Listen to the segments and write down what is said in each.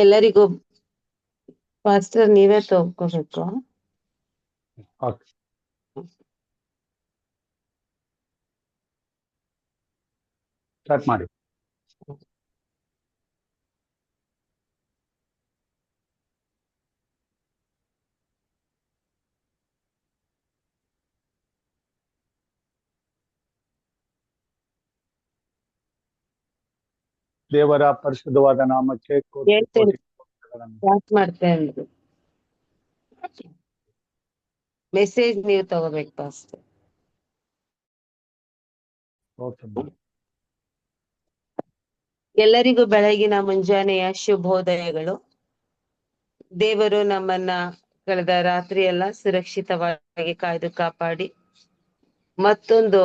ಎಲ್ಲರಿಗೂ ಪಾಸ್ಟರ್ ನೀವೇ ತಗೋಬೇಕು. ಓಕೆ. ಸ್ಟಾರ್ಟ್ ಮಾಡಿ. ದೇವರ ಪರಿಶುದ್ಧವಾದ ನಾಮಕ್ಕೆ ಕೋಟಿ ಕೋಟಿ ಸ್ಟಾರ್ಟ್ ಮಾಡ್ತೇನೆ. ಮೆಸೇಜ್ ನೀವು ತಗೋಬೇಕು ಪಾಸ್ಟರ್. ಓಕೆ. ಎಲ್ಲರಿಗೂ ಬೆಳಗಿನ ಮುಂಜಾನೆಯ ಶುಭೋದಯಗಳು. ದೇವರು ನಮ್ಮನ್ನ ಕಳೆದ ರಾತ್ರಿ ಎಲ್ಲ ಸುರಕ್ಷಿತವಾಗಿ ಕಾಯ್ದು ಕಾಪಾಡಿ ಮತ್ತೊಂದು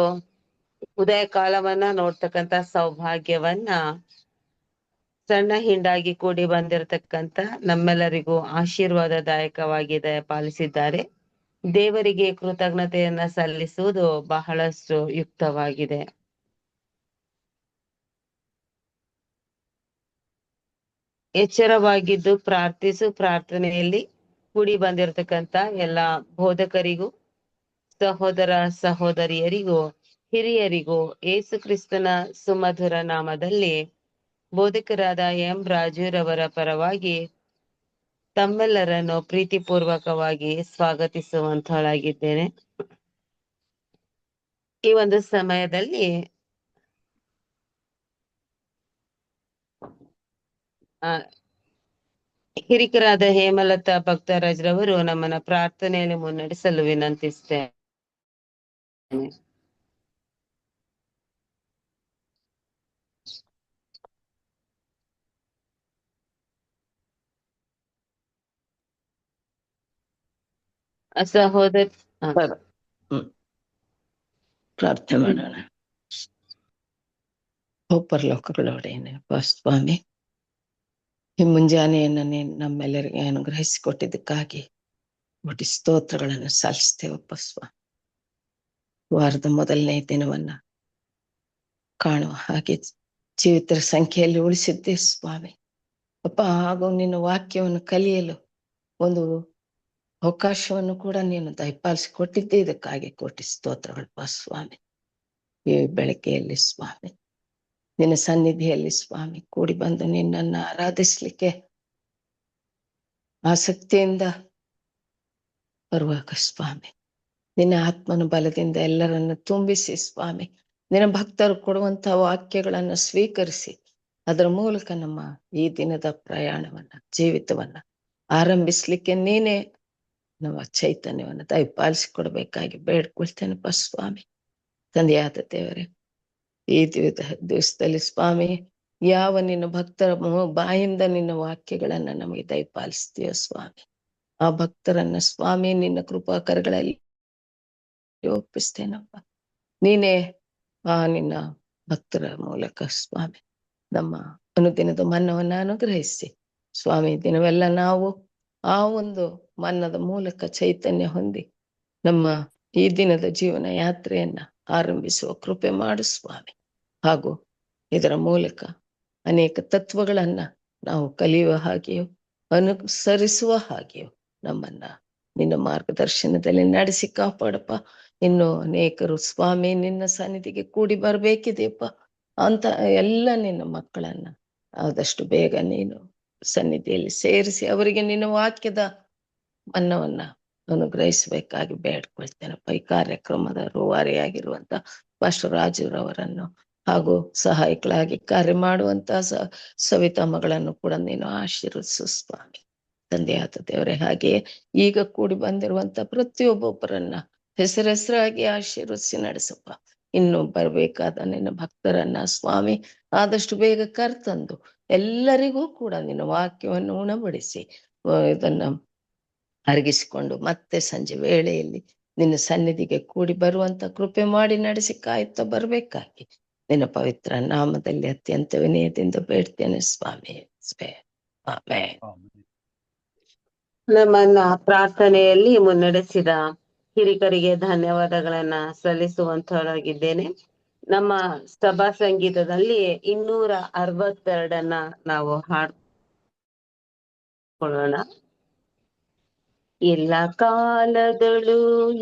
ಉದಯ ಕಾಲವನ್ನ ನೋಡ್ತಕ್ಕಂತ ಸೌಭಾಗ್ಯವನ್ನ ಸಣ್ಣ ಹಿಂಡಾಗಿ ಕೂಡಿ ಬಂದಿರತಕ್ಕಂತ ನಮ್ಮೆಲ್ಲರಿಗೂ ಆಶೀರ್ವಾದದಾಯಕವಾಗಿ ಪಾಲಿಸಿದ್ದಾರೆ. ದೇವರಿಗೆ ಕೃತಜ್ಞತೆಯನ್ನ ಸಲ್ಲಿಸುವುದು ಬಹಳಷ್ಟು ಯುಕ್ತವಾಗಿದೆ. ಎಚ್ಚರವಾಗಿದ್ದು ಪ್ರಾರ್ಥನೆಯಲ್ಲಿ ಕೂಡಿ ಬಂದಿರತಕ್ಕಂತ ಎಲ್ಲ ಬೋಧಕರಿಗೂ, ಸಹೋದರ ಸಹೋದರಿಯರಿಗೂ, ಹಿರಿಯರಿಗೂ ಏಸು ಕ್ರಿಸ್ತನ ಸುಮಧುರ ನಾಮದಲ್ಲಿ ಬೋಧಕರಾದ ಎಂ ರಾಜುರವರ ಪರವಾಗಿ ತಮ್ಮೆಲ್ಲರನ್ನು ಪ್ರೀತಿಪೂರ್ವಕವಾಗಿ ಸ್ವಾಗತಿಸುವಂತಳಾಗಿದ್ದೇನೆ. ಈ ಒಂದು ಸಮಯದಲ್ಲಿ ಹಿರಿಕರಾದ ಹೇಮಲತಾ ಭಕ್ತರಾಜ್ರವರು ನಮ್ಮನ್ನ ಪ್ರಾರ್ಥನೆಯಲ್ಲಿ ಮುನ್ನಡೆಸಲು ವಿನಂತಿಸ್ತೇನೆ. ಸಹೋದರ ಪ್ರಾರ್ಥನೆ ಮಾಡೋಣ. ಪರಲೋಕಗಳೊಡೆಯನೇ ಸ್ವಾಮಿ, ಈ ಮುಂಜಾನೆಯನ್ನು ನೀನು ನಮ್ಮೆಲ್ಲರಿಗೆ ಅನುಗ್ರಹಿಸಿಕೊಟ್ಟಿದ್ದಕ್ಕಾಗಿ ಕೋಟಿ ಸ್ತೋತ್ರಗಳನ್ನು ಸಲ್ಲಿಸ್ತೇವಪ್ಪ ಸ್ವಾಮಿ. ವಾರದ ಮೊದಲನೇ ದಿನವನ್ನ ಕಾಣುವ ಹಾಗೆ ಜೀವಿತರ ಸಂಖ್ಯೆಯಲ್ಲಿ ಉಳಿಸಿದ್ದೆ ಸ್ವಾಮಿ ಅಪ್ಪ. ಹಾಗೂ ನಿನ್ನ ವಾಕ್ಯವನ್ನು ಕಲಿಯಲು ಒಂದು ಅವಕಾಶವನ್ನು ಕೂಡ ನೀನು ದಯಪಾಲಿಸಿಕೊಟ್ಟಿದ್ದೆ. ಇದಕ್ಕಾಗಿ ಕೋಟಿ ಸ್ತೋತ್ರಗಳಪ್ಪ ಸ್ವಾಮಿ. ಈ ಬೆಳಗ್ಗೆಯಲ್ಲಿ ಸ್ವಾಮಿ ನಿನ್ನ ಸನ್ನಿಧಿಯಲ್ಲಿ ಸ್ವಾಮಿ ಕೂಡಿ ಬಂದು ನಿನ್ನನ್ನ ಆರಾಧಿಸ್ಲಿಕ್ಕೆ ಆಸಕ್ತಿಯಿಂದ ಬರುವಾಗ ಸ್ವಾಮಿ ನಿನ್ನ ಆತ್ಮನ ಬಲದಿಂದ ಎಲ್ಲರನ್ನು ತುಂಬಿಸಿ ಸ್ವಾಮಿ, ನಿನ್ನ ಭಕ್ತರು ಕೊಡುವಂತಹ ವಾಕ್ಯಗಳನ್ನು ಸ್ವೀಕರಿಸಿ ಅದರ ಮೂಲಕ ನಮ್ಮ ಈ ದಿನದ ಪ್ರಯಾಣವನ್ನ ಜೀವಿತವನ್ನ ಆರಂಭಿಸ್ಲಿಕ್ಕೆ ನೀನೇ ನಮ್ಮ ಚೈತನ್ಯವನ್ನು ದಯಪಾಲಿಸಿಕೊಡ್ಬೇಕಾಗಿ ಬೇಡ್ಕೊಳ್ತೇನಪ್ಪ ಸ್ವಾಮಿ. ತಂದೆಯಾದ ದೇವರೇ, ಈ ದಿವಸದಲ್ಲಿ ಸ್ವಾಮಿ ಯಾವ ನಿನ್ನ ಭಕ್ತರ ಬಾಯಿಂದ ನಿನ್ನ ವಾಕ್ಯಗಳನ್ನ ನಮಗೆ ದಯಪಾಲಿಸ್ತೀಯ ಸ್ವಾಮಿ, ಆ ಭಕ್ತರನ್ನ ಸ್ವಾಮಿ ನಿನ್ನ ಕೃಪಾಕರಗಳಲ್ಲಿ ಒಪ್ಪಿಸ್ತೇನಪ್ಪ. ನೀನೇ ನಿನ್ನ ಭಕ್ತರ ಮೂಲಕ ಸ್ವಾಮಿ ನಮ್ಮ ಅನುದಿನದ ಮನ್ನವನ್ನ ಅನುಗ್ರಹಿಸಿ ಸ್ವಾಮಿ. ದಿನವೆಲ್ಲ ನಾವು ಆ ಒಂದು ಮನ್ನದ ಮೂಲಕ ಚೈತನ್ಯ ಹೊಂದಿ ನಮ್ಮ ಈ ದಿನದ ಜೀವನ ಯಾತ್ರೆಯನ್ನ ಆರಂಭಿಸುವ ಕೃಪೆ ಮಾಡು ಸ್ವಾಮಿ. ಹಾಗೂ ಇದರ ಮೂಲಕ ಅನೇಕ ತತ್ವಗಳನ್ನ ನಾವು ಕಲಿಯುವ ಹಾಗೆಯೋ ಅನುಸರಿಸುವ ಹಾಗೆಯೋ ನಮ್ಮನ್ನ ನಿನ್ನ ಮಾರ್ಗದರ್ಶನದಲ್ಲಿ ನಡೆಸಿ ಕಾಪಾಡಪ್ಪ. ಇನ್ನು ಅನೇಕರು ಸ್ವಾಮಿ ನಿನ್ನ ಸನ್ನಿಧಿಗೆ ಕೂಡಿ ಬರ್ಬೇಕಿದೆಯಪ್ಪ ಅಂತ ಎಲ್ಲ ನಿನ್ನ ಮಕ್ಕಳನ್ನ ಆದಷ್ಟು ಬೇಗ ನೀನು ಸನ್ನಿಧಿಯಲ್ಲಿ ಸೇರಿಸಿ ಅವರಿಗೆ ನಿನ್ನ ವಾಕ್ಯದ ಅನ್ನವನ್ನ ಅನುಗ್ರಹಿಸಬೇಕಾಗಿ ಬೇಡ್ಕೊಳ್ತೇನಪ್ಪ. ಈ ಕಾರ್ಯಕ್ರಮದ ರೂವಾರಿಯಾಗಿರುವಂತ ಪಾಸ್ಟರ್ ರಾಜುರವರನ್ನು ಹಾಗೂ ಸಹಾಯಕಳಾಗಿ ಕಾರ್ಯ ಮಾಡುವಂತಹ ಸವಿತಾ ಮಗಳನ್ನು ಕೂಡ ನೀನು ಆಶೀರ್ವದಿಸು ಸ್ವಾಮಿ. ತಂದೆಯಾದ ದೇವರೇ, ಹಾಗೆಯೇ ಈಗ ಕೂಡಿ ಬಂದಿರುವಂತ ಪ್ರತಿಯೊಬ್ಬೊಬ್ಬರನ್ನ ಹೆಸರಾಗಿ ಆಶೀರ್ವದಿಸಿ ನಡೆಸಪ್ಪ. ಇನ್ನು ಬರ್ಬೇಕಾದ ನಿನ್ನ ಭಕ್ತರನ್ನ ಸ್ವಾಮಿ ಆದಷ್ಟು ಬೇಗ ಕರ್ತಂದು ಎಲ್ಲರಿಗೂ ಕೂಡ ನಿನ್ನ ವಾಕ್ಯವನ್ನು ಉಣಬಡಿಸಿ ಇದನ್ನ ಅರಗಿಸಿಕೊಂಡು ಮತ್ತೆ ಸಂಜೆ ವೇಳೆಯಲ್ಲಿ ನಿನ್ನ ಸನ್ನಿಧಿಗೆ ಕೂಡಿ ಬರುವಂತ ಕೃಪೆ ಮಾಡಿ ನಡೆಸಿ ಕಾಯುತ್ತಾ ಬರ್ಬೇಕಾಗಿ ನಿನ್ನ ಪವಿತ್ರ ನಾಮದಲ್ಲಿ ಅತ್ಯಂತ ವಿನಯದಿಂದ ಬೇಡ್ತೇನೆ ಸ್ವಾಮಿ. ನಮ್ಮನ್ನ ಪ್ರಾರ್ಥನೆಯಲ್ಲಿ ಮುನ್ನಡೆಸಿದ ಹಿರಿಕರಿಗೆ ಧನ್ಯವಾದಗಳನ್ನ ಸಲ್ಲಿಸುವಂತವರಾಗಿದ್ದೇನೆ. ನಮ್ಮ ಸಭಾ ಸಂಗೀತದಲ್ಲಿ 262 ನಾವು ಕೊಳ್ಳೋಣ. ಎಲ್ಲ ಕಾಲದಳು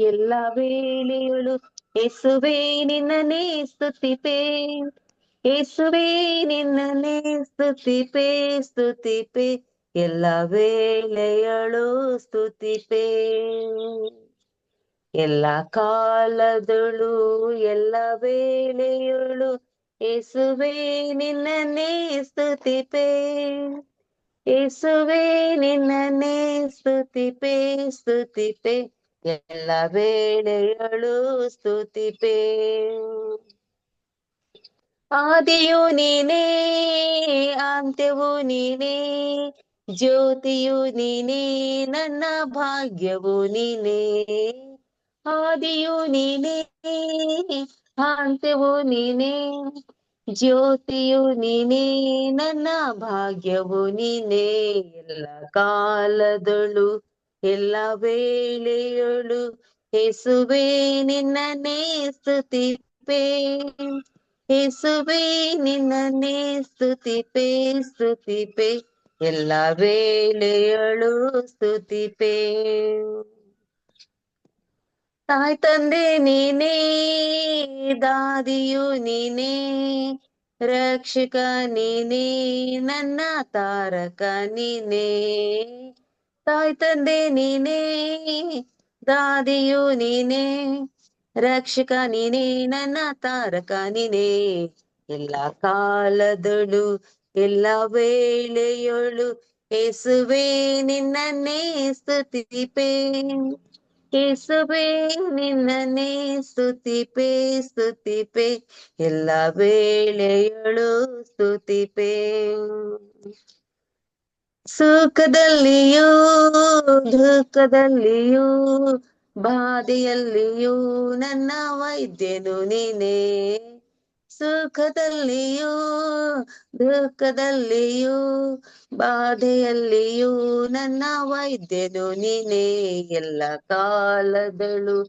ಎಲ್ಲ ವೇಳೆಯಳು ಯೇಸುವೇ ನಿನ್ನನೇ ಸ್ತುತಿಪೇ, ಯೇಸುವೇ ನಿನ್ನನೇ ಸ್ತುತಿಪೇ ಸ್ತುತಿಪೇ, ಎಲ್ಲ ವೇಳೆಯಳು ಸ್ತುತಿಪೇ. ಎಲ್ಲ ಕಾಲದಳು ಎಲ್ಲ ವೇಳೆಯಳು ಯೇಸುವೇ ನಿನ್ನನೇ ಸ್ತುತಿಪೇ, ಯೇಸುವೇ ನಿನ್ನನೇ ಸ್ತುತಿಪೇ ಸ್ತುತಿಪೇ, ಎಲ್ಲ ವೇಳೆಯಳು ಸ್ತುತಿಪೇ. ಆದಿಯು ನೀನೇ ಅಂತ್ಯವು ನೀನೇ, ಜ್ಯೋತಿಯು ನೀನೇ ನನ್ನ ಭಾಗ್ಯವು ನೀನೇ. ಆದಿಯು ನೀನೇ ಅಂತ್ಯವು ನೀನೇ, ಜ್ಯೋತಿಯು ನೀನೇ ನನ್ನ ಭಾಗ್ಯವು ನೀನೇ. ಎಲ್ಲ ಕಾಲದಳು ಎಲ್ಲ ವೇಳೆಯಳು ಯೇಸುವೇ ನಿನ್ನನೇ ಸ್ತುತಿಪೇ, ಯೇಸುವೇ ನಿನ್ನನೇ ಸ್ತುತಿಪೇ ಸ್ತುತಿಪೇ, ಎಲ್ಲ ವೇಳೆಯಳು ಸ್ತುತಿಪೇ. ತಾಯಿ ತಂದೆ ನೀನೇ ದಾದಿಯು ನೀನೇ, ರಕ್ಷಕ ನೀನೇ ನನ್ನ ತಾರಕ ನೀನೇ. ತಾಯಿ ತಂದೆ ನೀನೇ ದಾದಿಯು ನೀನೇ, ರಕ್ಷಕ ನೀನೇ ನನ್ನ ತಾರಕ ನೀನೇ. ಎಲ್ಲ ಕಾಲದಳು ಎಲ್ಲ ವೇಳೆಯಳು ಯೇಸುವೇ ನಿನ್ನನ್ನೇ ಸ್ತುತಿಪೇ, ಯೇಸುವೇ ನಿನ್ನನ್ನೇ ಸ್ತುತಿಪೇ ಸ್ತುತಿಪೇ, ಎಲ್ಲ ವೇಳೆಯಳು ಸ್ತುತಿಪೇ. ಸುಖದಲ್ಲಿಯೂ ದುಃಖದಲ್ಲಿಯೂ ಬಾಧೆಯಲ್ಲಿಯೂ ನನ್ನ ವೈದ್ಯನು ನೀನೇ. ಸುಖದಲ್ಲಿಯೂ ದುಃಖದಲ್ಲಿಯೂ ಬಾಧೆಯಲ್ಲಿಯೂ ನನ್ನ ವೈದ್ಯನು ನೀನೇ. ಎಲ್ಲ ಕಾಲದಳು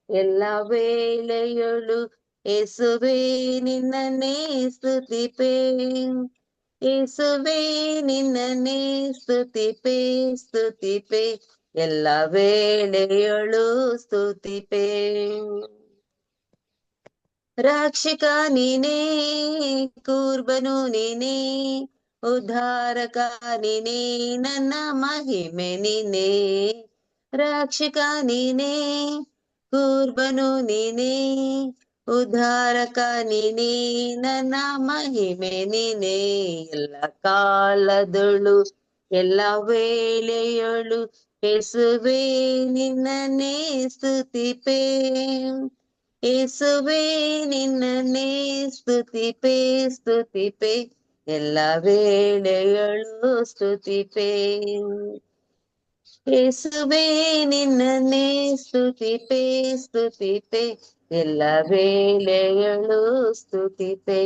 ಎಲ್ಲ ವೇಳೆಯಳು ಯೇಸುವೇ ನಿನ್ನನ್ನೇ ಸ್ತುತಿಪೇ, ಯೇಸುವೇ ನಿನ್ನನ್ನೇ ಸ್ತುತಿಪೇ ಸ್ತುತಿಪೇ, ಎಲ್ಲ ವೇಳೆಯಳು ಸ್ತುತಿಪೇ. ರಕ್ಷಕ ನೀನೇ ಕುರ್ಬನು ನೀನೇ, ಉದ್ಧಾರಕ ನೀನೇ ನನ್ನ ಮಹಿಮೆ ನೀನೇ. ರಕ್ಷಕ ನೀನೇ ಕುರ್ಬನು ನೀನೇ, ಉದ್ಧಾರಕ ನೀನೇ ನನ್ನ ಮಹಿಮೆ ನೀನೇ. ಎಲ್ಲ ಕಾಲದಳು ಎಲ್ಲ ವೇಳೆಯಳು ಯೇಸುವೇ ನಿನ್ನನ್ನೇ ಸ್ತುತಿಪೇ, ಯೇಸುವೇ ನಿನ್ನನ್ನೇ ಸ್ತುತಿಪೇ ಸ್ತುತಿಪೇ, ಎಲ್ಲ ವೇಳೆಯಳು ಸ್ತುತಿಪೇ. ಯೇಸುವೇ ನಿನ್ನನ್ನೇ ಸ್ತುತಿಪೇ ಸ್ತುತಿಪೇ, ಎಲ್ಲ ವೇಳೆಯಳು ಸ್ತುತಿಪೇ.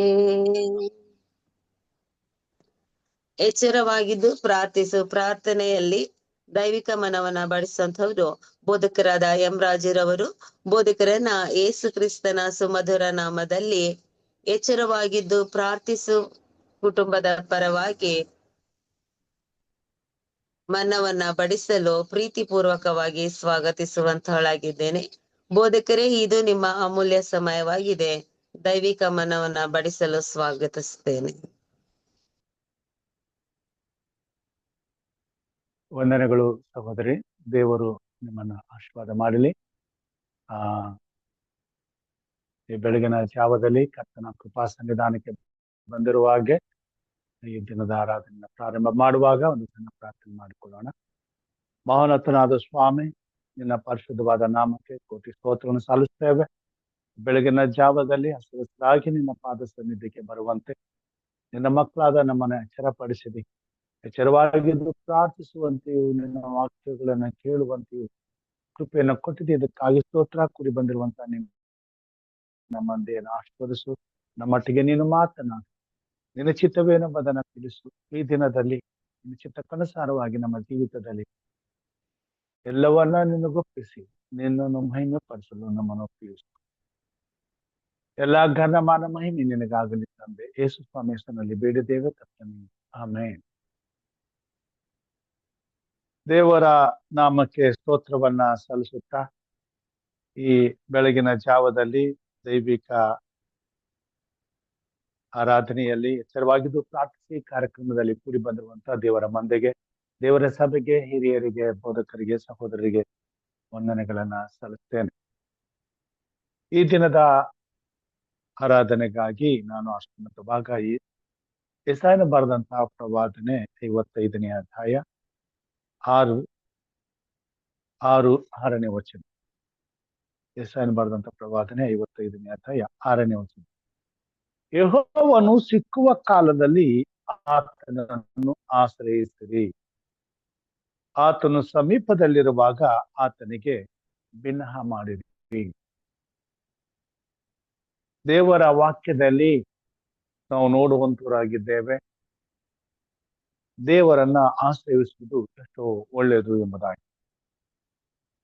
ಎಚ್ಚರವಾಗಿದ್ದು ಪ್ರಾರ್ಥಿಸು. ಪ್ರಾರ್ಥನೆಯಲ್ಲಿ ದೈವಿಕ ಮನವನ್ನ ಬಡಿಸುವಂತವ್ರು ಬೋಧಕರಾದ ಎಂ ರಾಜುರವರು. ಬೋಧಕರನ್ನ ಯೇಸು ಕ್ರಿಸ್ತನ ಸುಮಧುರ ನಾಮದಲ್ಲಿ ಎಚ್ಚರವಾಗಿದ್ದು ಪ್ರಾರ್ಥಿಸು ಕುಟುಂಬದ ಪರವಾಗಿ ಮನ್ನವನ್ನ ಬಡಿಸಲು ಪ್ರೀತಿಪೂರ್ವಕವಾಗಿ ಸ್ವಾಗತಿಸುವಂತಹಳಾಗಿದ್ದೇನೆ. ಬೋಧಕರೇ, ಇದು ನಿಮ್ಮ ಅಮೂಲ್ಯ ಸಮಯವಾಗಿದೆ. ದೈವಿಕ ಮನವನ್ನ ಬಡಿಸಲು ಸ್ವಾಗತಿಸುತ್ತೇನೆ. ವಂದನೆಗಳು ಸಹೋದರಿ. ದೇವರು ನಿಮ್ಮನ್ನ ಆಶೀರ್ವಾದ ಮಾಡಲಿ. ಈ ಬೆಳಗಿನ ಜಾವದಲ್ಲಿ ಕರ್ತನ ಕೃಪಾ ಸನ್ನಿಧಾನಕ್ಕೆ ಬಂದಿರುವ ಹಾಗೆ ಈ ದಿನದ ಆರಾಧನೆಯನ್ನು ಪ್ರಾರಂಭ ಮಾಡುವಾಗ ಒಂದು ಸಣ್ಣ ಪ್ರಾರ್ಥನೆ ಮಾಡಿಕೊಳ್ಳೋಣ. ಮಹೋನ್ನತನಾದ ಸ್ವಾಮಿ, ನಿನ್ನ ಪರಿಶುದ್ಧವಾದ ನಾಮಕ್ಕೆ ಕೋಟಿ ಸ್ತೋತ್ರವನ್ನು ಸಲ್ಲಿಸ್ತೇವೆ. ಬೆಳಗಿನ ಜಾವದಲ್ಲಿ ಹಸಿರಾಗಿ ನಿನ್ನ ಪಾದ ಸನ್ನಿಧಿಗೆ ಬರುವಂತೆ ನಿನ್ನ ಮಕ್ಕಳಾದ ನಮ್ಮನ್ನು ಎಚ್ಚರಪಡಿಸಿದಿ. ಎಚ್ಚರವಾಗಿದ್ದು ಪ್ರಾರ್ಥಿಸುವಂತೆಯೂ ನಿನ್ನ ವಾಕ್ಯಗಳನ್ನ ಕೇಳುವಂತೆಯೂ ಕೃಪೆಯನ್ನು ಕೊಟ್ಟಿದೆ. ಇದಕ್ಕಾಗಿ ಸ್ತೋತ್ರ. ಕೂಡಿ ಬಂದಿರುವಂತಹ ನಿಮ್ಮ ಮಂದಿಯನ್ನು ಆಶೀರ್ವದಿಸು. ನಮ್ಮೊಟ್ಟಿಗೆ ನೀನು ಮಾತನಾಡು. ನಿನ್ನ ಚಿತ್ತವೇನೆಂಬುದನ್ನು ತಿಳಿಸು. ಈ ದಿನದಲ್ಲಿ ನಿನ್ನ ಚಿತ್ತಕ್ಕನುಸಾರವಾಗಿ ನಮ್ಮ ಜೀವಿತದಲ್ಲಿ ಎಲ್ಲವನ್ನ ನಿನಗೊಪ್ಪಿಸಿ ನಿನ್ನನ್ನು ಮಹಿಮೆ ಪಡಿಸಲು ನಮ್ಮನ್ನು ಒಪ್ಪಿಸು. ಎಲ್ಲಾ ಘನಮಾನ ಮಹಿಮೆ ನಿನಗಾಗಲಿ ತಂದೆ. ಯೇಸು ಸ್ವಾಮಿ ಹೆಸರಿನಲ್ಲಿ ಬೇಡಿದ್ದೇವೆ ಕರ್ತನೇ, ಆಮೆನ್. ದೇವರ ನಾಮಕ್ಕೆ ಸ್ತೋತ್ರವನ್ನ ಸಲ್ಲಿಸುತ್ತಾ ಈ ಬೆಳಗಿನ ಜಾವದಲ್ಲಿ ದೈವಿಕ ಆರಾಧನೆಯಲ್ಲಿ ಎಚ್ಚರವಾಗಿದ್ದು ಪ್ರಾರ್ಥಿಸಿ ಕಾರ್ಯಕ್ರಮದಲ್ಲಿ ಕೂಡಿ ಬಂದಿರುವಂತಹ ದೇವರ ಮಂದೆಗೆ, ದೇವರ ಸಭೆಗೆ, ಹಿರಿಯರಿಗೆ, ಬೋಧಕರಿಗೆ, ಸಹೋದರರಿಗೆ ವಂದನೆಗಳನ್ನ ಸಲ್ಲಿಸ್ತೇನೆ. ಈ ದಿನದ ಆರಾಧನೆಗಾಗಿ ನಾನು ಅಷ್ಟೊಂದು ಭಾಗ ಯೆಶಾಯನ ಬರೆದಂತಹ ಪ್ರವಾದನೆ 55ನೇ ಅಧ್ಯಾಯ 6ನೇ ವಚನ. ಯೆಶಾಯನ ಬರೆದಂತ ಪ್ರವಾದನೆ 55ನೇ ಅಧ್ಯಾಯ 6ನೇ ವಚನ. ಯೆಹೋವನು ಸಿಕ್ಕುವ ಕಾಲದಲ್ಲಿ ಆತನನ್ನು ಆಶ್ರಯಿಸಿರಿ, ಆತನು ಸಮೀಪದಲ್ಲಿರುವಾಗ ಆತನಿಗೆ ಬಿನ್ನಹ ಮಾಡಿರಿ. ದೇವರ ವಾಕ್ಯದಲ್ಲಿ ನಾವು ನೋಡುವಂತವರಾಗಿದ್ದೇವೆ, ದೇವರನ್ನ ಆಶ್ರಯಿಸುವುದು ಎಷ್ಟೋ ಒಳ್ಳೆಯದು ಎಂಬುದಾಗಿ.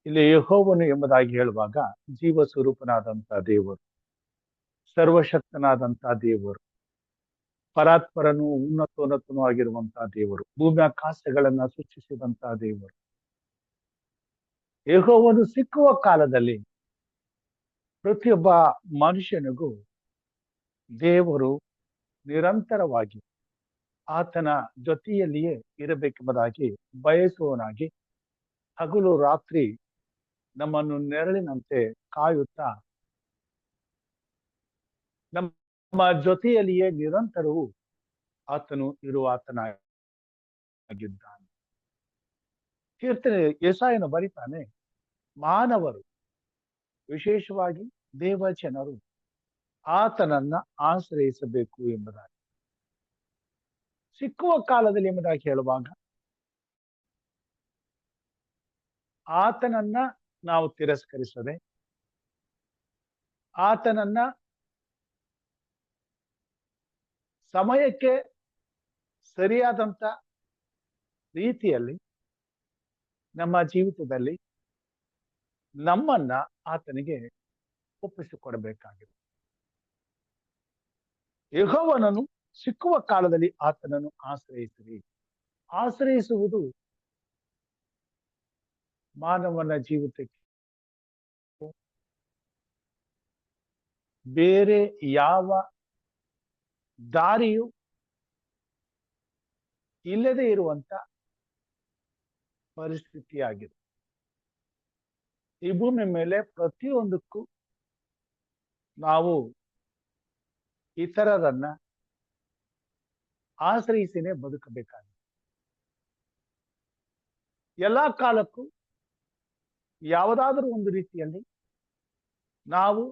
ಇಲ್ಲಿ ಯೆಹೋವನು ಎಂಬುದಾಗಿ ಹೇಳುವಾಗ ಜೀವ ಸ್ವರೂಪನಾದಂತಹ ದೇವರು, ಸರ್ವಶಕ್ತನಾದಂತಹ ದೇವರು, ಪರಾತ್ಪರನು ಉನ್ನತೋನ್ನತನೂ ಆಗಿರುವಂತಹ ದೇವರು, ಭೂಮಿ ಆಕಾಶಗಳನ್ನ ಸೃಷ್ಟಿಸಿದಂತಹ ದೇವರು. ಯೆಹೋವನು ಸಿಕ್ಕುವ ಕಾಲದಲ್ಲಿ ಪ್ರತಿಯೊಬ್ಬ ಮನುಷ್ಯನಿಗೂ ದೇವರು ನಿರಂತರವಾಗಿ ಆತನ ಜೊತೆಯಲ್ಲಿಯೇ ಇರಬೇಕೆಂಬುದಾಗಿ ಬಯಸುವವನಾಗಿ ಹಗಲು ರಾತ್ರಿ ನಮ್ಮನ್ನು ನೆರಳಿನಂತೆ ಕಾಯುತ್ತಾ ನಮ್ಮ ಜೊತೆಯಲ್ಲಿಯೇ ನಿರಂತರವೂ ಆತನು ಇರುವ ಆತನಾಗಿದ್ದಾನೆ. ಕೀರ್ತನೆ ಯೆಶಾಯನು ಬರಿತಾನೆ, ಮಾನವರು ವಿಶೇಷವಾಗಿ ದೇವಜನರು ಆತನನ್ನ ಆಶ್ರಯಿಸಬೇಕು ಎಂಬುದಾಗಿ. ಸಿಕ್ಕುವ ಕಾಲದಲ್ಲಿ ಎಂಬುದಾಗಿ ಹೇಳುವಾಗ ಆತನನ್ನ ನಾವು ತಿರಸ್ಕರಿಸದೆ, ಆತನನ್ನ ಸಮಯಕ್ಕೆ ಸರಿಯಾದಂತ ರೀತಿಯಲ್ಲಿ ನಮ್ಮ ಜೀವಿತದಲ್ಲಿ ನಮ್ಮನ್ನ ಆತನಿಗೆ ಒಪ್ಪಿಸಿಕೊಡಬೇಕಾಗಿದೆ. ಯೆಹೋವನನ್ನು ಸಿಕ್ಕುವ ಕಾಲದಲ್ಲಿ ಆತನನ್ನು ಆಶ್ರಯಿಸಿರಿ. ಆಶ್ರಯಿಸುವುದು ಮಾನವನ ಜೀವಿತಕ್ಕೆ ಬೇರೆ ಯಾವ ದಾರಿಯು ಇಲ್ಲದೆ ಇರುವಂತ ಪರಿಸ್ಥಿತಿಯಾಗಿದೆ. ಈ ಭೂಮಿ ಮೇಲೆ ಪ್ರತಿಯೊಂದಕ್ಕೂ ನಾವು ಇತರರನ್ನ ಆಶ್ರಯಿಸಿನೇ ಬದುಕಬೇಕಾಗಿದೆ. ಎಲ್ಲಾ ಕಾಲಕ್ಕೂ ಯಾವುದಾದ್ರೂ ಒಂದು ರೀತಿಯಲ್ಲಿ ನಾವು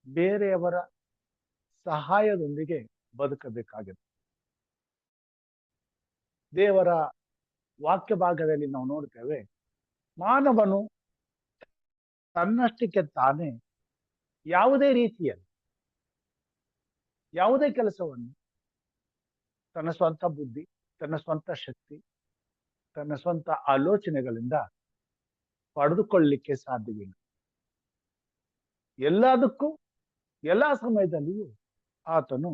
ಬೇರೆಯವರ ಸಹಾಯದೊಂದಿಗೆ ಬದುಕಬೇಕಾಗಿದೆ. ದೇವರ ವಾಕ್ಯ ಭಾಗದಲ್ಲಿ ನಾವು ನೋಡ್ತೇವೆ, ಮಾನವನು ತನ್ನಷ್ಟಕ್ಕೆ ತಾನೇ ಯಾವುದೇ ರೀತಿಯಲ್ಲಿ ಯಾವುದೇ ಕೆಲಸವನ್ನು ತನ್ನ ಸ್ವಂತ ಬುದ್ಧಿ, ತನ್ನ ಸ್ವಂತ ಶಕ್ತಿ, ತನ್ನ ಸ್ವಂತ ಆಲೋಚನೆಗಳಿಂದ ಪಡೆದುಕೊಳ್ಳಲಿಕ್ಕೆ ಸಾಧ್ಯವಿಲ್ಲ. ಎಲ್ಲದಕ್ಕೂ ಎಲ್ಲಾ ಸಮಯದಲ್ಲಿಯೂ ಆತನು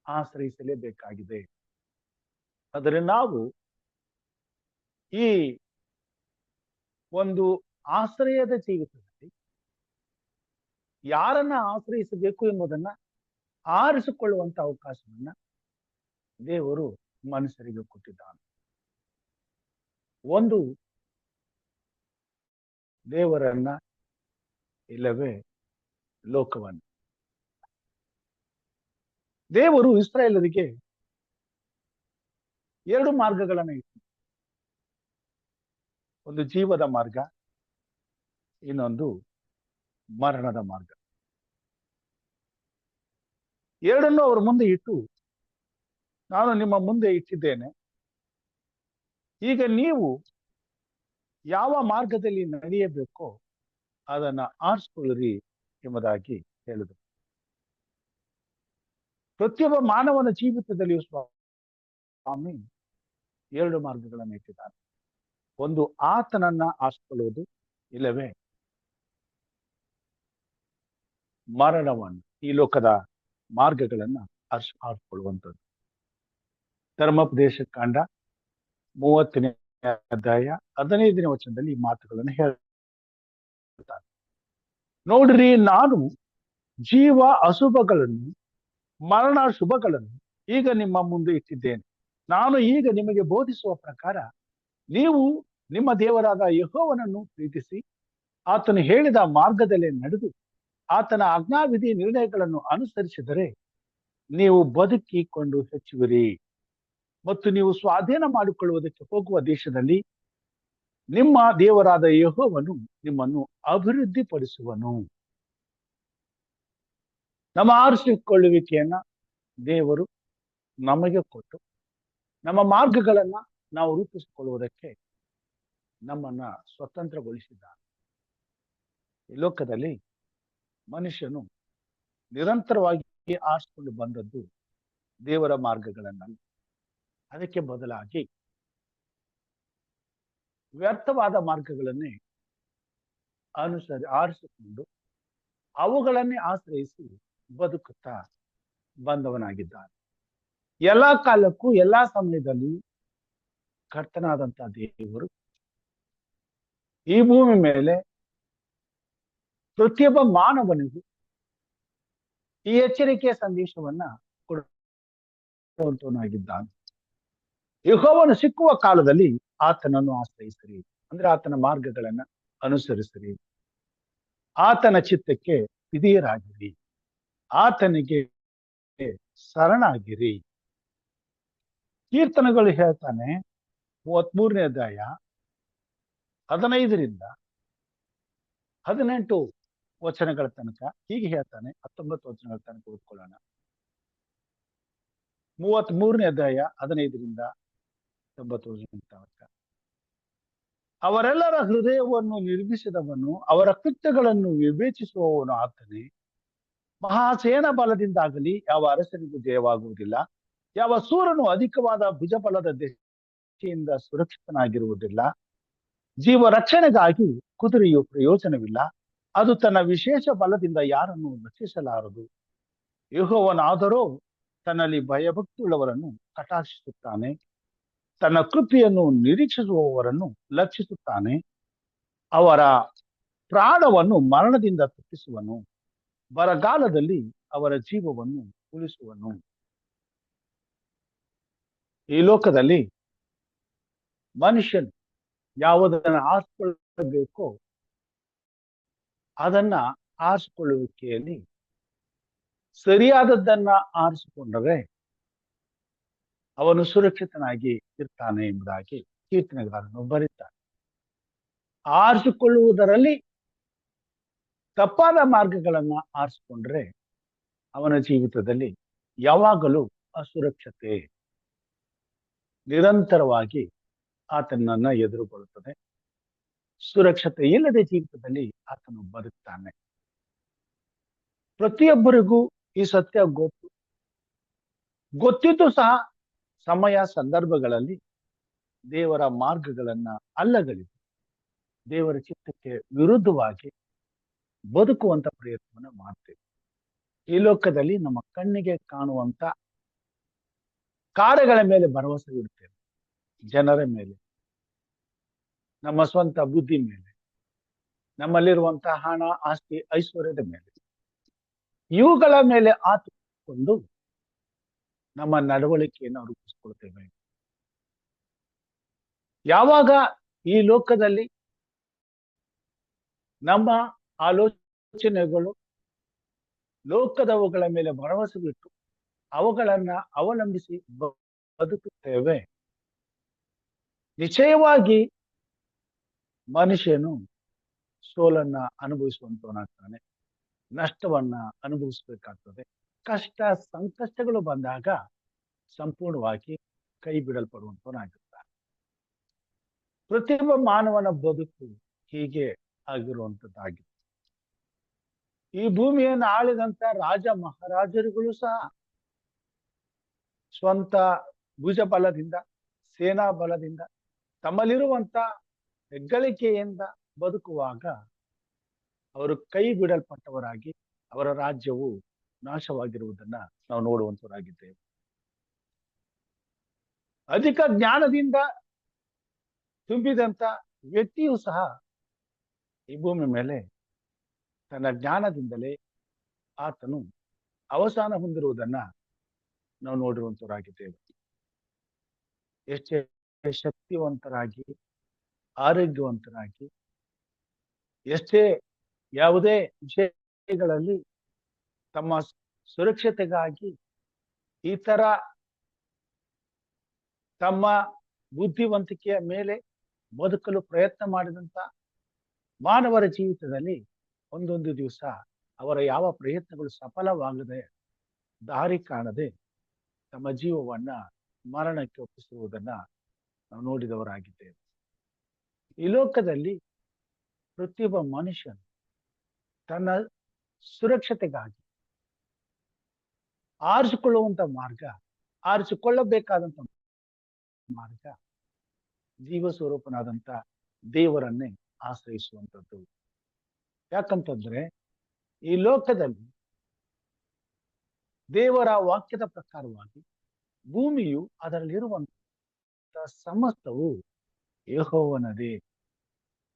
ಆಶ್ರಯಿಸಲೇಬೇಕಾಗಿದೆ. ಆದರೆ ನಾವು ಈ ಒಂದು ಆಶ್ರಯದ ಜೀವಿತದಲ್ಲಿ ಯಾರನ್ನ ಆಶ್ರಯಿಸಬೇಕು ಎಂಬುದನ್ನ ಆರಿಸಿಕೊಳ್ಳುವಂತ ಅವಕಾಶವನ್ನ ದೇವರು ಮನುಷ್ಯರಿಗೆ ಕೊಟ್ಟಿದ್ದಾನೆ. ಒಂದು ದೇವರನ್ನ, ಇಲ್ಲವೇ ಲೋಕವನ್ನು. ದೇವರು ಇಸ್ರಾಯೇಲರಿಗೆ 2 ಮಾರ್ಗಗಳನ್ನ ಇಟ್ಟು, ಒಂದು ಜೀವದ ಮಾರ್ಗ, ಇನ್ನೊಂದು ಮರಣದ ಮಾರ್ಗ. ಎರಡನ್ನೂ ಅವರ ಮುಂದೆ ಇಟ್ಟು, ನಾನು ನಿಮ್ಮ ಮುಂದೆ ಇಟ್ಟಿದ್ದೇನೆ, ಈಗ ನೀವು ಯಾವ ಮಾರ್ಗದಲ್ಲಿ ನಡೆಯಬೇಕೋ ಅದನ್ನ ಆರಿಸಿಕೊಳ್ಳಿರಿ ಎಂಬುದಾಗಿ ಹೇಳಿದರು. ಪ್ರತಿಯೊಬ್ಬ ಮಾನವನ ಜೀವಿತದಲ್ಲಿಯೂ ಸ್ವಾಮಿ 2 ಮಾರ್ಗಗಳನ್ನು ಇಟ್ಟಿದ್ದಾನೆ. ಒಂದು ಆತನನ್ನ ಆರಿಸಿಕೊಳ್ಳುವುದು, ಇಲ್ಲವೇ ಮರಣವನ್ನು, ಈ ಲೋಕದ ಮಾರ್ಗಗಳನ್ನ ಆರಿಸಿಕೊಳ್ಳುವಂಥದ್ದು. ಧರ್ಮೋಪದೇಶ ಕಾಂಡ 30ನೇ ಅಧ್ಯಾಯ 15ನೇ ವಚನದಲ್ಲಿ ಈ ಮಾತುಗಳನ್ನು ಹೇಳ್ತಾರೆ. ನೋಡ್ರಿ, ನಾನು ಜೀವ ಅಶುಭಗಳನ್ನು, ಮರಣ ಶುಭಗಳನ್ನು ಈಗ ನಿಮ್ಮ ಮುಂದೆ ಇಟ್ಟಿದ್ದೇನೆ. ನಾನು ಈಗ ನಿಮಗೆ ಬೋಧಿಸುವ ಪ್ರಕಾರ ನೀವು ನಿಮ್ಮ ದೇವರಾದ ಯೆಹೋವನನ್ನು ಪ್ರೀತಿಸಿ ಆತನು ಹೇಳಿದ ಮಾರ್ಗದಲ್ಲಿ ನಡೆದು ಆತನ ಆಜ್ಞಾವಿಧಿ ನಿರ್ಣಯಗಳನ್ನು ಅನುಸರಿಸಿದರೆ ನೀವು ಬದುಕಿಕೊಂಡು ಹೆಚ್ಚುವಿರಿ ಮತ್ತು ನೀವು ಸ್ವಾಧೀನ ಮಾಡಿಕೊಳ್ಳುವುದಕ್ಕೆ ಹೋಗುವ ದೇಶದಲ್ಲಿ ನಿಮ್ಮ ದೇವರಾದ ಯೆಹೋವನು ನಿಮ್ಮನ್ನು ಅಭಿವೃದ್ಧಿಪಡಿಸುವನು. ನಮ್ಮ ಆರಿಸಿಕೊಳ್ಳುವಿಕೆಯನ್ನ ದೇವರು ನಮಗೆ ಕೊಟ್ಟು ನಮ್ಮ ಮಾರ್ಗಗಳನ್ನ ನಾವು ರೂಪಿಸಿಕೊಳ್ಳುವುದಕ್ಕೆ ನಮ್ಮನ್ನ ಸ್ವತಂತ್ರಗೊಳಿಸಿದ್ದಾನೆ. ಈ ಲೋಕದಲ್ಲಿ ಮನುಷ್ಯನು ನಿರಂತರವಾಗಿ ಆರಿಸಿಕೊಂಡು ಬಂದದ್ದು ದೇವರ ಮಾರ್ಗಗಳನ್ನ. ಅದಕ್ಕೆ ಬದಲಾಗಿ ವ್ಯರ್ಥವಾದ ಮಾರ್ಗಗಳನ್ನೇ ಆರಿಸಿಕೊಂಡು ಅವುಗಳನ್ನೇ ಆಶ್ರಯಿಸಿ ಬದುಕುತ್ತಾ ಬಂದವನಾಗಿದ್ದಾನೆ. ಎಲ್ಲಾ ಕಾಲಕ್ಕೂ ಎಲ್ಲಾ ಸಮಯದಲ್ಲಿ ಕರ್ತನಾದಂತಹ ದೇವರು ಈ ಭೂಮಿ ಮೇಲೆ ಪ್ರತಿಯೊಬ್ಬ ಮಾನವನಿಗೂ ಈ ಎಚ್ಚರಿಕೆಯ ಸಂದೇಶವನ್ನ ಕೊಡುವಂತವನಾಗಿದ್ದಾನೆ. ಯೆಹೋವನು ಸಿಕ್ಕುವ ಕಾಲದಲ್ಲಿ ಆತನನ್ನು ಆಶ್ರಯಿಸಿರಿ, ಅಂದ್ರೆ ಆತನ ಮಾರ್ಗಗಳನ್ನ ಅನುಸರಿಸಿರಿ, ಆತನ ಚಿತ್ತಕ್ಕೆ ವಿಧೇಯರಾಗಿರಿ, ಆತನಿಗೆ ಶರಣಾಗಿರಿ. ಕೀರ್ತನೆಗಳು ಹೇಳ್ತಾನೆ 33ನೇ ಅಧ್ಯಾಯ 15ರಿಂದ 18 ವಚನಗಳ ತನಕ ಹೀಗೆ ಹೇಳ್ತಾನೆ. 19 ವಚನಗಳ ತನಕ ಓದ್ಕೊಳ್ಳೋಣ. 33ನೇ ಅಧ್ಯಾಯ 15ರಿಂದ 19 ವಚನಗಳ ತನಕ. ಅವರೆಲ್ಲರ ಹೃದಯವನ್ನು ನಿರ್ಮಿಸಿದವನು, ಅವರ ಕೃತ್ಯಗಳನ್ನು ವಿವೇಚಿಸುವವನು ಆತನೇ. ಮಹಾಸೇನ ಬಲದಿಂದಾಗಲಿ ಯಾವ ಅರಸನಿಗೂ ಜಯವಾಗುವುದಿಲ್ಲ, ಯಾವ ಸೂರನು ಅಧಿಕವಾದ ಭುಜಬಲದ ದೆಸೆಯಿಂದ ಸುರಕ್ಷಿತನಾಗಿರುವುದಿಲ್ಲ. ಜೀವ ರಕ್ಷಣೆಗಾಗಿ ಕುದುರೆಯು ಪ್ರಯೋಜನವಿಲ್ಲ, ಅದು ತನ್ನ ವಿಶೇಷ ಬಲದಿಂದ ಯಾರನ್ನು ರಕ್ಷಿಸಲಾರದು. ಯೆಹೋವನಾದರೋ ತನ್ನಲ್ಲಿ ಭಯಭಕ್ತಿಯುಳ್ಳವರನ್ನು ಕಟಾಕ್ಷಿಸುತ್ತಾನೆ, ತನ್ನ ಕೃಪೆಯನ್ನು ನಿರೀಕ್ಷಿಸುವವರನ್ನು ಲಕ್ಷಿಸುತ್ತಾನೆ. ಅವರ ಪ್ರಾಣವನ್ನು ಮರಣದಿಂದ ತಪ್ಪಿಸುವನು, ಬರಗಾಲದಲ್ಲಿ ಅವರ ಜೀವವನ್ನು ಉಳಿಸುವನು. ಈ ಲೋಕದಲ್ಲಿ ಮನುಷ್ಯನು ಯಾವುದನ್ನು ಆರಿಸಿಕೊಳ್ಳಬೇಕೋ ಅದನ್ನ ಆರಿಸಿಕೊಳ್ಳುವಿಕೆಯಲ್ಲಿ ಸರಿಯಾದದ್ದನ್ನ ಆರಿಸಿಕೊಂಡರೆ ಅವನು ಸುರಕ್ಷಿತನಾಗಿ ಇರ್ತಾನೆ ಎಂಬುದಾಗಿ ಕೀರ್ತನೆಗಾರನು ಬರೀತಾನೆ. ಆರಿಸಿಕೊಳ್ಳುವುದರಲ್ಲಿ ತಪ್ಪಾದ ಮಾರ್ಗಗಳನ್ನ ಆರಿಸಿಕೊಂಡ್ರೆ ಅವನ ಜೀವಿತದಲ್ಲಿ ಯಾವಾಗಲೂ ಅಸುರಕ್ಷತೆ ನಿರಂತರವಾಗಿ ಆತನನ್ನ ಎದುರುಗೊಳ್ಳುತ್ತದೆ. ಸುರಕ್ಷತೆ ಇಲ್ಲದೆ ಜೀವಿತದಲ್ಲಿ ಆತನು ಬದುಕ್ತಾನೆ. ಪ್ರತಿಯೊಬ್ಬರಿಗೂ ಈ ಸತ್ಯ ಗೊತ್ತಿದ್ದು ಸಹ ಸಮಯ ಸಂದರ್ಭಗಳಲ್ಲಿ ದೇವರ ಮಾರ್ಗಗಳನ್ನ ಅಲ್ಲಗಳೆದು ದೇವರ ಚಿತ್ತಕ್ಕೆ ವಿರುದ್ಧವಾಗಿ ಬದುಕುವಂತ ಪ್ರಯತ್ನವನ್ನ ಮಾಡ್ತೇವೆ. ಈ ಲೋಕದಲ್ಲಿ ನಮ್ಮ ಕಣ್ಣಿಗೆ ಕಾಣುವಂತ ಕಾರ್ಯಗಳ ಮೇಲೆ ಭರವಸೆ ಇಡ್ತೇವೆ, ಜನರ ಮೇಲೆ, ನಮ್ಮ ಸ್ವಂತ ಬುದ್ಧಿ ಮೇಲೆ, ನಮ್ಮಲ್ಲಿರುವಂತಹ ಹಣ, ಆಸ್ತಿ, ಐಶ್ವರ್ಯದ ಮೇಲೆ, ಇವುಗಳ ಮೇಲೆ ಆತುಕೊಂಡು ನಮ್ಮ ನಡವಳಿಕೆಯನ್ನು ರೂಪಿಸ್ಕೊಳ್ತೇವೆ. ಯಾವಾಗ ಈ ಲೋಕದಲ್ಲಿ ನಮ್ಮ ಆಲೋಚನೆಗಳು ಲೋಕದವುಗಳ ಮೇಲೆ ಭರವಸೆ ಬಿಟ್ಟು ಅವುಗಳನ್ನ ಅವಲಂಬಿಸಿ ಬದುಕುತ್ತೇವೆ, ನಿಶ್ಚಯವಾಗಿ ಮನುಷ್ಯನು ಸೋಲನ್ನ ಅನುಭವಿಸುವಂತವನಾಗ್ತಾನೆ, ನಷ್ಟವನ್ನ ಅನುಭವಿಸಬೇಕಾಗ್ತದೆ. ಕಷ್ಟ ಸಂಕಷ್ಟಗಳು ಬಂದಾಗ ಸಂಪೂರ್ಣವಾಗಿ ಕೈ ಬಿಡಲ್ಪಡುವಂತವನಾಗಿರ್ತಾನೆ. ಪ್ರತಿಯೊಬ್ಬ ಮಾನವನ ಬದುಕು ಹೀಗೆ ಆಗಿರುವಂತದ್ದಾಗಿದೆ. ಈ ಭೂಮಿಯನ್ನು ಆಳಿದಂತ ರಾಜ ಮಹಾರಾಜರುಗಳು ಸಹ ಸ್ವಂತ ಭುಜ ಬಲದಿಂದ, ಸೇನಾ ಬಲದಿಂದ, ತಮ್ಮಲ್ಲಿರುವಂತ ಹೆಗ್ಗಳಿಕೆಯಿಂದ ಬದುಕುವಾಗ ಅವರು ಕೈ ಬಿಡಲ್ಪಟ್ಟವರಾಗಿ ಅವರ ರಾಜ್ಯವು ನಾಶವಾಗಿರುವುದನ್ನ ನಾವು ನೋಡುವಂತವರಾಗಿದ್ದೇವೆ. ಅಧಿಕ ಜ್ಞಾನದಿಂದ ತುಂಬಿದಂತ ವ್ಯಕ್ತಿಯೂ ಸಹ ಈ ಭೂಮಿ ಮೇಲೆ ತನ್ನ ಜ್ಞಾನದಿಂದಲೇ ಆತನು ಅವಸಾನ ಹೊಂದಿರುವುದನ್ನ ನಾವು ನೋಡಿರುವಂತವರಾಗಿದ್ದೇವೆ. ಎಷ್ಟೇ ಶಕ್ತಿವಂತರಾಗಿ, ಆರೋಗ್ಯವಂತರಾಗಿ, ಎಷ್ಟೇ ಯಾವುದೇ ವಿಷಯಗಳಲ್ಲಿ ತಮ್ಮ ಸುರಕ್ಷತೆಗಾಗಿ ಈ ತರ ತಮ್ಮ ಬುದ್ಧಿವಂತಿಕೆಯ ಮೇಲೆ ಬದುಕಲು ಪ್ರಯತ್ನ ಮಾಡಿದಂತ ಮಾನವರ ಜೀವಿತದಲ್ಲಿ ಒಂದೊಂದು ದಿವಸ ಅವರ ಯಾವ ಪ್ರಯತ್ನಗಳು ಸಫಲವಾಗದೆ, ದಾರಿ ಕಾಣದೆ ತಮ್ಮ ಜೀವವನ್ನ ಮರಣಕ್ಕೆ ಒಪ್ಪಿಸುವುದನ್ನ ನಾವು ನೋಡಿದವರಾಗಿದ್ದೇವೆ. ಈ ಲೋಕದಲ್ಲಿ ಪ್ರತಿಯೊಬ್ಬ ಮನುಷ್ಯನು ತನ್ನ ಸುರಕ್ಷತೆಗಾಗಿ ಆರಿಸಿಕೊಳ್ಳಬೇಕಾದಂತ ಮಾರ್ಗ ಜೀವ ಸ್ವರೂಪನಾದಂತ ದೇವರನ್ನೇ ಆಶ್ರಯಿಸುವಂಥದ್ದು. ಯಾಕಂತಂದ್ರೆ ಈ ಲೋಕದಲ್ಲಿ ದೇವರ ವಾಕ್ಯದ ಪ್ರಕಾರವಾಗಿ ಭೂಮಿಯು ಅದರಲ್ಲಿರುವಂತ ಸಮಸ್ತವು ಯೆಹೋವನದೇ,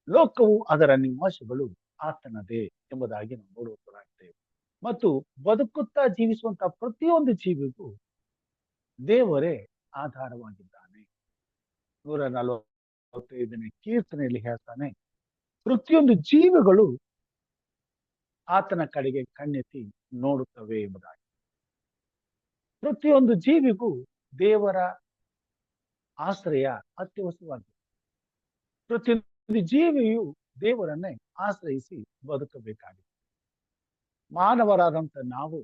ಲೋಕವು ಅದರ ನಿವಾಸಿಗಳು ಆತನದೇ ಎಂಬುದಾಗಿ ನಾವು ನೋಡುವಂತರಾಗ್ತೇವೆ. ಮತ್ತು ಬದುಕುತ್ತಾ ಜೀವಿಸುವಂತಹ ಪ್ರತಿಯೊಂದು ಜೀವಿಗೂ ದೇವರೇ ಆಧಾರವಾಗಿದ್ದಾನೆ. 145ನೇ ಕೀರ್ತನೆಯಲ್ಲಿ ಹೇಳ್ತಾನೆ, ಪ್ರತಿಯೊಂದು ಜೀವಿಗಳು ಆತನ ಕಡೆಗೆ ಕಣ್ಣೆತ್ತಿ ನೋಡುತ್ತವೆ ಎಂಬುದಾಗಿ. ಪ್ರತಿಯೊಂದು ಜೀವಿಗೂ ದೇವರ ಆಶ್ರಯ ಅತ್ಯವಶ್ಯವಾಗಿದೆ. ಪ್ರತಿಯೊಂದು ಜೀವಿಯು ದೇವರನ್ನೇ ಆಶ್ರಯಿಸಿ ಬದುಕಬೇಕಾಗಿದೆ. ಮಾನವರಾದಂತ ನಾವು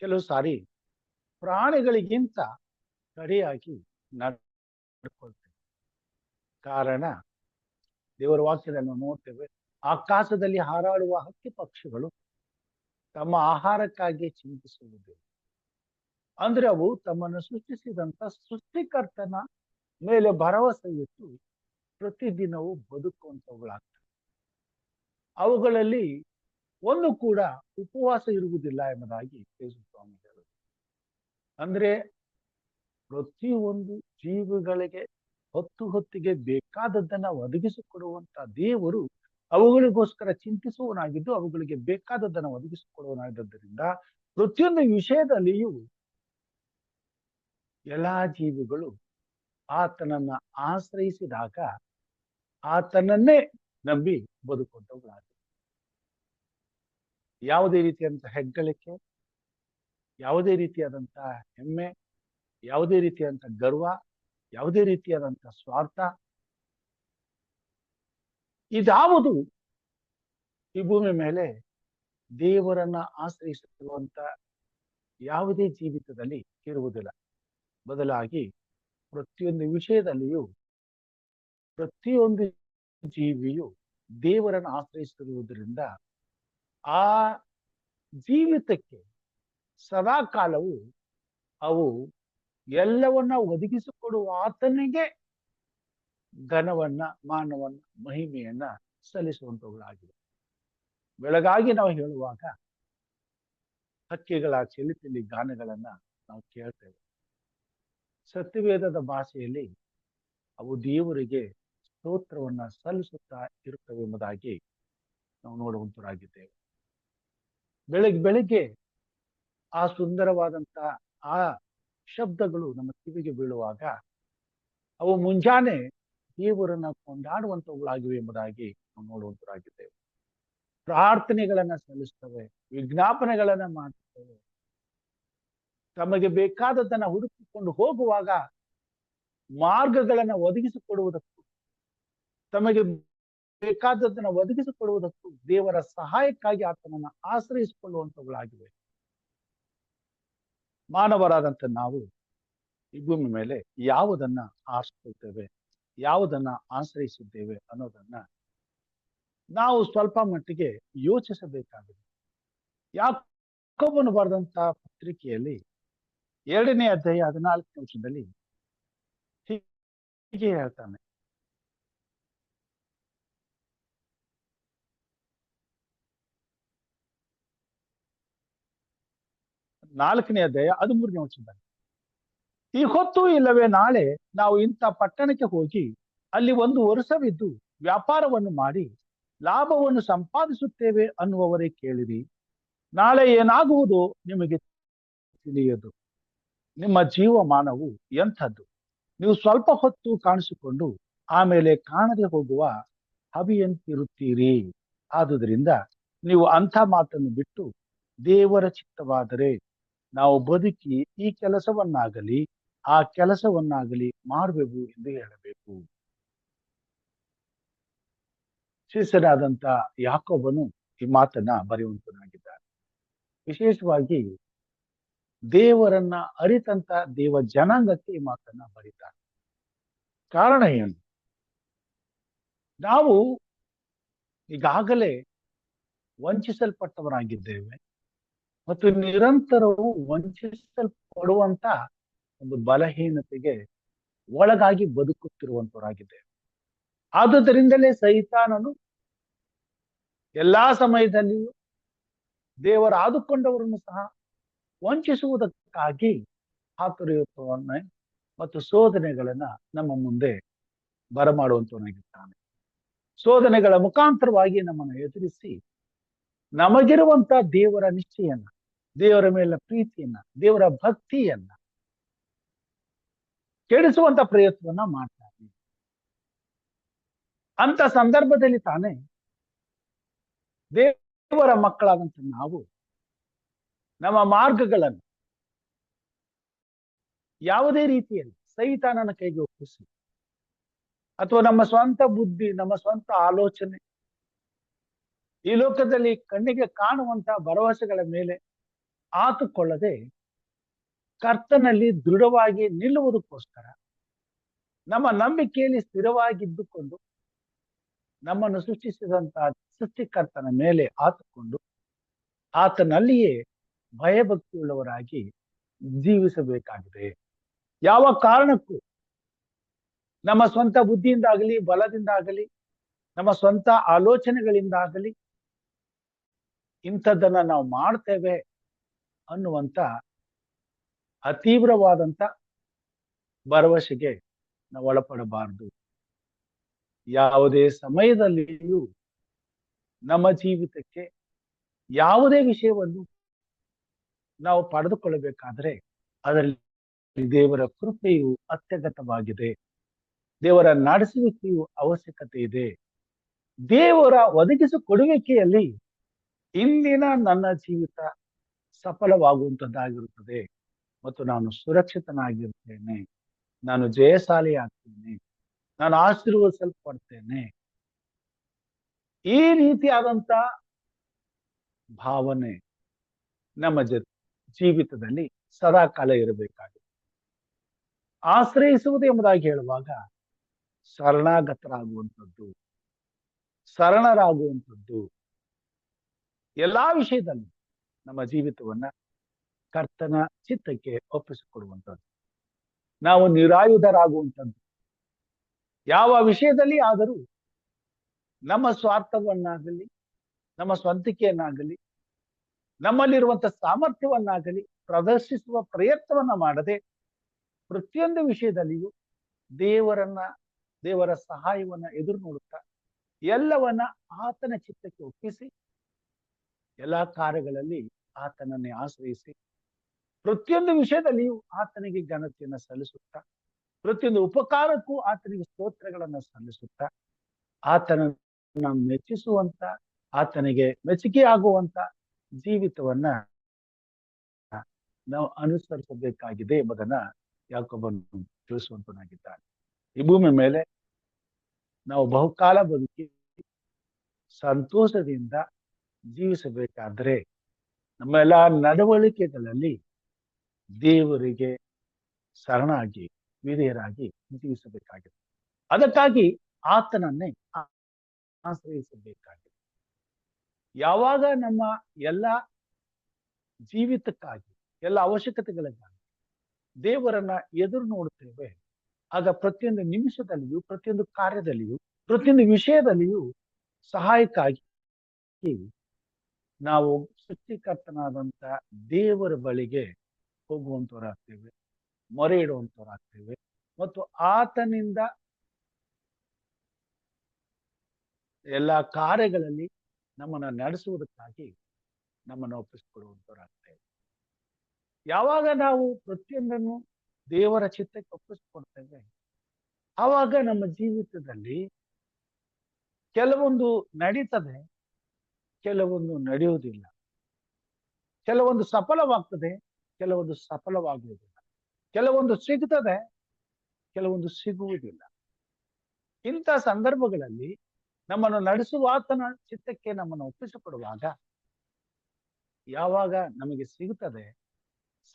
ಕೆಲವು ಸಾರಿ ಪ್ರಾಣಿಗಳಿಗಿಂತ ಕಡೆಯಾಗಿ ನಡ್ಕೊಳ್ತೇವೆ. ಕಾರಣ ದೇವರ ವಾಕ್ಯದಲ್ಲಿ ನಾವು ನೋಡ್ತೇವೆ, ಆಕಾಶದಲ್ಲಿ ಹಾರಾಡುವ ಹಕ್ಕಿ ಪಕ್ಷಿಗಳು ತಮ್ಮ ಆಹಾರಕ್ಕಾಗಿ ಚಿಂತಿಸುವುದಿಲ್ಲ. ಅಂದ್ರೆ ಅವು ತಮ್ಮನ್ನು ಸೃಷ್ಟಿಸಿದಂತ ಸೃಷ್ಟಿಕರ್ತನ ಮೇಲೆ ಭರವಸೆ ಇಟ್ಟು ಪ್ರತಿದಿನವೂ ಬದುಕುವಂತವುಗಳಾಗ್ತವೆ. ಅವುಗಳಲ್ಲಿ ಒಂದು ಕೂಡ ಉಪವಾಸ ಇರುವುದಿಲ್ಲ ಎಂಬುದಾಗಿ ಯೇಸು ಸ್ವಾಮಿ ಹೇಳಿದರು. ಅಂದ್ರೆ ಪ್ರತಿಯೊಂದು ಜೀವಿಗಳಿಗೆ ಹೊತ್ತಿಗೆ ಬೇಕಾದದ್ದನ್ನ ಒದಗಿಸಿಕೊಡುವಂತ ದೇವರು ಅವುಗಳಿಗೋಸ್ಕರ ಚಿಂತಿಸುವನಾಗಿದ್ದು ಅವುಗಳಿಗೆ ಬೇಕಾದದ್ದನ್ನು ಒದಗಿಸಿಕೊಡುವನಾಗಿದ್ದರಿಂದ ಪ್ರತಿಯೊಂದು ವಿಷಯದಲ್ಲಿಯೂ ಎಲ್ಲಾ ಜೀವಿಗಳು ಆತನನ್ನ ಆಶ್ರಯಿಸಿದಾಗ ಆತನನ್ನೇ ನಂಬಿ ಬದುಕುವಂತವುಗಳಾಗಿವೆ. ಯಾವುದೇ ರೀತಿಯಾದಂತಹ ಹೆಗ್ಗಳಿಕೆ, ಯಾವುದೇ ರೀತಿಯಾದಂತಹ ಹೆಮ್ಮೆ, ಯಾವುದೇ ರೀತಿಯಾದಂತಹ ಗರ್ವ, ಯಾವುದೇ ರೀತಿಯಾದಂತಹ ಸ್ವಾರ್ಥ ಇದಾವುದು ಈ ಭೂಮಿ ಮೇಲೆ ದೇವರನ್ನ ಆಶ್ರಯಿಸಿರುವಂತ ಯಾವುದೇ ಜೀವಿತದಲ್ಲಿ ಇರುವುದಿಲ್ಲ. ಬದಲಾಗಿ ಪ್ರತಿಯೊಂದು ವಿಷಯದಲ್ಲಿಯೂ ಪ್ರತಿಯೊಂದು ಜೀವಿಯು ದೇವರನ್ನು ಆಶ್ರಯಿಸಿರುವುದರಿಂದ ಆ ಜೀವಿತಕ್ಕೆ ಸದಾ ಕಾಲವು ಅವು ಎಲ್ಲವನ್ನ ಒದಗಿಸಿಕೊಡುವ ಆತನಿಗೆ ಘನವನ್ನ, ಮಾನವನ್ನ, ಮಹಿಮೆಯನ್ನ ಸಲ್ಲಿಸುವಂತವುಗಳಾಗಿವೆ. ಬೆಳಗಾಗಿ ನಾವು ಹೇಳುವಾಗ ಹಕ್ಕಿಗಳ ಚೆಲ್ಲಿತಿಲ್ಲಿ ಗಾನಗಳನ್ನ ನಾವು ಕೇಳ್ತೇವೆ. ಸತ್ಯವೇದದ ಭಾಷೆಯಲ್ಲಿ ಅವು ದೇವರಿಗೆ ಸ್ತೋತ್ರವನ್ನ ಸಲ್ಲಿಸುತ್ತಾ ಇರುತ್ತವೆ ಎಂಬುದಾಗಿ ನಾವು ನೋಡುವಂತರಾಗಿದ್ದೇವೆ. ಬೆಳಿಗ್ಗೆ ಆ ಸುಂದರವಾದಂತ ಆ ಶಬ್ದಗಳು ನಮ್ಮ ಕಿವಿಗೆ ಬೀಳುವಾಗ ಅವು ಮುಂಜಾನೆ ದೇವರನ್ನ ಕೊಂಡಾಡುವಂತವುಗಳಾಗಿವೆ ಎಂಬುದಾಗಿ ನಾವು ನೋಡುವಂತರಾಗಿದ್ದೇವೆ. ಪ್ರಾರ್ಥನೆಗಳನ್ನ ಸಲ್ಲಿಸ್ತವೆ, ವಿಜ್ಞಾಪನೆಗಳನ್ನ ಮಾಡ್ತವೆ. ತಮಗೆ ಬೇಕಾದದ್ದನ್ನ ಹುಡುಕಿಕೊಂಡು ಹೋಗುವಾಗ ಮಾರ್ಗಗಳನ್ನ ಒದಗಿಸಿಕೊಡುವುದಕ್ಕೂ, ತಮಗೆ ಬೇಕಾದದ್ದನ್ನ ಒದಗಿಸಿಕೊಡುವುದಕ್ಕೂ ದೇವರ ಸಹಾಯಕ್ಕಾಗಿ ಆತನನ್ನ ಆಶ್ರಯಿಸಿಕೊಳ್ಳುವಂತವುಗಳಾಗಿವೆ. ಮಾನವರಾದಂತ ನಾವು ಈ ಭೂಮಿ ಮೇಲೆ ಯಾವುದನ್ನ ಆರಿಸಿಕೊಳ್ತೇವೆ, ಯಾವುದನ್ನ ಆಶ್ರಯಿಸಿದ್ದೇವೆ ಅನ್ನೋದನ್ನ ನಾವು ಸ್ವಲ್ಪ ಮಟ್ಟಿಗೆ ಯೋಚಿಸಬೇಕಾಗಿದೆ. ಯಾಕೋಬನು ಬರೆದಂತ ಪತ್ರಿಕೆಯಲ್ಲಿ 2ನೇ ಅಧ್ಯಾಯ 14ನೇ ವಚನದಲ್ಲಿ ಹೀಗೆ ಹೇಳ್ತಾನೆ, ನಾಲ್ಕನೇ ಅಧ್ಯಾಯ 13ನೇ ವಚನದಲ್ಲಿ, ಈ ಹೊತ್ತು ಇಲ್ಲವೇ ನಾಳೆ ನಾವು ಇಂಥ ಪಟ್ಟಣಕ್ಕೆ ಹೋಗಿ ಅಲ್ಲಿ ಒಂದು ವರ್ಷವಿದ್ದು ವ್ಯಾಪಾರವನ್ನು ಮಾಡಿ ಲಾಭವನ್ನು ಸಂಪಾದಿಸುತ್ತೇವೆ ಅನ್ನುವವರೇ ಕೇಳಿರಿ. ನಾಳೆ ಏನಾಗುವುದು ನಿಮಗೆ ತಿಳಿಯದು. ನಿಮ್ಮ ಜೀವಮಾನವು ಎಂಥದ್ದು? ನೀವು ಸ್ವಲ್ಪ ಹೊತ್ತು ಕಾಣಿಸಿಕೊಂಡು ಆಮೇಲೆ ಕಾಣದೆ ಹೋಗುವ ಹವಿಯಂತಿರುತ್ತೀರಿ. ಆದುದರಿಂದ ನೀವು ಅಂಥ ಮಾತನ್ನು ಬಿಟ್ಟು ದೇವರ ಚಿತ್ತವಾದರೆ ನಾವು ಬದುಕಿ ಈ ಕೆಲಸವನ್ನಾಗಲಿ ಆ ಕೆಲಸವನ್ನಾಗಲಿ ಮಾಡುವೆವು ಎಂದು ಹೇಳಬೇಕು. ಶಿಷ್ಯರಾದಂತ ಯಾಕೋಬನು ಈ ಮಾತನ್ನ ಬರೆಯುವಂತನಾಗಿದ್ದಾನೆ. ವಿಶೇಷವಾಗಿ ದೇವರನ್ನ ಅರಿತಂತ ದೇವ ಜನಾಂಗಕ್ಕೆ ಈ ಮಾತನ್ನ ಬರೀತಾನೆ. ಕಾರಣ ಏನು? ನಾವು ಈಗಾಗಲೇ ವಂಚಿಸಲ್ಪಟ್ಟವರಾಗಿದ್ದೇವೆ ಮತ್ತು ನಿರಂತರವೂ ವಂಚಿಸಲ್ಪಡುವಂತ ಒಂದು ಬಲಹೀನತೆಗೆ ಒಳಗಾಗಿ ಬದುಕುತ್ತಿರುವಂತವರಾಗಿದ್ದೇವೆ. ಆದುದರಿಂದಲೇ ಸೈತಾನನು ಎಲ್ಲಾ ಸಮಯದಲ್ಲಿಯೂ ದೇವರ ಆದುಕೊಂಡವರನ್ನು ಸಹ ವಂಚಿಸುವುದಕ್ಕಾಗಿ ಹಾತೊರೆಯುತ್ತವನ್ನ ಮತ್ತು ಶೋಧನೆಗಳನ್ನ ನಮ್ಮ ಮುಂದೆ ಬರಮಾಡುವಂತವನಾಗಿದ್ದಾನೆ. ಶೋಧನೆಗಳ ಮುಖಾಂತರವಾಗಿ ನಮ್ಮನ್ನು ಎದುರಿಸಿ ನಮಗಿರುವಂತ ದೇವರ ನಿಷ್ಠೆಯನ್ನ, ದೇವರ ಮೇಲೆ ಪ್ರೀತಿಯನ್ನ, ದೇವರ ಭಕ್ತಿಯನ್ನ ಕೆಡಿಸುವಂತ ಪ್ರಯತ್ನವನ್ನ ಮಾಡ್ತಾನೆ. ಅಂತ ಸಂದರ್ಭದಲ್ಲಿ ತಾನೇ ದೇವರ ಮಕ್ಕಳಾದಂತ ನಾವು ನಮ್ಮ ಮಾರ್ಗಗಳನ್ನು ಯಾವುದೇ ರೀತಿಯಲ್ಲಿ ಸೈತಾನನ ಕೈಗೆ ಒಪ್ಪಿಸಿ ಅಥವಾ ನಮ್ಮ ಸ್ವಂತ ಬುದ್ಧಿ, ನಮ್ಮ ಸ್ವಂತ ಆಲೋಚನೆ, ಈ ಲೋಕದಲ್ಲಿ ಕಣ್ಣಿಗೆ ಕಾಣುವಂತ ಭರವಸೆಗಳ ಮೇಲೆ ಆತುಕೊಳ್ಳದೆ ಕರ್ತನಲ್ಲಿ ದೃಢವಾಗಿ ನಿಲ್ಲುವುದಕ್ಕೋಸ್ಕರ ನಮ್ಮ ನಂಬಿಕೆಯಲ್ಲಿ ಸ್ಥಿರವಾಗಿದ್ದುಕೊಂಡು ನಮ್ಮನ್ನು ಸೃಷ್ಟಿಸಿದಂತಹ ಸೃಷ್ಟಿಕರ್ತನ ಮೇಲೆ ಆತುಕೊಂಡು ಆತನಲ್ಲಿಯೇ ಭಯಭಕ್ತಿಯುಳ್ಳವರಾಗಿ ಜೀವಿಸಬೇಕಾಗಿದೆ. ಯಾವ ಕಾರಣಕ್ಕೂ ನಮ್ಮ ಸ್ವಂತ ಬುದ್ಧಿಯಿಂದಾಗಲಿ, ಬಲದಿಂದಾಗಲಿ, ನಮ್ಮ ಸ್ವಂತ ಆಲೋಚನೆಗಳಿಂದಾಗಲಿ ಇಂಥದ್ದನ್ನ ನಾವು ಮಾಡ್ತೇವೆ ಅನ್ನುವಂತ ಅತೀವ್ರವಾದಂತ ಭರವಸೆಗೆ ನಾವು ಒಳಪಡಬಾರದು. ಯಾವುದೇ ಸಮಯದಲ್ಲಿಯೂ ನಮ್ಮ ಜೀವಿತಕ್ಕೆ ಯಾವುದೇ ವಿಷಯವನ್ನು ನಾವು ಪಡೆದುಕೊಳ್ಳಬೇಕಾದ್ರೆ ಅದರಲ್ಲಿ ದೇವರ ಕೃಪೆಯು ಅತ್ಯಗತವಾಗಿದೆ. ದೇವರ ನಡೆಸುವಿಕೆಯು ಅವಶ್ಯಕತೆ ಇದೆ. ದೇವರ ಒದಗಿಸಿಕೊಡುವಿಕೆಯಲ್ಲಿ ಇಂದಿನ ನನ್ನ ಜೀವಿತ ಸಫಲವಾಗುವಂತದ್ದಾಗಿರುತ್ತದೆ ಮತ್ತು ನಾನು ಸುರಕ್ಷಿತನಾಗಿರ್ತೇನೆ, ನಾನು ಜಯಶಾಲಿ ಆಗ್ತೇನೆ, ನಾನು ಆಶೀರ್ವದಿಸಲ್ಪಡ್ತೇನೆ. ಈ ರೀತಿಯಾದಂತ ಭಾವನೆ ನಮ್ಮ ಜೀವಿತದಲ್ಲಿ ಸದಾಕಾಲ ಇರಬೇಕಾಗಿದೆ. ಆಶ್ರಯಿಸುವುದು ಎಂಬುದಾಗಿ ಹೇಳುವಾಗ ಶರಣಾಗತರಾಗುವಂಥದ್ದು, ಶರಣರಾಗುವಂಥದ್ದು, ಎಲ್ಲಾ ವಿಷಯದಲ್ಲಿ ನಮ್ಮ ಜೀವಿತವನ್ನ ಕರ್ತನ ಚಿತ್ತಕ್ಕೆ ಒಪ್ಪಿಸಿಕೊಡುವಂಥದ್ದು, ನಾವು ನಿರಾಯುಧರಾಗುವಂಥದ್ದು. ಯಾವ ವಿಷಯದಲ್ಲಿ ಆದರೂ ನಮ್ಮ ಸ್ವಾರ್ಥವನ್ನಾಗಲಿ, ನಮ್ಮ ಸ್ವಂತಿಕೆಯನ್ನಾಗಲಿ, ನಮ್ಮಲ್ಲಿರುವಂತ ಸಾಮರ್ಥ್ಯವನ್ನಾಗಲಿ ಪ್ರದರ್ಶಿಸುವ ಪ್ರಯತ್ನವನ್ನ ಮಾಡದೆ ಪ್ರತಿಯೊಂದು ವಿಷಯದಲ್ಲಿಯೂ ದೇವರ ಸಹಾಯವನ್ನ ಎದುರು ನೋಡುತ್ತಾ ಎಲ್ಲವನ್ನ ಆತನ ಚಿತ್ತಕ್ಕೆ ಒಪ್ಪಿಸಿ ಎಲ್ಲಾ ಕಾರ್ಯಗಳಲ್ಲಿ ಆತನನ್ನೇ ಆಶ್ರಯಿಸಿ ಪ್ರತಿಯೊಂದು ವಿಷಯದಲ್ಲಿಯೂ ಆತನಿಗೆ ಘನತೆಯನ್ನ ಸಲ್ಲಿಸುತ್ತಾ ಪ್ರತಿಯೊಂದು ಉಪಕಾರಕ್ಕೂ ಆತನಿಗೆ ಸ್ತೋತ್ರಗಳನ್ನ ಸಲ್ಲಿಸುತ್ತಾ ಆತನನ್ನ ಮೆಚ್ಚಿಸುವಂತ, ಆತನಿಗೆ ಮೆಚ್ಚುಗೆ ಆಗುವಂತ ಜೀವಿತವನ್ನ ನಾವು ಅನುಸರಿಸಬೇಕಾಗಿದೆ ಎಂಬುದನ್ನ ಯಾಕೋಬನು ತಿಳಿಸುವಂತನಾಗಿದ್ದಾನೆ. ಈ ಭೂಮಿ ಮೇಲೆ ನಾವು ಬಹುಕಾಲ ಬದುಕಿ ಸಂತೋಷದಿಂದ ಜೀವಿಸಬೇಕಾದ್ರೆ ನಮ್ಮೆಲ್ಲ ನಡವಳಿಕೆಗಳಲ್ಲಿ ದೇವರಿಗೆ ಶರಣಾಗಿ ವಿಧೇಯರಾಗಿ ಜೀವಿಸಬೇಕಾಗಿದೆ. ಅದಕ್ಕಾಗಿ ಆತನನ್ನೇ ಆಶ್ರಯಿಸಬೇಕಾಗಿದೆ. ಯಾವಾಗ ನಮ್ಮ ಎಲ್ಲ ಜೀವಿತಕ್ಕಾಗಿ, ಎಲ್ಲ ಅವಶ್ಯಕತೆಗಳಿಗಾಗಿ ದೇವರನ್ನ ಎದುರು ನೋಡುತ್ತೇವೆ, ಆಗ ಪ್ರತಿಯೊಂದು ನಿಮಿಷದಲ್ಲಿಯೂ, ಪ್ರತಿಯೊಂದು ಕಾರ್ಯದಲ್ಲಿಯೂ, ಪ್ರತಿಯೊಂದು ವಿಷಯದಲ್ಲಿಯೂ ಸಹಾಯಕ್ಕಾಗಿ ನಾವು ಸೃಷ್ಟಿಕರ್ತನಾದಂತ ದೇವರ ಬಳಿಗೆ ಹೋಗುವಂತವರಾಗ್ತೇವೆ, ಮೊರೆ ಇಡುವಂತವರಾಗ್ತೇವೆ ಮತ್ತು ಆತನಿಂದ ಎಲ್ಲಾ ಕಾರ್ಯಗಳಲ್ಲಿ ನಮ್ಮನ್ನ ನಡೆಸುವುದಕ್ಕಾಗಿ ನಮ್ಮನ್ನು ಒಪ್ಪಿಸಿಕೊಡುವಂತವರಾಗ್ತೇವೆ. ಯಾವಾಗ ನಾವು ಪ್ರತಿಯೊಂದನ್ನು ದೇವರ ಚಿತ್ತಕ್ಕೆ ಒಪ್ಪಿಸಿಕೊಡ್ತೇವೆ, ಆವಾಗ ನಮ್ಮ ಜೀವಿತದಲ್ಲಿ ಕೆಲವೊಂದು ನಡೀತದೆ, ಕೆಲವೊಂದು ನಡೆಯುವುದಿಲ್ಲ. ಕೆಲವೊಂದು ಸಫಲವಾಗ್ತದೆ, ಕೆಲವೊಂದು ಸಫಲವಾಗುವುದಿಲ್ಲ. ಕೆಲವೊಂದು ಸಿಗ್ತದೆ, ಕೆಲವೊಂದು ಸಿಗುವುದಿಲ್ಲ. ಇಂಥ ಸಂದರ್ಭಗಳಲ್ಲಿ ನಮ್ಮನ್ನು ನಡೆಸುವ ಆತನ ಚಿತ್ತಕ್ಕೆ ನಮ್ಮನ್ನು ಒಪ್ಪಿಸಿಕೊಡುವಾಗ ಯಾವಾಗ ನಮಗೆ ಸಿಗುತ್ತದೆ,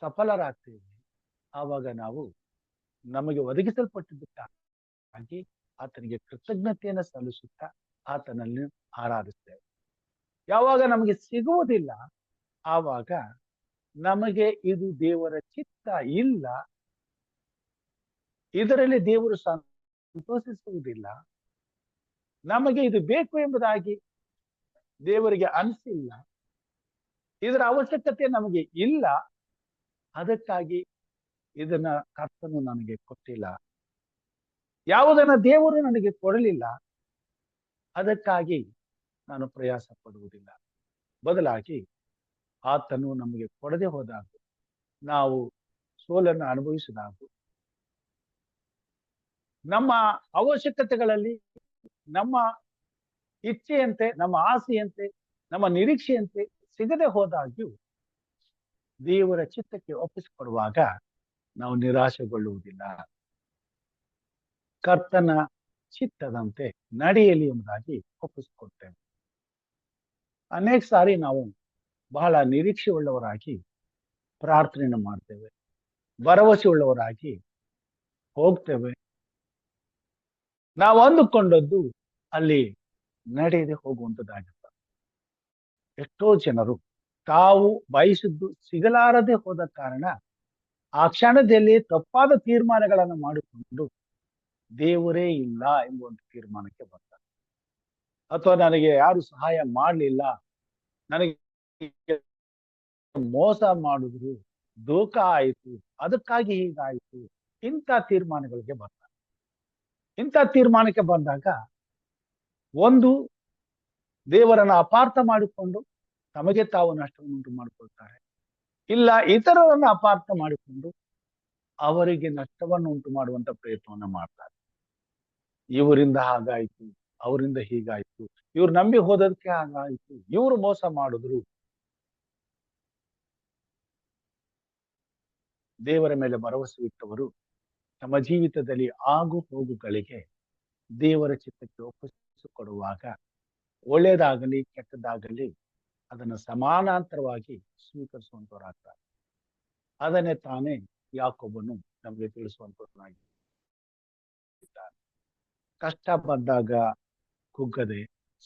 ಸಫಲರಾಗ್ತೇವೆ, ಆವಾಗ ನಾವು ನಮಗೆ ಒದಗಿಸಲ್ಪಟ್ಟಿದ್ದಕ್ಕಾಗಿ ಆತನಿಗೆ ಕೃತಜ್ಞತೆಯನ್ನು ಸಲ್ಲಿಸುತ್ತಾ ಆತನನ್ನು ಆರಾಧಿಸ್ತೇವೆ. ಯಾವಾಗ ನಮಗೆ ಸಿಗುವುದಿಲ್ಲ, ಆವಾಗ ನಮಗೆ ಇದು ದೇವರ ಚಿತ್ತ ಇಲ್ಲ, ಇದರಲ್ಲಿ ದೇವರು ಸಂತೋಷಿಸುವುದಿಲ್ಲ, ನಮಗೆ ಇದು ಬೇಕು ಎಂಬುದಾಗಿ ದೇವರಿಗೆ ಅನಿಸಿಲ್ಲ, ಇದರ ಅವಶ್ಯಕತೆ ನಮಗೆ ಇಲ್ಲ, ಅದಕ್ಕಾಗಿ ಇದನ್ನ ಕರ್ತನು ನನಗೆ ಕೊಟ್ಟಿಲ್ಲ, ಯಾವುದನ್ನ ದೇವರು ನನಗೆ ಕೊಡಲಿಲ್ಲ, ಅದಕ್ಕಾಗಿ ನಾನು ಪ್ರಯಾಸ ಪಡುವುದಿಲ್ಲ. ಬದಲಾಗಿ ಆತನು ನಮಗೆ ಕೊಡದೆ ಹೋದಾಗ ನಾವು ಸೋಲನ್ನು ಅನುಭವಿಸಿದಾಗ ನಮ್ಮ ಅವಶ್ಯಕತೆಗಳಲ್ಲಿ ನಮ್ಮ ಇಚ್ಛೆಯಂತೆ, ನಮ್ಮ ಆಸೆಯಂತೆ, ನಮ್ಮ ನಿರೀಕ್ಷೆಯಂತೆ ಸಿಗದೆ ಹೋದಾಗ್ಯೂ ದೇವರ ಚಿತ್ತಕ್ಕೆ ಒಪ್ಪಿಸಿಕೊಡುವಾಗ ನಾವು ನಿರಾಶೆಗೊಳ್ಳುವುದಿಲ್ಲ. ಕರ್ತನ ಚಿತ್ತದಂತೆ ನಡೆಯಲಿ ಎಂಬುದಾಗಿ ಒಪ್ಪಿಸಿಕೊಡ್ತೇವೆ. ಅನೇಕ ಸಾರಿ ನಾವು ಬಹಳ ನಿರೀಕ್ಷೆ ಉಳ್ಳವರಾಗಿ ಪ್ರಾರ್ಥನೆಯನ್ನು ಮಾಡ್ತೇವೆ, ಭರವಸೆ ಉಳ್ಳವರಾಗಿ ಹೋಗ್ತೇವೆ. ನಾವು ಅಂದುಕೊಂಡದ್ದು ಅಲ್ಲಿ ನಡೆಯದೆ ಹೋಗುವಂಥದ್ದಾಗಿರ್ತದೆ. ಎಷ್ಟೋ ಜನರು ತಾವು ಬಯಸಿದ್ದು ಸಿಗಲಾರದೆ ಹೋದ ಕಾರಣ ಆ ಕ್ಷಣದಲ್ಲಿ ತಪ್ಪಾದ ತೀರ್ಮಾನಗಳನ್ನು ಮಾಡಿಕೊಂಡು ದೇವರೇ ಇಲ್ಲ ಎಂಬ ಒಂದು ತೀರ್ಮಾನಕ್ಕೆ ಬರ್ತಾರೆ. ಅಥವಾ ನನಗೆ ಯಾರು ಸಹಾಯ ಮಾಡಲಿಲ್ಲ, ನನಗೆ ಮೋಸ ಮಾಡಿದ್ರು, ಧೋಕ ಆಯಿತು, ಅದಕ್ಕಾಗಿ ಹೀಗಾಯಿತು, ಇಂಥ ತೀರ್ಮಾನಗಳಿಗೆ ಬರ್ತಾರೆ. ಇಂಥ ತೀರ್ಮಾನಕ್ಕೆ ಬಂದಾಗ ಒಂದು, ದೇವರನ್ನ ಅಪಾರ್ಥ ಮಾಡಿಕೊಂಡು ತಮಗೆ ತಾವು ನಷ್ಟವನ್ನು ಉಂಟು ಮಾಡಿಕೊಳ್ತಾರೆ. ಇಲ್ಲ, ಇತರರನ್ನ ಅಪಾರ್ಥ ಮಾಡಿಕೊಂಡು ಅವರಿಗೆ ನಷ್ಟವನ್ನು ಉಂಟು ಮಾಡುವಂತ ಪ್ರಯತ್ನವನ್ನ ಮಾಡ್ತಾರೆ. ಇವರಿಂದ ಹಾಗಾಯ್ತು, ಅವರಿಂದ ಹೀಗಾಯ್ತು, ಇವ್ರು ನಂಬಿ ಹೋದದಕ್ಕೆ ಹಾಗಾಯ್ತು, ಇವರು ಮೋಸ ಮಾಡಿದ್ರು. ದೇವರ ಮೇಲೆ ಭರವಸೆ ಇಟ್ಟವರು ತಮ್ಮ ಜೀವಿತದಲ್ಲಿ ಆಗು ಹೋಗುಗಳಿಗೆ ದೇವರ ಚಿತ್ತಕ್ಕೆ ಒಪ್ಪಿಸಿಕೊಡುವಾಗ ಒಳ್ಳೆಯದಾಗಲಿ ಕೆಟ್ಟದ್ದಾಗಲಿ ಅದನ್ನು ಸಮಾನಾಂತರವಾಗಿ ಸ್ವೀಕರಿಸುವಂತವರಾಗ್ತಾರೆ. ಅದನ್ನೇ ತಾನೇ ಯಾಕೋಬನು ನಮಗೆ ತಿಳಿಸುವಂತವನಾಗಿದ್ದಾನೆ. ಕಷ್ಟ ಬಂದಾಗ ಕುಗ್ಗದೆ,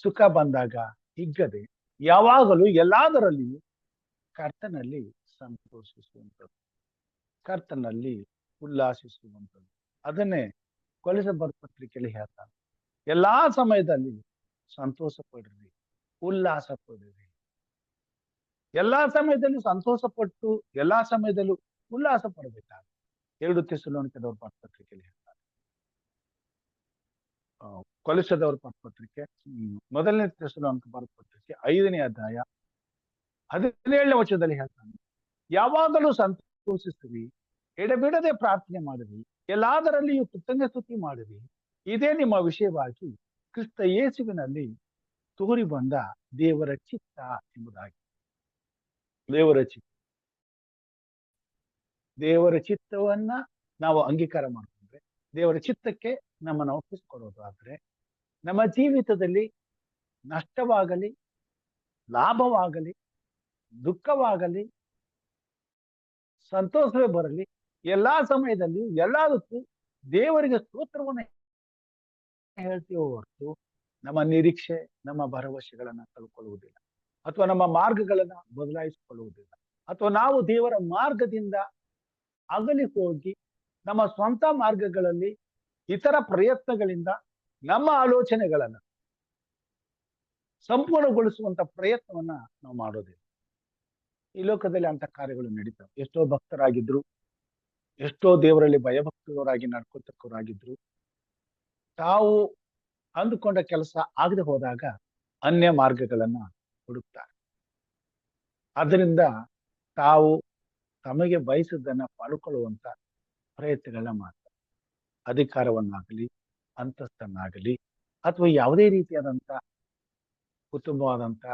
ಸುಖ ಬಂದಾಗ ಹಿಗ್ಗದೆ, ಯಾವಾಗಲೂ ಎಲ್ಲದರಲ್ಲಿಯೂ ಕರ್ತನಲ್ಲಿ ಸಂತೋಷಿಸುವಂಥದ್ದು, ಕರ್ತನಲ್ಲಿ ಉಲ್ಲಾಸಿಸುವಂಥದ್ದು. ಅದನ್ನೇ ಕೊಲೊಸ್ಸೆ ಪತ್ರಿಕೆಯಲ್ಲಿ ಹೇಳ್ತಾನೆ, ಎಲ್ಲಾ ಸಮಯದಲ್ಲಿ ಸಂತೋಷ ಪಡ್ರಿ, ಉಲ್ಲಾಸ ಪಡ್ರಿ. ಎಲ್ಲಾ ಸಮಯದಲ್ಲೂ ಸಂತೋಷ ಪಟ್ಟು ಎಲ್ಲಾ ಸಮಯದಲ್ಲೂ ಉಲ್ಲಾಸ ಪಡಬೇಕಾಗುತ್ತೆ. 2 ಥೆಸಲೋನಿಕದವರ ಪತ್ರಿಕೆಯಲ್ಲಿ ಹೇಳ್ತಾರೆ. ಕೊಲೊಸ್ಸೆದವರ ಪತ್ರಿಕೆ 1ನೇ ಥೆಸಲೋನಿಕ ಪತ್ರಿಕೆ 5ನೇ ಅಧ್ಯಾಯ 17ನೇ ವಚನದಲ್ಲಿ ಹೇಳ್ತಾನೆ, ಯಾವಾಗಲೂ ಸಂತೋಷಿಸಿರಿ, ಎಡೆಬಿಡದೆ ಪ್ರಾರ್ಥನೆ ಮಾಡಿರಿ, ಎಲ್ಲದರಲ್ಲಿಯೂ ಕೃತಜ್ಞ ಮಾಡಿರಿ. ಇದೇ ನಿಮ್ಮ ವಿಷಯವಾಗಿ ಕ್ರಿಸ್ತ ಯೇಸುವಿನಲ್ಲಿ ತೋರಿ ಬಂದ ದೇವರ ಚಿತ್ತ ಎಂಬುದಾಗಿ. ದೇವರ ಚಿತ್ತವನ್ನ ನಾವು ಅಂಗೀಕಾರ ಮಾಡಿಕೊಂಡ್ರೆ, ದೇವರ ಚಿತ್ತಕ್ಕೆ ನಮ್ಮನ್ನು ಒಪ್ಪಿಸಿಕೊಡೋದಾದ್ರೆ, ನಮ್ಮ ಜೀವಿತದಲ್ಲಿ ನಷ್ಟವಾಗಲಿ, ಲಾಭವಾಗಲಿ, ದುಃಖವಾಗಲಿ, ಸಂತೋಷವೇ ಬರಲಿ, ಎಲ್ಲಾ ಸಮಯದಲ್ಲಿ ಎಲ್ಲದಕ್ಕೂ ದೇವರಿಗೆ ಸ್ತೋತ್ರವನ್ನ ಹೇಳ್ತೀವೋ ಹೊರತು ನಮ್ಮ ನಿರೀಕ್ಷೆ, ನಮ್ಮ ಭರವಸೆಗಳನ್ನ ಕಳ್ಕೊಳ್ಳುವುದಿಲ್ಲ, ಅಥವಾ ನಮ್ಮ ಮಾರ್ಗಗಳನ್ನ ಬದಲಾಯಿಸಿಕೊಳ್ಳುವುದಿಲ್ಲ, ಅಥವಾ ನಾವು ದೇವರ ಮಾರ್ಗದಿಂದ ಅಗಲಿ ಹೋಗಿ ನಮ್ಮ ಸ್ವಂತ ಮಾರ್ಗಗಳಲ್ಲಿ ಇತರ ಪ್ರಯತ್ನಗಳಿಂದ ನಮ್ಮ ಆಲೋಚನೆಗಳನ್ನ ಸಂಪೂರ್ಣಗೊಳಿಸುವಂತ ಪ್ರಯತ್ನವನ್ನ ನಾವು ಮಾಡೋದಿಲ್ಲ. ಈ ಲೋಕದಲ್ಲಿ ಅಂತ ಕಾರ್ಯಗಳು ನಡೀತವೆ. ಎಷ್ಟೋ ಭಕ್ತರಾಗಿದ್ರು, ಎಷ್ಟೋ ದೇವರಲ್ಲಿ ಭಯಭಕ್ತರಾಗಿ ನಡ್ಕೊತಕ್ಕವರಾಗಿದ್ರು, ತಾವು ಅಂದುಕೊಂಡ ಕೆಲಸ ಆಗದೆ ಹೋದಾಗ ಅನ್ಯ ಮಾರ್ಗಗಳನ್ನ ಹುಡುಕ್ತಾರೆ. ಅದರಿಂದ ತಾವು ತಮಗೆ ಬಯಸಿದ್ದನ್ನ ಪಡ್ಕೊಳ್ಳುವಂತ ಪ್ರಯತ್ನಗಳನ್ನ ಮಾಡ್ತಾರೆ. ಅಧಿಕಾರವನ್ನಾಗಲಿ, ಅಂತಸ್ತನ್ನಾಗಲಿ, ಅಥವಾ ಯಾವುದೇ ರೀತಿಯಾದಂತ ಉತ್ತಮವಾದಂತ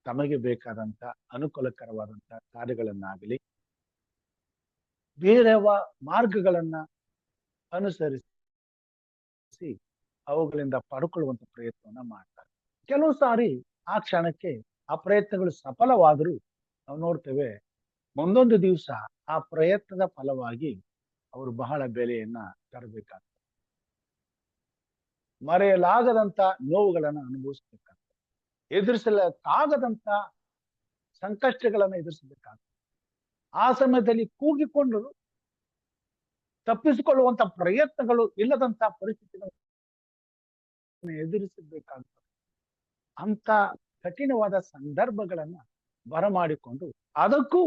ತಮಗೆ ಬೇಕಾದಂತ ಅನುಕೂಲಕರವಾದಂತ ಕಾರ್ಯಗಳನ್ನಾಗಲಿ ಬೇರೆ ಮಾರ್ಗಗಳನ್ನ ಅನುಸರಿಸಿ ಅವುಗಳಿಂದ ಪಡ್ಕೊಳ್ಳುವಂತ ಪ್ರಯತ್ನವನ್ನ ಮಾಡ್ತಾರೆ. ಕೆಲವು ಸಾರಿ ಆ ಕ್ಷಣಕ್ಕೆ ಆ ಪ್ರಯತ್ನಗಳು ಸಫಲವಾದರೂ ನಾವು ನೋಡ್ತೇವೆ, ಮುಂದೊಂದು ದಿವಸ ಆ ಪ್ರಯತ್ನದ ಫಲವಾಗಿ ಅವರು ಬಹಳ ಬೆಲೆಯನ್ನ ತರಬೇಕಾಗ್ತದೆ. ಮರೆಯಲಾಗದಂತ ನೋವುಗಳನ್ನ ಅನುಭವಿಸ್ಬೇಕಾಗ್ತದೆ. ಎದುರಿಸಲಾಗದಂತ ಸಂಕಷ್ಟಗಳನ್ನ ಎದುರಿಸಬೇಕಾಗ್ತದೆ. ಆ ಸಮಯದಲ್ಲಿ ಕೂಗಿಕೊಂಡು ತಪ್ಪಿಸಿಕೊಳ್ಳುವಂತ ಪ್ರಯತ್ನಗಳು ಇಲ್ಲದಂತ ಪರಿಸ್ಥಿತಿಗಳನ್ನು ಎದುರಿಸಬೇಕಾಗ್ತದೆ. ಅಂತ ಕಠಿಣವಾದ ಸಂದರ್ಭಗಳನ್ನ ಬರಮಾಡಿಕೊಂಡು ಅದಕ್ಕೂ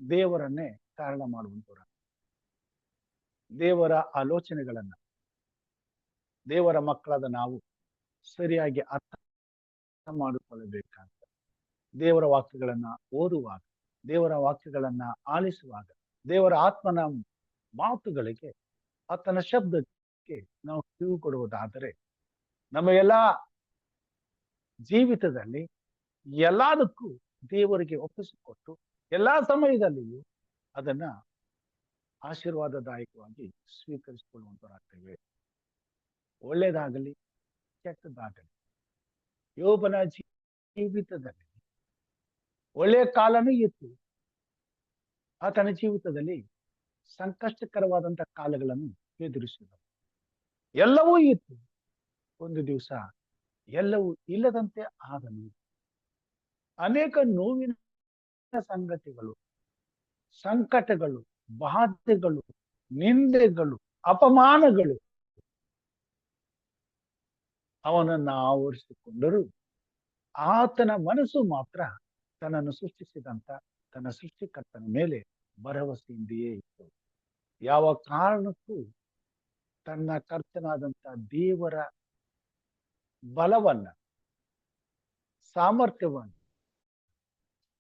ದೇವರನ್ನೇ ಕಾರಣ ಮಾಡುವಂತವ್ರ, ದೇವರ ಆಲೋಚನೆಗಳನ್ನ ದೇವರ ಮಕ್ಕಳಾದ ನಾವು ಸರಿಯಾಗಿ ಅರ್ಥ ಮಾಡಿಕೊಳ್ಳಬೇಕಾಗ್ತದೆ. ದೇವರ ವಾಕ್ಯಗಳನ್ನ ಓದುವಾಗ, ದೇವರ ವಾಕ್ಯಗಳನ್ನ ಆಲಿಸುವಾಗ, ದೇವರ ಆತ್ಮನ ಮಾತುಗಳಿಗೆ, ಆತನ ಶಬ್ದಕ್ಕೆ ನಾವು ಕಿವಿ ಕೊಡುವುದಾದರೆ ನಮ್ಮ ಎಲ್ಲಾ ಜೀವಿತದಲ್ಲಿ ಎಲ್ಲದಕ್ಕೂ ದೇವರಿಗೆ ಒಪ್ಪಿಸಿಕೊಟ್ಟು ಎಲ್ಲಾ ಸಮಯದಲ್ಲಿಯೂ ಅದನ್ನ ಆಶೀರ್ವಾದದಾಯಕವಾಗಿ ಸ್ವೀಕರಿಸಿಕೊಳ್ಳುವಂತರಾಗ್ತೇವೆ. ಒಳ್ಳೇದಾಗಲಿ ಕೆಟ್ಟದಾಗಲಿ, ಯೋಬನ ಜೀವಿತದಲ್ಲಿ ಒಳ್ಳೆಯ ಕಾಲನೂ ಇತ್ತು, ಆತನ ಜೀವಿತದಲ್ಲಿ ಸಂಕಷ್ಟಕರವಾದಂತ ಕಾಲಗಳನ್ನು ಎದುರಿಸಿದರು. ಎಲ್ಲವೂ ಇತ್ತು, ಒಂದು ದಿವಸ ಎಲ್ಲವೂ ಇಲ್ಲದಂತೆ ಆದನು. ಅನೇಕ ನೋವಿನ ಸಂಗತಿಗಳು, ಸಂಕಟಗಳು, ಬಾಧೆಗಳು, ನಿಂದೆಗಳು, ಅಪಮಾನಗಳು ಅವನನ್ನ ಆವರಿಸಿಕೊಂಡರೂ ಆತನ ಮನಸ್ಸು ಮಾತ್ರ ತನ್ನನ್ನು ಸೃಷ್ಟಿಸಿದಂತ ತನ್ನ ಸೃಷ್ಟಿಕರ್ತನ ಮೇಲೆ ಭರವಸೆಯಿಂದೆಯೇ ಇತ್ತು. ಯಾವ ಕಾರಣಕ್ಕೂ ತನ್ನ ಕರ್ತನಾದಂತ ದೇವರ ಬಲವನ್ನ, ಸಾಮರ್ಥ್ಯವನ್ನ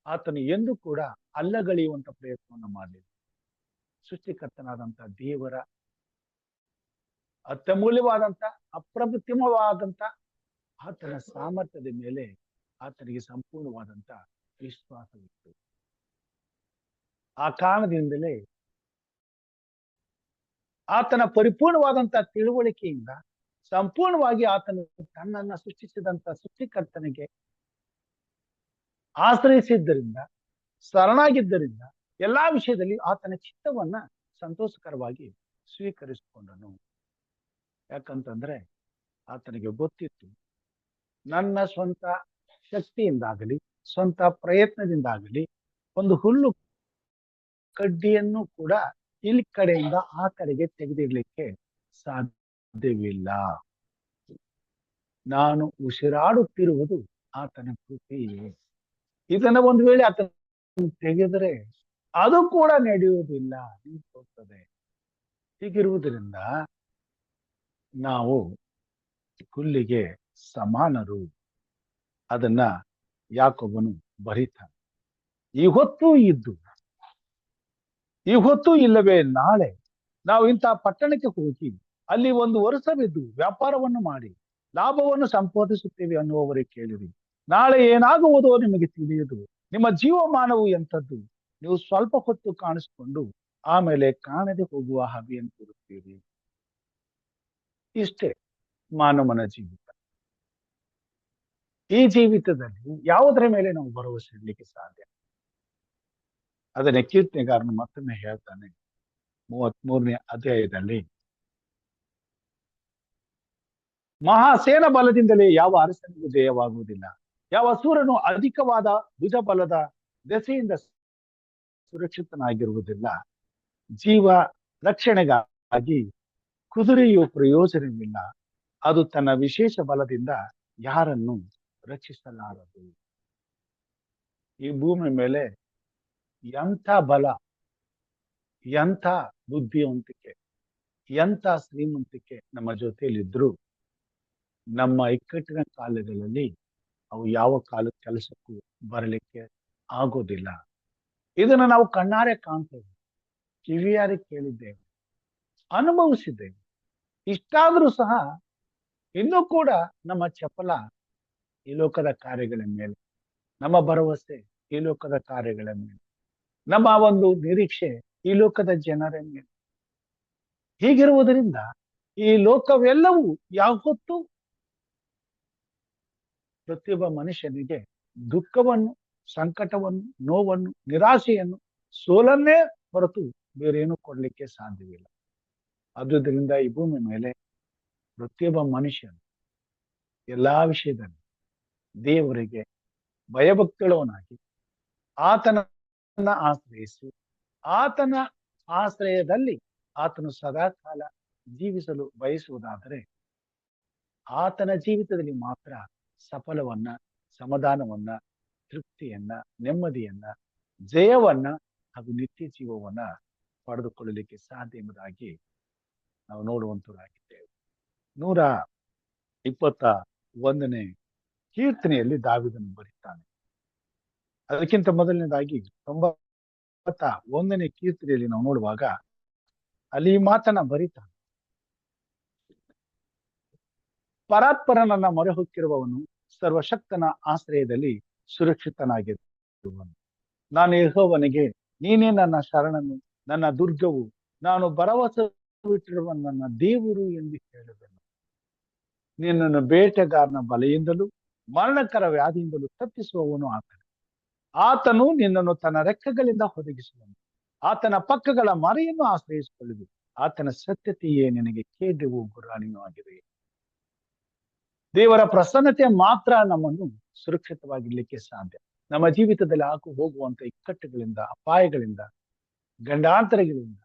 ಆತನು ಎಂದೂ ಕೂಡ ಅಲ್ಲಗಳೆಯುವಂತ ಪ್ರಯತ್ನವನ್ನು ಮಾಡಲಿಲ್ಲ. ಸೃಷ್ಟಿಕರ್ತನಾದಂತ ದೇವರ ಅತ್ಯಮೂಲ್ಯವಾದಂತ ಅಪ್ರತಿಮವಾದಂತ ಆತನ ಸಾಮರ್ಥ್ಯದ ಮೇಲೆ ಆತನಿಗೆ ಸಂಪೂರ್ಣವಾದಂತ ವಿಶ್ವಾಸವಿತ್ತು. ಆ ಕಾರಣದಿಂದಲೇ ಆತನ ಪರಿಪೂರ್ಣವಾದಂತ ತಿಳುವಳಿಕೆಯಿಂದ ಸಂಪೂರ್ಣವಾಗಿ ಆತನು ತನ್ನನ್ನ ಸೃಷ್ಟಿಸಿದಂತ ಸೃಷ್ಟಿಕರ್ತನಿಗೆ ಆಶ್ರಯಿಸಿದ್ದರಿಂದ, ಶರಣಾಗಿದ್ದರಿಂದ ಎಲ್ಲಾ ವಿಷಯದಲ್ಲಿ ಆತನ ಚಿತ್ತವನ್ನ ಸಂತೋಷಕರವಾಗಿ ಸ್ವೀಕರಿಸಿಕೊಂಡನು. ಯಾಕಂತಂದ್ರೆ ಆತನಿಗೆ ಗೊತ್ತಿತ್ತು, ನನ್ನ ಸ್ವಂತ ಶಕ್ತಿಯಿಂದಾಗಲಿ ಸ್ವಂತ ಪ್ರಯತ್ನದಿಂದಾಗಲಿ ಒಂದು ಹುಲ್ಲು ಕಡ್ಡಿಯನ್ನು ಕೂಡ ಇಲ್ಲಿ ಕಡೆಯಿಂದ ಆ ಕಡೆಗೆ ತೆಗೆದಿಡ್ಲಿಕ್ಕೆ ಸಾಧ್ಯವಿಲ್ಲ. ನಾನು ಉಸಿರಾಡುತ್ತಿರುವುದು ಆತನ ಕೃಪೆಯೇ. ಇದನ್ನ ಒಂದು ವೇಳೆ ಆತನ ತೆಗೆದರೆ ಅದು ಕೂಡ ನಡೆಯುವುದಿಲ್ಲ, ಹೋಗ್ತದೆ. ಹೀಗಿರುವುದರಿಂದ ನಾವು ಹುಲ್ಲಿಗೆ ಸಮಾನರು. ಅದನ್ನ ಯಾಕೋಬನು ಬರೀತಾನೆ. ಈ ಹೊತ್ತು ಇಲ್ಲವೇ ನಾಳೆ ನಾವು ಇಂಥ ಪಟ್ಟಣಕ್ಕೆ ಹೋಗಿ ಅಲ್ಲಿ ಒಂದು ವರ್ಷವಿದ್ದು ವ್ಯಾಪಾರವನ್ನು ಮಾಡಿ ಲಾಭವನ್ನು ಸಂಪಾದಿಸುತ್ತೇವೆ ಅನ್ನುವವರಿಗೆ ಕೇಳಿರಿ. ನಾಳೆ ಏನಾಗುವುದೋ ನಿಮಗೆ ತಿಳಿಯುವುದು. ನಿಮ್ಮ ಜೀವಮಾನವು ಎಂಥದ್ದು? ನೀವು ಸ್ವಲ್ಪ ಹೊತ್ತು ಕಾಣಿಸಿಕೊಂಡು ಆಮೇಲೆ ಕಾಣದೆ ಹೋಗುವ ಹವಿಯನ್ನು ಕೂರುತ್ತೀರಿ. ಇಷ್ಟೇ ಮಾನವನ ಜೀವಿತ. ಈ ಜೀವಿತದಲ್ಲಿ ಯಾವುದರ ಮೇಲೆ ನಾವು ಭರವಸೆ ಇಡ್ಲಿಕ್ಕೆ ಸಾಧ್ಯ? ಅದನ್ನೇ ಕೀರ್ತನೆಗಾರನು ಮತ್ತೊಮ್ಮೆ ಹೇಳ್ತಾನೆ 33ನೇ ಅಧ್ಯಾಯದಲ್ಲಿ, ಮಹಾಸೇನ ಬಲದಿಂದಲೇ ಯಾವ ಅರಸನಿಗೂ ಜಯವಾಗುವುದಿಲ್ಲ, ಯಾವ ಸೂರನು ಅಧಿಕವಾದ ಭುಜಬಲದ ದೆಸೆಯಿಂದ ಸುರಕ್ಷಿತನಾಗಿರುವುದಿಲ್ಲ. ಜೀವ ರಕ್ಷಣೆಗಾಗಿ ಕುದುರೆಯು ಪ್ರಯೋಜನವಿಲ್ಲ, ಅದು ತನ್ನ ವಿಶೇಷ ಬಲದಿಂದ ಯಾರನ್ನು ರಕ್ಷಿಸಲಾರದು. ಈ ಭೂಮಿ ಮೇಲೆ ಎಂಥ ಬಲ, ಎಂಥ ಬುದ್ಧಿವಂತಿಕೆ, ಎಂಥ ಶ್ರೀಮಂತಿಕೆ ನಮ್ಮ ಜೊತೆಯಲ್ಲಿದ್ರು ನಮ್ಮ ಇಕ್ಕಟ್ಟಿನ ಕಾಲಗಳಲ್ಲಿ ಅವು ಯಾವ ಕೆಲಸಕ್ಕೂ ಬರಲಿಕ್ಕೆ ಆಗೋದಿಲ್ಲ. ಇದನ್ನು ನಾವು ಕಣ್ಣಾರೆ ಕಾಣ್ತೇವೆ, ಕಿವಿಯಾರೆ ಕೇಳಿದ್ದೇವೆ, ಅನುಭವಿಸಿದ್ದೇವೆ. ಇಷ್ಟಾದ್ರೂ ಸಹ ಇನ್ನೂ ಕೂಡ ನಮ್ಮ ಚಪಲ ಈ ಲೋಕದ ಕಾರ್ಯಗಳ ಮೇಲೆ, ನಮ್ಮ ಭರವಸೆ ಈ ಲೋಕದ ಕಾರ್ಯಗಳ ಮೇಲೆ, ನಮ್ಮ ಒಂದು ನಿರೀಕ್ಷೆ ಈ ಲೋಕದ ಜನರ ಮೇಲೆ. ಹೀಗಿರುವುದರಿಂದ ಈ ಲೋಕವೆಲ್ಲವೂ ಯಾವತ್ತೂ ಪ್ರತಿಯೊಬ್ಬ ಮನುಷ್ಯನಿಗೆ ದುಃಖವನ್ನು, ಸಂಕಟವನ್ನು, ನೋವನ್ನು, ನಿರಾಶೆಯನ್ನು, ಸೋಲನ್ನೇ ಹೊರತು ಬೇರೇನು ಕೊಡ್ಲಿಕ್ಕೆ ಸಾಧ್ಯವಿಲ್ಲ. ಆದುದರಿಂದ ಈ ಭೂಮಿ ಮೇಲೆ ಪ್ರತಿಯೊಬ್ಬ ಮನುಷ್ಯನು ಎಲ್ಲಾ ವಿಷಯದಲ್ಲಿ ದೇವರಿಗೆ ಭಯಭಕ್ತಿಯುಳ್ಳವನಾಗಿ ಆತನನ್ನ ಆಶ್ರಯಿಸಿ, ಆತನ ಆಶ್ರಯದಲ್ಲಿ ಆತನು ಸದಾಕಾಲ ಜೀವಿಸಲು ಬಯಸುವುದಾದರೆ ಆತನ ಜೀವಿತದಲ್ಲಿ ಮಾತ್ರ ಸಫಲವನ್ನ, ಸಮಾಧಾನವನ್ನ, ತೃಪ್ತಿಯನ್ನ, ನೆಮ್ಮದಿಯನ್ನ, ಜಯವನ್ನ ಹಾಗೂ ನಿತ್ಯ ಜೀವವನ್ನ ಪಡೆದುಕೊಳ್ಳಲಿಕ್ಕೆ ಸಾಧ್ಯ ಎಂಬುದಾಗಿ ನಾವು ನೋಡುವಂತರಾಗಿದ್ದೇವೆ. 121ನೇ ಕೀರ್ತನೆಯಲ್ಲಿ ದಾವೀದನು ಬರೀತಾನೆ. ಅದಕ್ಕಿಂತ ಮೊದಲನೇದಾಗಿ 91ನೇ ಕೀರ್ತನೆಯಲ್ಲಿ ನಾವು ನೋಡುವಾಗ ಅಲ್ಲಿ ಈ ಮಾತನ್ನ ಬರೀತಾನೆ. ಪರಾತ್ಪರನನ್ನ ಮೊರೆ ಹೊಕ್ಕಿರುವವನು ಸರ್ವಶಕ್ತನ ಆಶ್ರಯದಲ್ಲಿ ಸುರಕ್ಷಿತನಾಗಿರುವನು. ನಾನು ಯೆಹೋವನಿಗೆ, ನೀನೇ ನನ್ನ ಶರಣನು, ನನ್ನ ದುರ್ಗವು, ನಾನು ಭರವಸವಿಟ್ಟಿರುವ ನನ್ನ ದೇವರು ಎಂದು ಹೇಳಿದನು. ನಿನ್ನನ್ನು ಬೇಟೆಗಾರನ ಬಲೆಯಿಂದಲೂ ಮರಣಕರ ವ್ಯಾಧಿಯಿಂದಲೂ ತಪ್ಪಿಸುವವನು ಆತನು. ಆತನು ನಿನ್ನನ್ನು ತನ್ನ ರೆಕ್ಕೆಗಳಿಂದ ಒದಗಿಸುವನು. ಆತನ ಪಕ್ಕಗಳ ಮರೆಯನ್ನು ಆಶ್ರಯಿಸಿಕೊಳ್ಳುವುದು. ಆತನ ಸತ್ಯತೆಯೇ ನಿನಗೆ ಕೇಂದ್ರವೂ ಗುರಾಣಿಯೂ ಆಗಿದೆ. ದೇವರ ಪ್ರಸನ್ನತೆ ಮಾತ್ರ ನಮ್ಮನ್ನು ಸುರಕ್ಷಿತವಾಗಿರ್ಲಿಕ್ಕೆ ಸಾಧ್ಯ. ನಮ್ಮ ಜೀವಿತದಲ್ಲಿ ಹಾಕು ಹೋಗುವಂತ ಇಕ್ಕಟ್ಟುಗಳಿಂದ, ಅಪಾಯಗಳಿಂದ, ಗಂಡಾಂತರಗಳಿಂದ,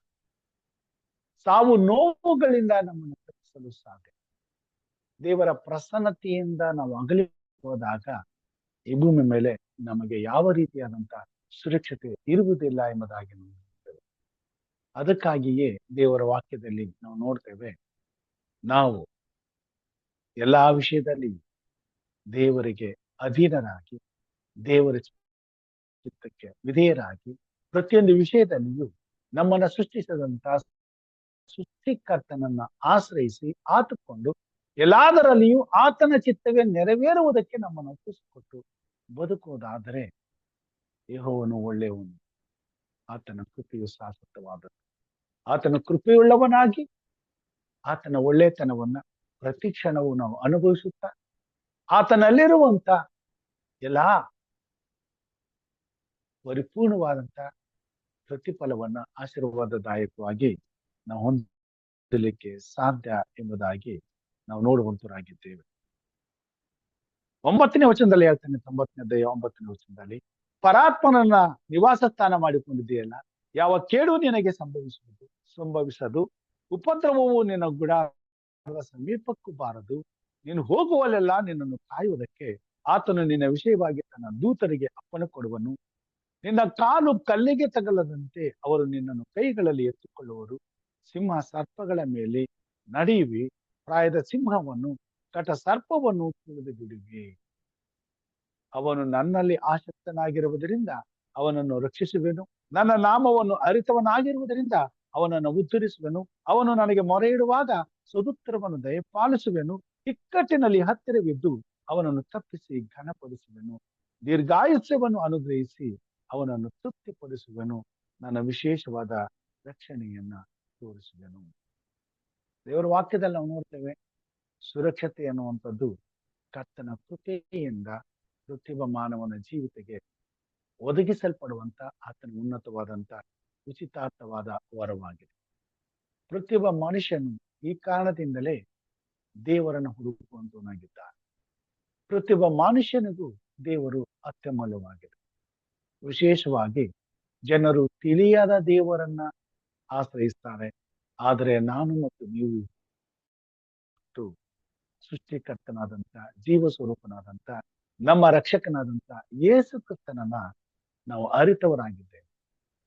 ಸಾವು ನೋವುಗಳಿಂದ ನಮ್ಮನ್ನು ತಪ್ಪಿಸಲು ಸಾಧ್ಯ. ದೇವರ ಪ್ರಸನ್ನತೆಯಿಂದ ನಾವು ಅಗಲಿ ಹೋದಾಗ ಈ ಭೂಮಿ ಮೇಲೆ ನಮಗೆ ಯಾವ ರೀತಿಯಾದಂತ ಸುರಕ್ಷತೆ ಇರುವುದಿಲ್ಲ ಎಂಬುದಾಗಿ ನೋಡ್ತೇವೆ. ಅದಕ್ಕಾಗಿಯೇ ದೇವರ ವಾಕ್ಯದಲ್ಲಿ ನಾವು ನೋಡ್ತೇವೆ, ನಾವು ಎಲ್ಲಾ ವಿಷಯದಲ್ಲಿ ದೇವರಿಗೆ ಅಧೀನರಾಗಿ, ದೇವರ ಚಿತ್ತಕ್ಕೆ ವಿಧೇಯರಾಗಿ, ಪ್ರತಿಯೊಂದು ವಿಷಯದಲ್ಲಿಯೂ ನಮ್ಮನ್ನ ಸೃಷ್ಟಿಸಿದಂತ ಸೃಷ್ಟಿಕರ್ತನನ್ನ ಆಶ್ರಯಿಸಿ ಆತುಕೊಂಡು ಎಲ್ಲದರಲ್ಲಿಯೂ ಆತನ ಚಿತ್ತವೇ ನೆರವೇರುವುದಕ್ಕೆ ನಮ್ಮನ್ನು ಒಪ್ಪಿಸಿಕೊಟ್ಟು ಬದುಕುವುದಾದರೆ ಯೆಹೋವನು ಒಳ್ಳೆಯವನು, ಆತನ ಕೃಪೆಯು ಶಾಶ್ವತವಾದದ್ದು. ಆತನ ಕೃಪೆಯುಳ್ಳವನಾಗಿ ಆತನ ಒಳ್ಳೆತನವನ್ನ ಪ್ರತಿ ಕ್ಷಣವೂ ನಾವು ಅನುಭವಿಸುತ್ತಾ ಆತನಲ್ಲಿರುವಂತ ಎಲ್ಲಾ ಪರಿಪೂರ್ಣವಾದಂತ ಪ್ರತಿಫಲವನ್ನ ಆಶೀರ್ವಾದದಾಯಕವಾಗಿ ನಾವು ಹೊಂದಲಿಕ್ಕೆ ಸಾಧ್ಯ ಎಂಬುದಾಗಿ ನಾವು ನೋಡುವಂತರಾಗಿದ್ದೇವೆ. 9ನೇ ವಚನದಲ್ಲಿ ಹೇಳ್ತಾನೆ, 90ನೇ ಅಧ್ಯಾಯ 9ನೇ ವಚನದಲ್ಲಿ, ಪರಾತ್ಮನನ್ನ ನಿವಾಸ ಸ್ಥಾನ ಮಾಡಿಕೊಂಡಿದೆಯಲ್ಲ, ಯಾವ ಕೇಡು ನಿನಗೆ ಸಂಭವಿಸದು, ಉಪದ್ರವವು ನಿನ್ನ ಗುಡಾರದ ಸಮೀಪಕ್ಕೂ ಬಾರದು. ನೀನು ಹೋಗುವಲ್ಲೆಲ್ಲ ನಿನ್ನನ್ನು ಕಾಯುವುದಕ್ಕೆ ಆತನು ನಿನ್ನ ವಿಷಯವಾಗಿ ತನ್ನ ದೂತರಿಗೆ ಅಪ್ಪಣೆ ಕೊಡುವನು. ನಿನ್ನ ಕಾಲು ಕಲ್ಲಿಗೆ ತಗಲದಂತೆ ಅವರು ನಿನ್ನನ್ನು ಕೈಗಳಲ್ಲಿ ಎತ್ತಿಕೊಳ್ಳುವರು. ಸಿಂಹ ಸರ್ಪಗಳ ಮೇಲೆ ನಡೆಯುವಿ, ಪ್ರಾಯದ ಸಿಂಹವನ್ನು ಕಟ ಸರ್ಪವನ್ನು ತುಳಿದು ಬಿಡುವಿ. ಅವನು ನನ್ನಲ್ಲಿ ಆಸಕ್ತನಾಗಿರುವುದರಿಂದ ಅವನನ್ನು ರಕ್ಷಿಸುವೆನು. ನನ್ನ ನಾಮವನ್ನು ಅರಿತವನಾಗಿರುವುದರಿಂದ ಅವನನ್ನು ಉದ್ಧರಿಸುವೆನು. ಅವನು ನನಗೆ ಮೊರೆ ಇಡುವಾಗ ಸದುತ್ತರವನ್ನು ದಯಪಾಲಿಸುವೆನು. ಇಕ್ಕಟ್ಟಿನಲ್ಲಿ ಹತ್ತಿರವಿದ್ದು ಅವನನ್ನು ತಪ್ಪಿಸಿ ಘನಪಡಿಸುವೆನು. ದೀರ್ಘಾಯುಷ್ಯವನ್ನು ಅನುಗ್ರಹಿಸಿ ಅವನನ್ನು ತೃಪ್ತಿಪಡಿಸುವೆನು. ನನ್ನ ವಿಶೇಷವಾದ ರಕ್ಷಣೆಯನ್ನ ತೋರಿಸುವೆನು. ದೇವರ ವಾಕ್ಯದಲ್ಲಿ ನಾವು ನೋಡ್ತೇವೆ, ಸುರಕ್ಷತೆ ಅನ್ನುವಂಥದ್ದು ಕರ್ತನ ಕೃಪೆಯಿಂದ ಪ್ರತಿಯೊಬ್ಬ ಮಾನವನ ಜೀವಿತಕ್ಕೆ ಒದಗಿಸಲ್ಪಡುವಂತ ಆತನ ಉನ್ನತವಾದಂತ ಉಚಿತಾರ್ಥವಾದ ವರವಾಗಿದೆ. ಪ್ರತಿಯೊಬ್ಬ ಮನುಷ್ಯನು ಈ ಕಾರಣದಿಂದಲೇ ದೇವರನ್ನು ಹುಡುಕುವಂತವನಾಗಿದ್ದಾನೆ. ಪ್ರತಿಯೊಬ್ಬ ಮನುಷ್ಯನಿಗೂ ದೇವರು ಅತ್ಯಮೂಲ್ಯವಾಗಿದೆ. ವಿಶೇಷವಾಗಿ ಜನರು ತಿಳಿಯಾದ ದೇವರನ್ನ ಆಶ್ರಯಿಸ್ತಾರೆ. ಆದರೆ ನಾನು ಮತ್ತು ನೀವು ಸೃಷ್ಟಿಕರ್ತನಾದಂತ, ಜೀವ ಸ್ವರೂಪನಾದಂತ, ನಮ್ಮ ರಕ್ಷಕನಾದಂತ ಯೇಸು ಕ್ರಿಸ್ತನನ್ನ ನಾವು ಅರಿತವರಾಗಿದ್ದೇವೆ.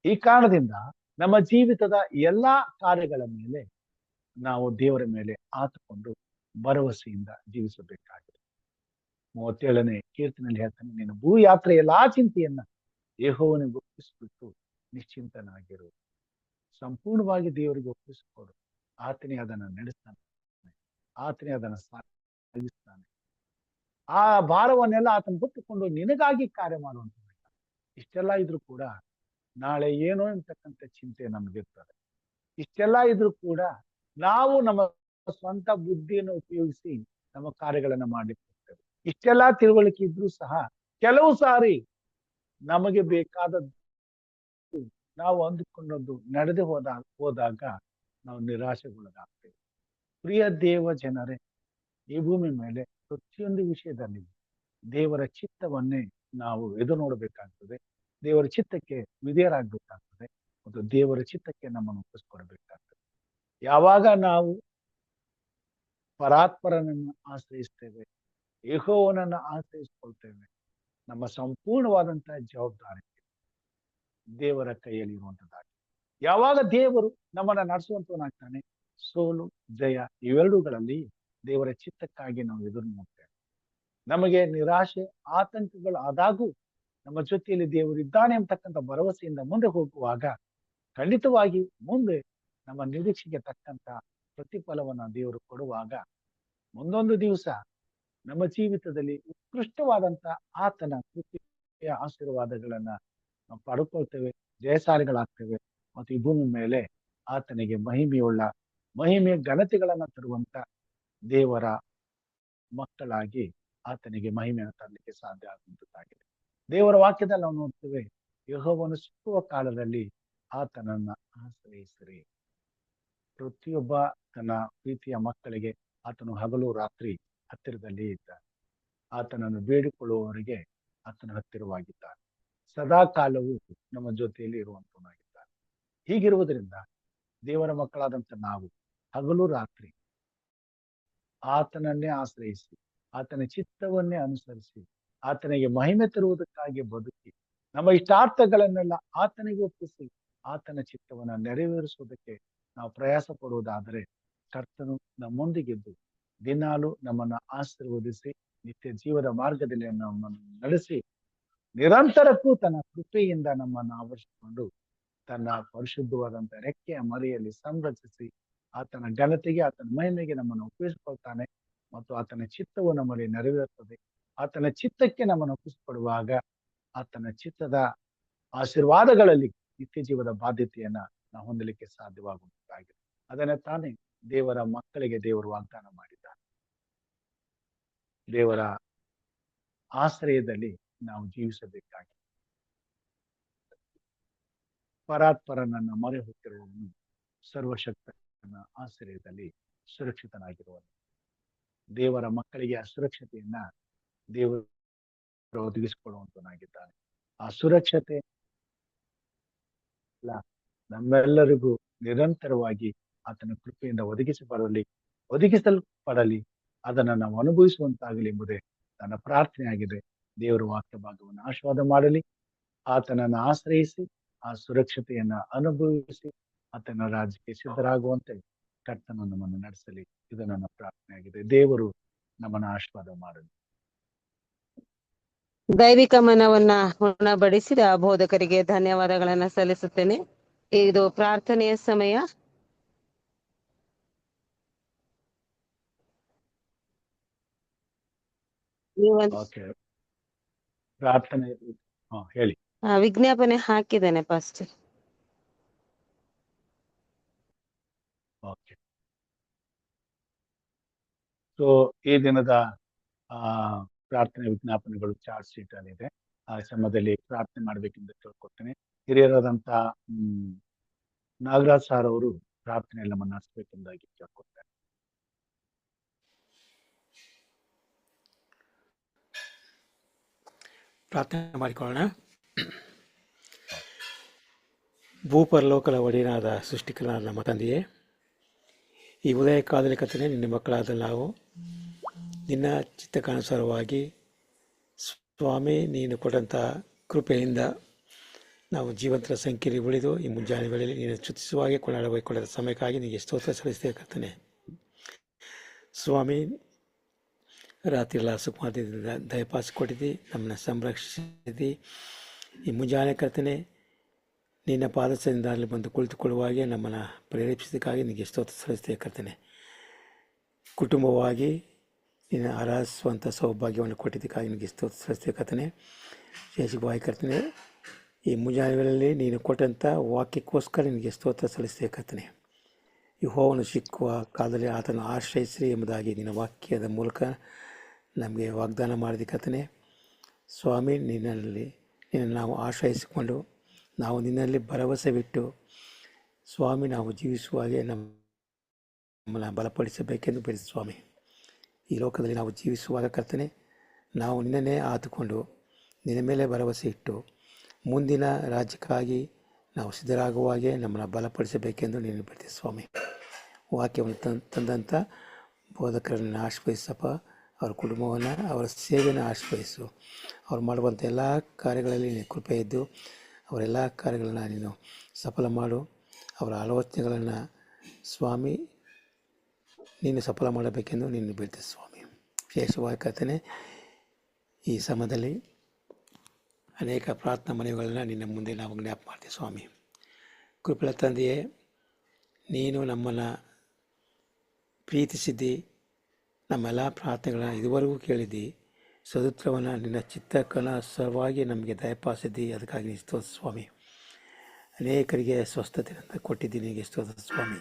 ಈ ಕಾರಣದಿಂದ ನಮ್ಮ ಜೀವಿತದ ಎಲ್ಲಾ ಕಾರ್ಯಗಳ ಮೇಲೆ ನಾವು ದೇವರ ಮೇಲೆ ಆತುಕೊಂಡು ಭರವಸೆಯಿಂದ ಜೀವಿಸಬೇಕಾಗಿದೆ. 37ನೇ ಕೀರ್ತನೆಯಲ್ಲಿ ಹೇಳ್ತಾನೆ, ನೀನು ಭೂ ಯಾತ್ರೆಯ ಎಲ್ಲಾ ಚಿಂತೆಯನ್ನ ಯೆಹೋವನಿಗೆ ಒಪ್ಪಿಸ್ಬಿಟ್ಟು ನಿಶ್ಚಿಂತನಾಗಿರು. ಸಂಪೂರ್ಣವಾಗಿ ದೇವರಿಗೆ ಒಪ್ಪಿಸಿಕೊಡು. ಆತನೇ ಅದನ್ನ ನಡೆಸ್ತಾನೆ, ಆತನೇ ಅದನ್ನ ಸಾಗಿಸ್ತಾನೆ. ಆ ಭಾರವನ್ನೆಲ್ಲ ಆತನ ಹೊತ್ತುಕೊಂಡು ನಿನಗಾಗಿ ಕಾರ್ಯ ಮಾಡುವಂತ. ಇಷ್ಟೆಲ್ಲ ಇದ್ರೂ ಕೂಡ ನಾಳೆ ಏನೋ ಅಂತಕ್ಕಂಥ ಚಿಂತೆ ನಮಗಿರ್ತದೆ. ಇಷ್ಟೆಲ್ಲ ಇದ್ರೂ ಕೂಡ ನಾವು ನಮ್ಮ ಸ್ವಂತ ಬುದ್ಧಿಯನ್ನು ಉಪಯೋಗಿಸಿ ನಮ್ಮ ಕಾರ್ಯಗಳನ್ನ ಮಾಡ್ಲಿಕ್ಕೆ ಹೋಗ್ತೇವೆ. ಇಷ್ಟೆಲ್ಲ ತಿಳುವಳಿಕೆ ಇದ್ರೂ ಸಹ ಕೆಲವು ಸಾರಿ ನಮಗೆ ಬೇಕಾದದ್ದು ನಾವು ಅಂದುಕೊಂಡದ್ದು ನಡೆದು ಹೋದಾಗ ನಾವು ನಿರಾಶೆಗೊಳಗಾಗ್ತೇವೆ. ಪ್ರಿಯ ದೇವ ಜನರೇ, ಈ ಭೂಮಿ ಮೇಲೆ ಪ್ರತಿಯೊಂದು ವಿಷಯದಲ್ಲಿ ದೇವರ ಚಿತ್ತವನ್ನೇ ನಾವು ಎದುರು ನೋಡಬೇಕಾಗ್ತದೆ. ದೇವರ ಚಿತ್ತಕ್ಕೆ ವಿಧೇಯರಾಗಬೇಕಾಗ್ತದೆ ಮತ್ತು ದೇವರ ಚಿತ್ತಕ್ಕೆ ನಮ್ಮನ್ನು ಒಪ್ಪಿಸ್ಕೊಡ್ಬೇಕಾಗ್ತದೆ. ಯಾವಾಗ ನಾವು ಪರಾತ್ಪರನನ್ನು ಆಶ್ರಯಿಸ್ತೇವೆ, ಯೆಹೋವನನ್ನ ಆಶ್ರಯಿಸ್ಕೊಳ್ತೇವೆ, ನಮ್ಮ ಸಂಪೂರ್ಣವಾದಂತಹ ಜವಾಬ್ದಾರಿ ದೇವರ ಕೈಯಲ್ಲಿ ಇರುವಂತದ್ದಾಗಿ. ಯಾವಾಗ ದೇವರು ನಮ್ಮನ್ನ ನಡೆಸುವಂತವನಾಗ್ತಾನೆ, ಸೋಲು ಜಯ ಇವೆರಡುಗಳಲ್ಲಿ ದೇವರ ಚಿತ್ತಕ್ಕಾಗಿ ನಾವು ಎದುರು ನೋಡ್ತೇವೆ. ನಮಗೆ ನಿರಾಶೆ ಆತಂಕಗಳು ಆದಾಗೂ ನಮ್ಮ ಜೊತೆಯಲ್ಲಿ ದೇವರು ಇದ್ದಾನೆ ಅಂತಕ್ಕಂಥ ಭರವಸೆಯಿಂದ ಮುಂದೆ ಹೋಗುವಾಗ ಖಂಡಿತವಾಗಿ ಮುಂದೆ ನಮ್ಮ ನಿರೀಕ್ಷೆಗೆ ತಕ್ಕಂತ ಪ್ರತಿಫಲವನ್ನ ದೇವರು ಕೊಡುವಾಗ ಮುಂದೊಂದು ದಿವಸ ನಮ್ಮ ಜೀವಿತದಲ್ಲಿ ಉತ್ಕೃಷ್ಟವಾದಂತ ಆತನ ಕೃಪೆಯ ಆಶೀರ್ವಾದಗಳನ್ನ ನಾವು ಪಡ್ಕೊಳ್ತೇವೆ, ಜಯಶಾಲಿಗಳಾಗ್ತೇವೆ ಮತ್ತು ಈ ಭೂಮಿ ಮೇಲೆ ಆತನಿಗೆ ಮಹಿಮೆಯ ಘನತೆಗಳನ್ನ ತರುವಂತ ದೇವರ ಮಕ್ಕಳಾಗಿ ಆತನಿಗೆ ಮಹಿಮೆಯನ್ನು ತರಲಿಕ್ಕೆ ಸಾಧ್ಯ ಆಗುವಂತದ್ದಾಗಿದೆ. ದೇವರ ವಾಕ್ಯದಲ್ಲಿ ನಾವು ನೋಡ್ತೇವೆ, ಯೆಹೋವನು ಸಿಕ್ಕುವ ಕಾಲದಲ್ಲಿ ಆತನನ್ನ ಆಶ್ರಯಿಸಿರಿ. ಪ್ರತಿಯೊಬ್ಬ ತನ್ನ ಪ್ರೀತಿಯ ಮಕ್ಕಳಿಗೆ ಆತನು ಹಗಲು ರಾತ್ರಿ ಹತ್ತಿರದಲ್ಲಿ ಇದ್ದಾನೆ. ಆತನನ್ನು ಬೇಡಿಕೊಳ್ಳುವವರಿಗೆ ಆತನ ಹತ್ತಿರವಾಗಿದ್ದಾನೆ. ಸದಾ ಕಾಲವೂ ನಮ್ಮ ಜೊತೆಯಲ್ಲಿ ಇರುವಂತವನಾಗಿದ್ದಾನೆ. ಹೀಗಿರುವುದರಿಂದ ದೇವರ ಮಕ್ಕಳಾದಂತ ನಾವು ಹಗಲು ರಾತ್ರಿ ಆತನನ್ನೇ ಆಶ್ರಯಿಸಿ, ಆತನ ಚಿತ್ತವನ್ನೇ ಅನುಸರಿಸಿ, ಆತನಿಗೆ ಮಹಿಮೆ ತರುವುದಕ್ಕಾಗಿ ಬದುಕಿ, ನಮ್ಮ ಇಷ್ಟಾರ್ಥಗಳನ್ನೆಲ್ಲ ಆತನಿಗೆ ಒಪ್ಪಿಸಿ ಆತನ ಚಿತ್ತವನ್ನ ನೆರವೇರಿಸುವುದಕ್ಕೆ ನಾವು ಪ್ರಯಾಸ ಪಡುವುದಾದರೆ ಕರ್ತನು ನಮ್ಮೊಂದಿಗಿದ್ದು ದಿನಾಲು ನಮ್ಮನ್ನ ಆಶೀರ್ವದಿಸಿ ನಿತ್ಯ ಜೀವದ ಮಾರ್ಗದಲ್ಲಿ ನಮ್ಮನ್ನು ನಡೆಸಿ ನಿರಂತರಕ್ಕೂ ತನ್ನ ಕೃಪೆಯಿಂದ ನಮ್ಮನ್ನು ಆವರಿಸಿಕೊಂಡು ತನ್ನ ಪರಿಶುದ್ಧವಾದಂತ ರೆಕ್ಕೆಯ ಮರೆಯಲ್ಲಿ ಸಂರಕ್ಷಿಸಿ ಆತನ ಘನತೆಗೆ ಆತನ ಮಹಿಮೆಗೆ ನಮ್ಮನ್ನು ಒಪ್ಪಿಸಿಕೊಳ್ತಾನೆ ಮತ್ತು ಆತನ ಚಿತ್ತವು ನಮ್ಮಲ್ಲಿ ನೆರವೇರುತ್ತದೆ. ಆತನ ಚಿತ್ತಕ್ಕೆ ನಮ್ಮನ್ನು ಒಪ್ಪಿಸಿಕೊಡುವಾಗ ಆತನ ಚಿತ್ತದ ಆಶೀರ್ವಾದಗಳಲ್ಲಿ ನಿತ್ಯ ಜೀವದ ಬಾಧ್ಯತೆಯನ್ನ ನಾವು ಹೊಂದಲಿಕ್ಕೆ ಸಾಧ್ಯವಾಗುವಂತಾಗಿದೆ. ಅದನ್ನ ತಾನೇ ದೇವರ ಮಕ್ಕಳಿಗೆ ದೇವರು ವಾಗ್ದಾನ ಮಾಡಿದ್ದಾನೆ. ದೇವರ ಆಶ್ರಯದಲ್ಲಿ ನಾವು ಜೀವಿಸಬೇಕಾಗಿ ಪರಾತ್ಪರನನ್ನ ಮೊರೆ ಹೊತ್ತಿರುವವನು ಸರ್ವಶಕ್ತನ ಆಶ್ರಯದಲ್ಲಿ ಸುರಕ್ಷಿತನಾಗಿರುವನು. ದೇವರ ಮಕ್ಕಳಿಗೆ ಆ ಸುರಕ್ಷತೆಯನ್ನ ದೇವರು ಒದಗಿಸಿಕೊಡುವಂತನಾಗಿದ್ದಾನೆ. ಆ ಸುರಕ್ಷತೆ ನಮ್ಮೆಲ್ಲರಿಗೂ ನಿರಂತರವಾಗಿ ಆತನ ಕೃಪೆಯಿಂದ ಒದಗಿಸಲ್ಪಡಲಿ, ಅದನ್ನ ನಾವು ಅನುಭವಿಸುವಂತಾಗಲಿ ಎಂಬುದೇ ನನ್ನ ಪ್ರಾರ್ಥನೆ ಆಗಿದೆ. ದೇವರ ವಾಕ್ಯ ಭಾಗವನ್ನು ಆಶೀರ್ವಾದ ಮಾಡಲಿ. ಆತನನ್ನು ಆಶ್ರಯಿಸಿ ಆ ಸುರಕ್ಷತೆಯನ್ನ ಅನುಭವಿಸಿ ಆತನ ರಾಜ್ಯಕ್ಕೆ ಸಿದ್ಧರಾಗುವಂತೆ ಕರ್ತನು ನಮ್ಮನ್ನು ನಡೆಸಲಿ. ಇದು ನನ್ನ ಪ್ರಾರ್ಥನೆ ಆಗಿದೆ. ದೇವರು ನಮ್ಮನ್ನು ಆಶೀರ್ವಾದ ಮಾಡಲಿ. ದೈವಿಕ ಮನವನ್ನ ಉಣಬಡಿಸಿದ ಬೋಧಕರಿಗೆ ಧನ್ಯವಾದಗಳನ್ನ ಸಲ್ಲಿಸುತ್ತೇನೆ. ಇದು ಪ್ರಾರ್ಥನೆಯ ಸಮಯ. ಓಕೆ, ಪ್ರಾರ್ಥನೆ ಹೇಳಿ. ವಿಜ್ಞಾಪನೆ ಹಾಕಿದ್ದೇನೆ ಪಾಸ್ಟರ್. ಓಕೆ, ಸೊ ಈ ದಿನದ ಪ್ರಾರ್ಥನೆ ವಿಜ್ಞಾಪನೆಗಳು ಚಾರ್ಜ್ ಶೀಟ್ ಅಲ್ಲಿ ಇದೆ. ಆ ಸಮಯದಲ್ಲಿ ಪ್ರಾರ್ಥನೆ ಮಾಡ್ಬೇಕೆಂದು ಕೇಳ್ಕೊಡ್ತೇನೆ. ಹಿರಿಯರಾದಂತ ನಾಗರಾಜ್ ಸಾರ್ ಅವರು ಪ್ರಾರ್ಥನೆಯನ್ನ ನಡೆಸಬೇಕೆಂದಾಗಿ ಕೇಳ್ಕೊಡ್ತಾರೆ. ಪ್ರಾರ್ಥನೆ ಮಾಡಿಕೊಳ್ಳೋಣ. ಭೂಪರಲೋಕದ ಒಡೆಯನಾದ ಸೃಷ್ಟಿಕನಾದ ನಮ್ಮ ತಂದೆಯೇ, ಈ ಉದಯ ಕಾಲದಲ್ಲಿ ಕರ್ತನೇ, ನಿನ್ನ ಮಕ್ಕಳಾದ ನಾವು ನಿನ್ನ ಚಿತ್ತಕ್ಕನುಸಾರವಾಗಿ ಸ್ವಾಮಿ ನೀನು ಕೊಟ್ಟಂಥ ಕೃಪೆಯಿಂದ ನಾವು ಜೀವಂತರ ಸಂಖ್ಯೆಯಲ್ಲಿ ಉಳಿದು ಈ ಮುಂಜಾನೆ ವೇಳೆಯಲ್ಲಿ ನೀನು ಸ್ತುತಿಸುವಾಗೆ ಕೊಳ್ಳದ ಸಮಯಕ್ಕಾಗಿ ನಿನಗೆ ಸ್ತೋತ್ರ ಸಲ್ಲಿಸ್ತೇವೆ ಕರ್ತನೇ. ಸ್ವಾಮಿ, ರಾತ್ರಿಯೆಲ್ಲ ಸುಖವಾದ ದಯಪಾಲಿಸಿಕೊಟ್ಟಿದ್ದಿ, ನಮ್ಮನ್ನು ಸಂರಕ್ಷಿಸಿದ್ದಿ. ಈ ಮುಂಜಾನೆ ಕರ್ತನೆ ನಿನ್ನ ಪಾದದಿಂದ ಅಲ್ಲಿ ಬಂದು ಕುಳಿತುಕೊಳ್ಳುವಾಗೆ ನಮ್ಮನ್ನು ಪ್ರೇರೇಪಿಸಿದ್ದಕ್ಕಾಗಿ ನಿನಗೆ ಸ್ತೋತ್ರ ಸಲ್ಲಿಸ್ತೇವೆ ಕರ್ತನೆ. ಕುಟುಂಬವಾಗಿ ನಿನ್ನ ಆರಾಧಿಸುವಂಥ ಸೌಭಾಗ್ಯವನ್ನು ಕೊಟ್ಟಿದ್ದಕ್ಕಾಗಿ ನಿನಗೆ ಸ್ತೋತ್ರ ಸಲ್ಲಿಸ್ತೇವೆ ಕರ್ತನೆ. ವಿಶೇಷವಾಗಿ ಕರ್ತನೆ, ಈ ಮುಂಜಾನೆ ವೇಳೆಯಲ್ಲಿ ನೀನು ಕೊಟ್ಟಂಥ ವಾಕ್ಯಕ್ಕೋಸ್ಕರ ನಿನಗೆ ಸ್ತೋತ್ರ ಸಲ್ಲಿಸ್ತೇವೆ ಕರ್ತನೆ. ಯೆಹೋವನು ಸಿಕ್ಕುವ ಕಾಲದಲ್ಲಿ ಆತನು ಆಶ್ರಯಿಸಿರಿ ಎಂಬುದಾಗಿ ನಿನ್ನ ವಾಕ್ಯದ ಮೂಲಕ ನಮಗೆ ವಾಗ್ದಾನ ಮಾಡಿದ ಕರ್ತನೆ. ಸ್ವಾಮಿ, ನಿನ್ನ ನಾವು ಆಶ್ರಯಿಸಿಕೊಂಡು ನಾವು ನಿನ್ನಲ್ಲಿ ಭರವಸೆ ಬಿಟ್ಟು ಸ್ವಾಮಿ ನಾವು ಜೀವಿಸುವಾಗೆ ನಮ್ಮನ್ನು ಬಲಪಡಿಸಬೇಕೆಂದು ಬೇಡಿ ಸ್ವಾಮಿ. ಈ ಲೋಕದಲ್ಲಿ ನಾವು ಜೀವಿಸುವಾಗ ಕರ್ತನೆ, ನಾವು ನಿನ್ನನ್ನೇ ಆತುಕೊಂಡು ನಿನ್ನ ಮೇಲೆ ಭರವಸೆ ಇಟ್ಟು ಮುಂದಿನ ರಾಜ್ಯಕ್ಕಾಗಿ ನಾವು ಸಿದ್ಧರಾಗುವಾಗೆ ನಮ್ಮನ್ನು ಬಲಪಡಿಸಬೇಕೆಂದು ನೀನು ಬಿಡ್ತೀವಿ ಸ್ವಾಮಿ. ವಾಕ್ಯವನ್ನು ತಂದಂಥ ಬೋಧಕರನ್ನು ಆಶ್ರಯಿಸಪ್ಪ, ಅವರ ಕುಟುಂಬವನ್ನು, ಅವರ ಸೇವೆಯನ್ನು ಆಶ್ರಯಿಸು. ಅವ್ರು ಮಾಡುವಂಥ ಎಲ್ಲ ಕಾರ್ಯಗಳಲ್ಲಿ ನೀನು ಕೃಪೆ ಇದ್ದು ಅವರೆಲ್ಲ ಕಾರ್ಯಗಳನ್ನು ನೀನು ಸಫಲ ಮಾಡು. ಅವರ ಆಲೋಚನೆಗಳನ್ನು ಸ್ವಾಮಿ ನೀನು ಸಫಲ ಮಾಡಬೇಕೆಂದು ನೀನು ಬಿಡ್ತೀವಿ ಸ್ವಾಮಿ. ವಿಶೇಷವಾಗಿ ಕರ್ತನೆ, ಈ ಸಮಯದಲ್ಲಿ ಅನೇಕ ಪ್ರಾರ್ಥನಾ ಮನವಿಗಳನ್ನು ನಿನ್ನ ಮುಂದೆ ನಾವು ಜ್ಞಾಪ ಮಾಡ್ತೀವಿ ಸ್ವಾಮಿ. ಕೃಪೆಯ ತಂದೆಯೇ, ನೀನು ನಮ್ಮನ್ನು ಪ್ರೀತಿಸಿದ್ದಿ, ನಮ್ಮೆಲ್ಲ ಪ್ರಾರ್ಥನೆಗಳನ್ನು ಇದುವರೆಗೂ ಕೇಳಿದ್ದಿ, ಸದುತ್ರವನ್ನು ನಿನ್ನ ಚಿತ್ತಕ್ಕನುಸಾರವಾಗಿ ನಮಗೆ ದಯಪಾಲಿಸಿದ್ದಿ. ಅದಕ್ಕಾಗಿ ನೀನು ಸ್ತೋತ್ರ ಸ್ವಾಮಿ. ಅನೇಕರಿಗೆ ಸ್ವಸ್ಥತೆಯನ್ನು ಕೊಟ್ಟಿದ್ದೀನಿ, ನಿನಗೆ ಸ್ತೋತ್ರ ಸ್ವಾಮಿ.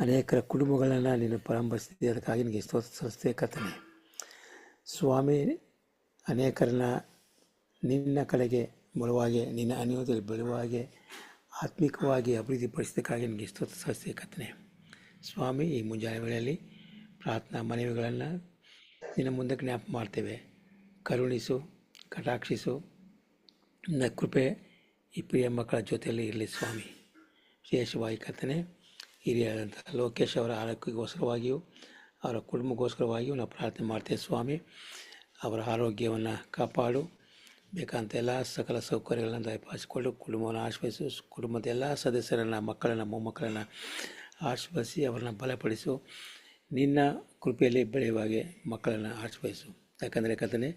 ಅನೇಕರ ಕುಟುಂಬಗಳನ್ನು ನೀನು ಪರಾಮರ್ಶಿಸಿದ್ದಿ, ಅದಕ್ಕಾಗಿ ನಿನಗೆ ಸ್ತೋತ್ರ ಸಲ್ಲಿಸ್ತೇ ಕರ್ತನೆ. ಸ್ವಾಮಿ, ಅನೇಕರನ್ನ ನಿನ್ನ ಕಡೆಗೆ ಬರುವಾಗೆ, ನಿನ್ನ ಅನುಭವದಲ್ಲಿ ಬರುವಾಗೆ ಆತ್ಮಿಕವಾಗಿ ಅಭಿವೃದ್ಧಿಪಡಿಸಿದ್ದಕ್ಕಾಗಿ ನಿನಗೆ ಸ್ತೋತ್ರ ಸಲ್ಲಿಸ್ತೇ ಕರ್ತನೆ. ಸ್ವಾಮಿ, ಈ ಮುಂಜಾನೆ ವೇಳೆಯಲ್ಲಿ ಪ್ರಾರ್ಥನಾ ಮನವಿಗಳನ್ನು ನಿನ್ನ ಮುಂದೆ ಜ್ಞಾಪ ಮಾಡ್ತೇವೆ. ಕರುಣಿಸು, ಕಟಾಕ್ಷಿಸು. ನಿನ್ನ ಕೃಪೆ ಈ ಪ್ರಿಯ ಮಕ್ಕಳ ಜೊತೆಯಲ್ಲಿ ಇರಲಿ ಸ್ವಾಮಿ. ವಿಶೇಷವಾಗಿ ಕರ್ತನೆ, ಹಿರಿಯರಾದಂಥ ಲೋಕೇಶ್ ಅವರ ಆರೋಗ್ಯಕ್ಕೋಸ್ಕರವಾಗಿಯೂ ಅವರ ಕುಟುಂಬಕ್ಕೋಸ್ಕರವಾಗಿಯೂ ನಾವು ಪ್ರಾರ್ಥನೆ ಮಾಡ್ತೇವೆ ಸ್ವಾಮಿ. ಅವರ ಆರೋಗ್ಯವನ್ನು ಕಾಪಾಡು, ಬೇಕಂತ ಎಲ್ಲ ಸಕಲ ಸೌಕರ್ಯಗಳನ್ನು ದಯಪಾಲಿಸಿಕೊಂಡು ಕುಟುಂಬವನ್ನು ಆಶ್ರಯಿಸು. ಕುಟುಂಬದ ಎಲ್ಲ ಸದಸ್ಯರನ್ನು, ಮಕ್ಕಳನ್ನು, ಮೊಮ್ಮಕ್ಕಳನ್ನು ಆಶ್ರಯಿಸಿ ಅವರನ್ನು ಬಲಪಡಿಸು. ನಿನ್ನ ಕೃಪೆಯಲ್ಲಿ ಬೆಳೆಯುವಾಗೆ ಮಕ್ಕಳನ್ನು ಆಶ್ರಯಿಸು. ಯಾಕಂದರೆ ಕರ್ತನೆ,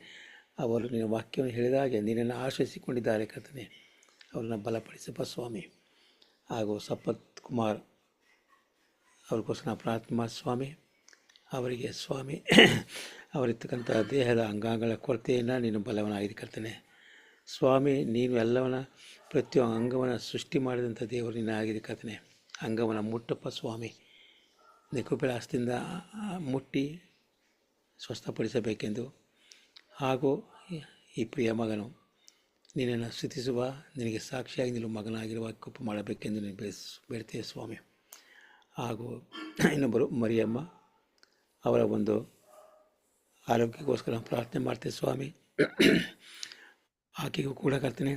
ಅವರು ನಿನ್ನ ವಾಕ್ಯವನ್ನು ಹೇಳಿದ ಹಾಗೆ ನಿನ್ನನ್ನು ಆಶ್ರಯಿಸಿಕೊಂಡಿದ್ದಾರೆ ಕರ್ತನೆ. ಅವರನ್ನು ಬಲಪಡಿಸಪ್ಪ ಸ್ವಾಮಿ. ಹಾಗೂ ಸಂಪತ್ ಕುಮಾರ್ ಅವ್ರಿಗೋಸ್ಕರ ಪ್ರಾರ್ಥನೆ ಮಾಡಿ ಸ್ವಾಮಿ. ಅವರಿಗೆ ಸ್ವಾಮಿ ಅವರಿರ್ತಕ್ಕಂಥ ದೇಹದ ಅಂಗಾಂಗಗಳ ಕೊರತೆಯನ್ನು ನೀನು ಬಲವನ್ನಾಗಿದೆ ಕರ್ತನೆ. ಸ್ವಾಮಿ, ನೀನು ಎಲ್ಲವನ್ನ ಪ್ರತಿಯೊಂದು ಅಂಗವನ್ನು ಸೃಷ್ಟಿ ಮಾಡಿದಂಥ ದೇವರು ನೀನು ಆಗಿದೆ ಕರ್ತನೆ. ಅಂಗವನ್ನು ಮುಟ್ಟಪ್ಪ ಸ್ವಾಮಿ. ಕೃಪೆಯ ಹಸ್ತದಿಂದ ಮುಟ್ಟಿ ಸ್ವಸ್ಥಪಡಿಸಬೇಕೆಂದು, ಹಾಗೂ ಈ ಪ್ರಿಯ ಮಗನು ನಿನ್ನನ್ನು ಸ್ತುತಿಸುವ, ನಿನಗೆ ಸಾಕ್ಷಿಯಾಗಿ ನಿಲ್ಲು ಮಗನಾಗಿರುವ ಕೃಪೆ ಮಾಡಬೇಕೆಂದು ನೀನು ಬೇಡ್ತೇವೆ ಸ್ವಾಮಿ. ಹಾಗೂ ಇನ್ನೊಬ್ಬರು ಮರಿಯಮ್ಮ, ಅವರ ಒಂದು ಆರೋಗ್ಯಕ್ಕೋಸ್ಕರ ಪ್ರಾರ್ಥನೆ ಮಾಡ್ತೇವೆ ಸ್ವಾಮಿ. ಆಕೆಗೂ ಕೂಡ ಕರ್ತನೆ,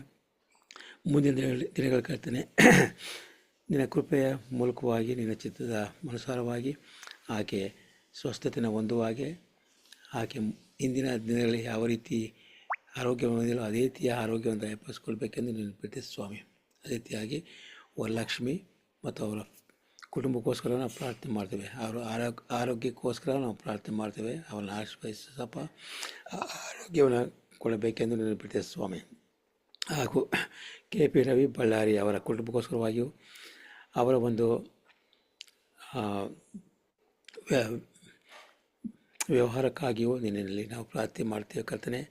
ಮುಂದಿನ ದಿನಗಳ ಕರ್ತನೆ, ನಿನ್ನ ಕೃಪೆಯ ಮೂಲಕವಾಗಿ ನಿನ್ನ ಚಿತ್ತದ ಅನುಸಾರವಾಗಿ ಆಕೆ ಸ್ವಸ್ಥತೆಯನ್ನು ಹೊಂದುವಾಗೆ, ಆಕೆ ಇಂದಿನ ದಿನಗಳಲ್ಲಿ ಯಾವ ರೀತಿ ಆರೋಗ್ಯವನ್ನು ಹೊಂದಿಲ್ಲ ಅದೇ ರೀತಿಯ ಆರೋಗ್ಯವನ್ನು ದಯಪಾಲಿಸಿಕೊಳ್ಬೇಕೆಂದು ನೀನು ಪ್ರೀತಿಸಿ ಸ್ವಾಮಿ. ಅದೇ ರೀತಿಯಾಗಿ ವರಲಕ್ಷ್ಮಿ ಮತ್ತು ಅವರ ಕುಟುಂಬಕ್ಕೋಸ್ಕರ ನಾವು ಪ್ರಾರ್ಥನೆ ಮಾಡ್ತೇವೆ. ಅವರ ಆರೋಗ್ಯಕ್ಕೋಸ್ಕರ ನಾವು ಪ್ರಾರ್ಥನೆ ಮಾಡ್ತೇವೆ. ಅವರನ್ನು ಆಶ್ರಯಿಸಪ್ಪ, ಆರೋಗ್ಯವನ್ನು ಕೊಡಬೇಕೆಂದು ನೀನು ಪ್ರೀತಿಸಿ ಸ್ವಾಮಿ. ಹಾಗೂ KP ರವಿ ಬಳ್ಳಾರಿ ಅವರ ಕುಟುಂಬಕ್ಕೋಸ್ಕರವಾಗಿಯೂ ಅವರ ಒಂದು ವ್ಯವಹಾರಕ್ಕಾಗಿಯೂ ನಿನ್ನಲ್ಲಿ ನಾವು ಪ್ರಾರ್ಥನೆ ಮಾಡ್ತೇವೆ ಕರ್ತನೆ.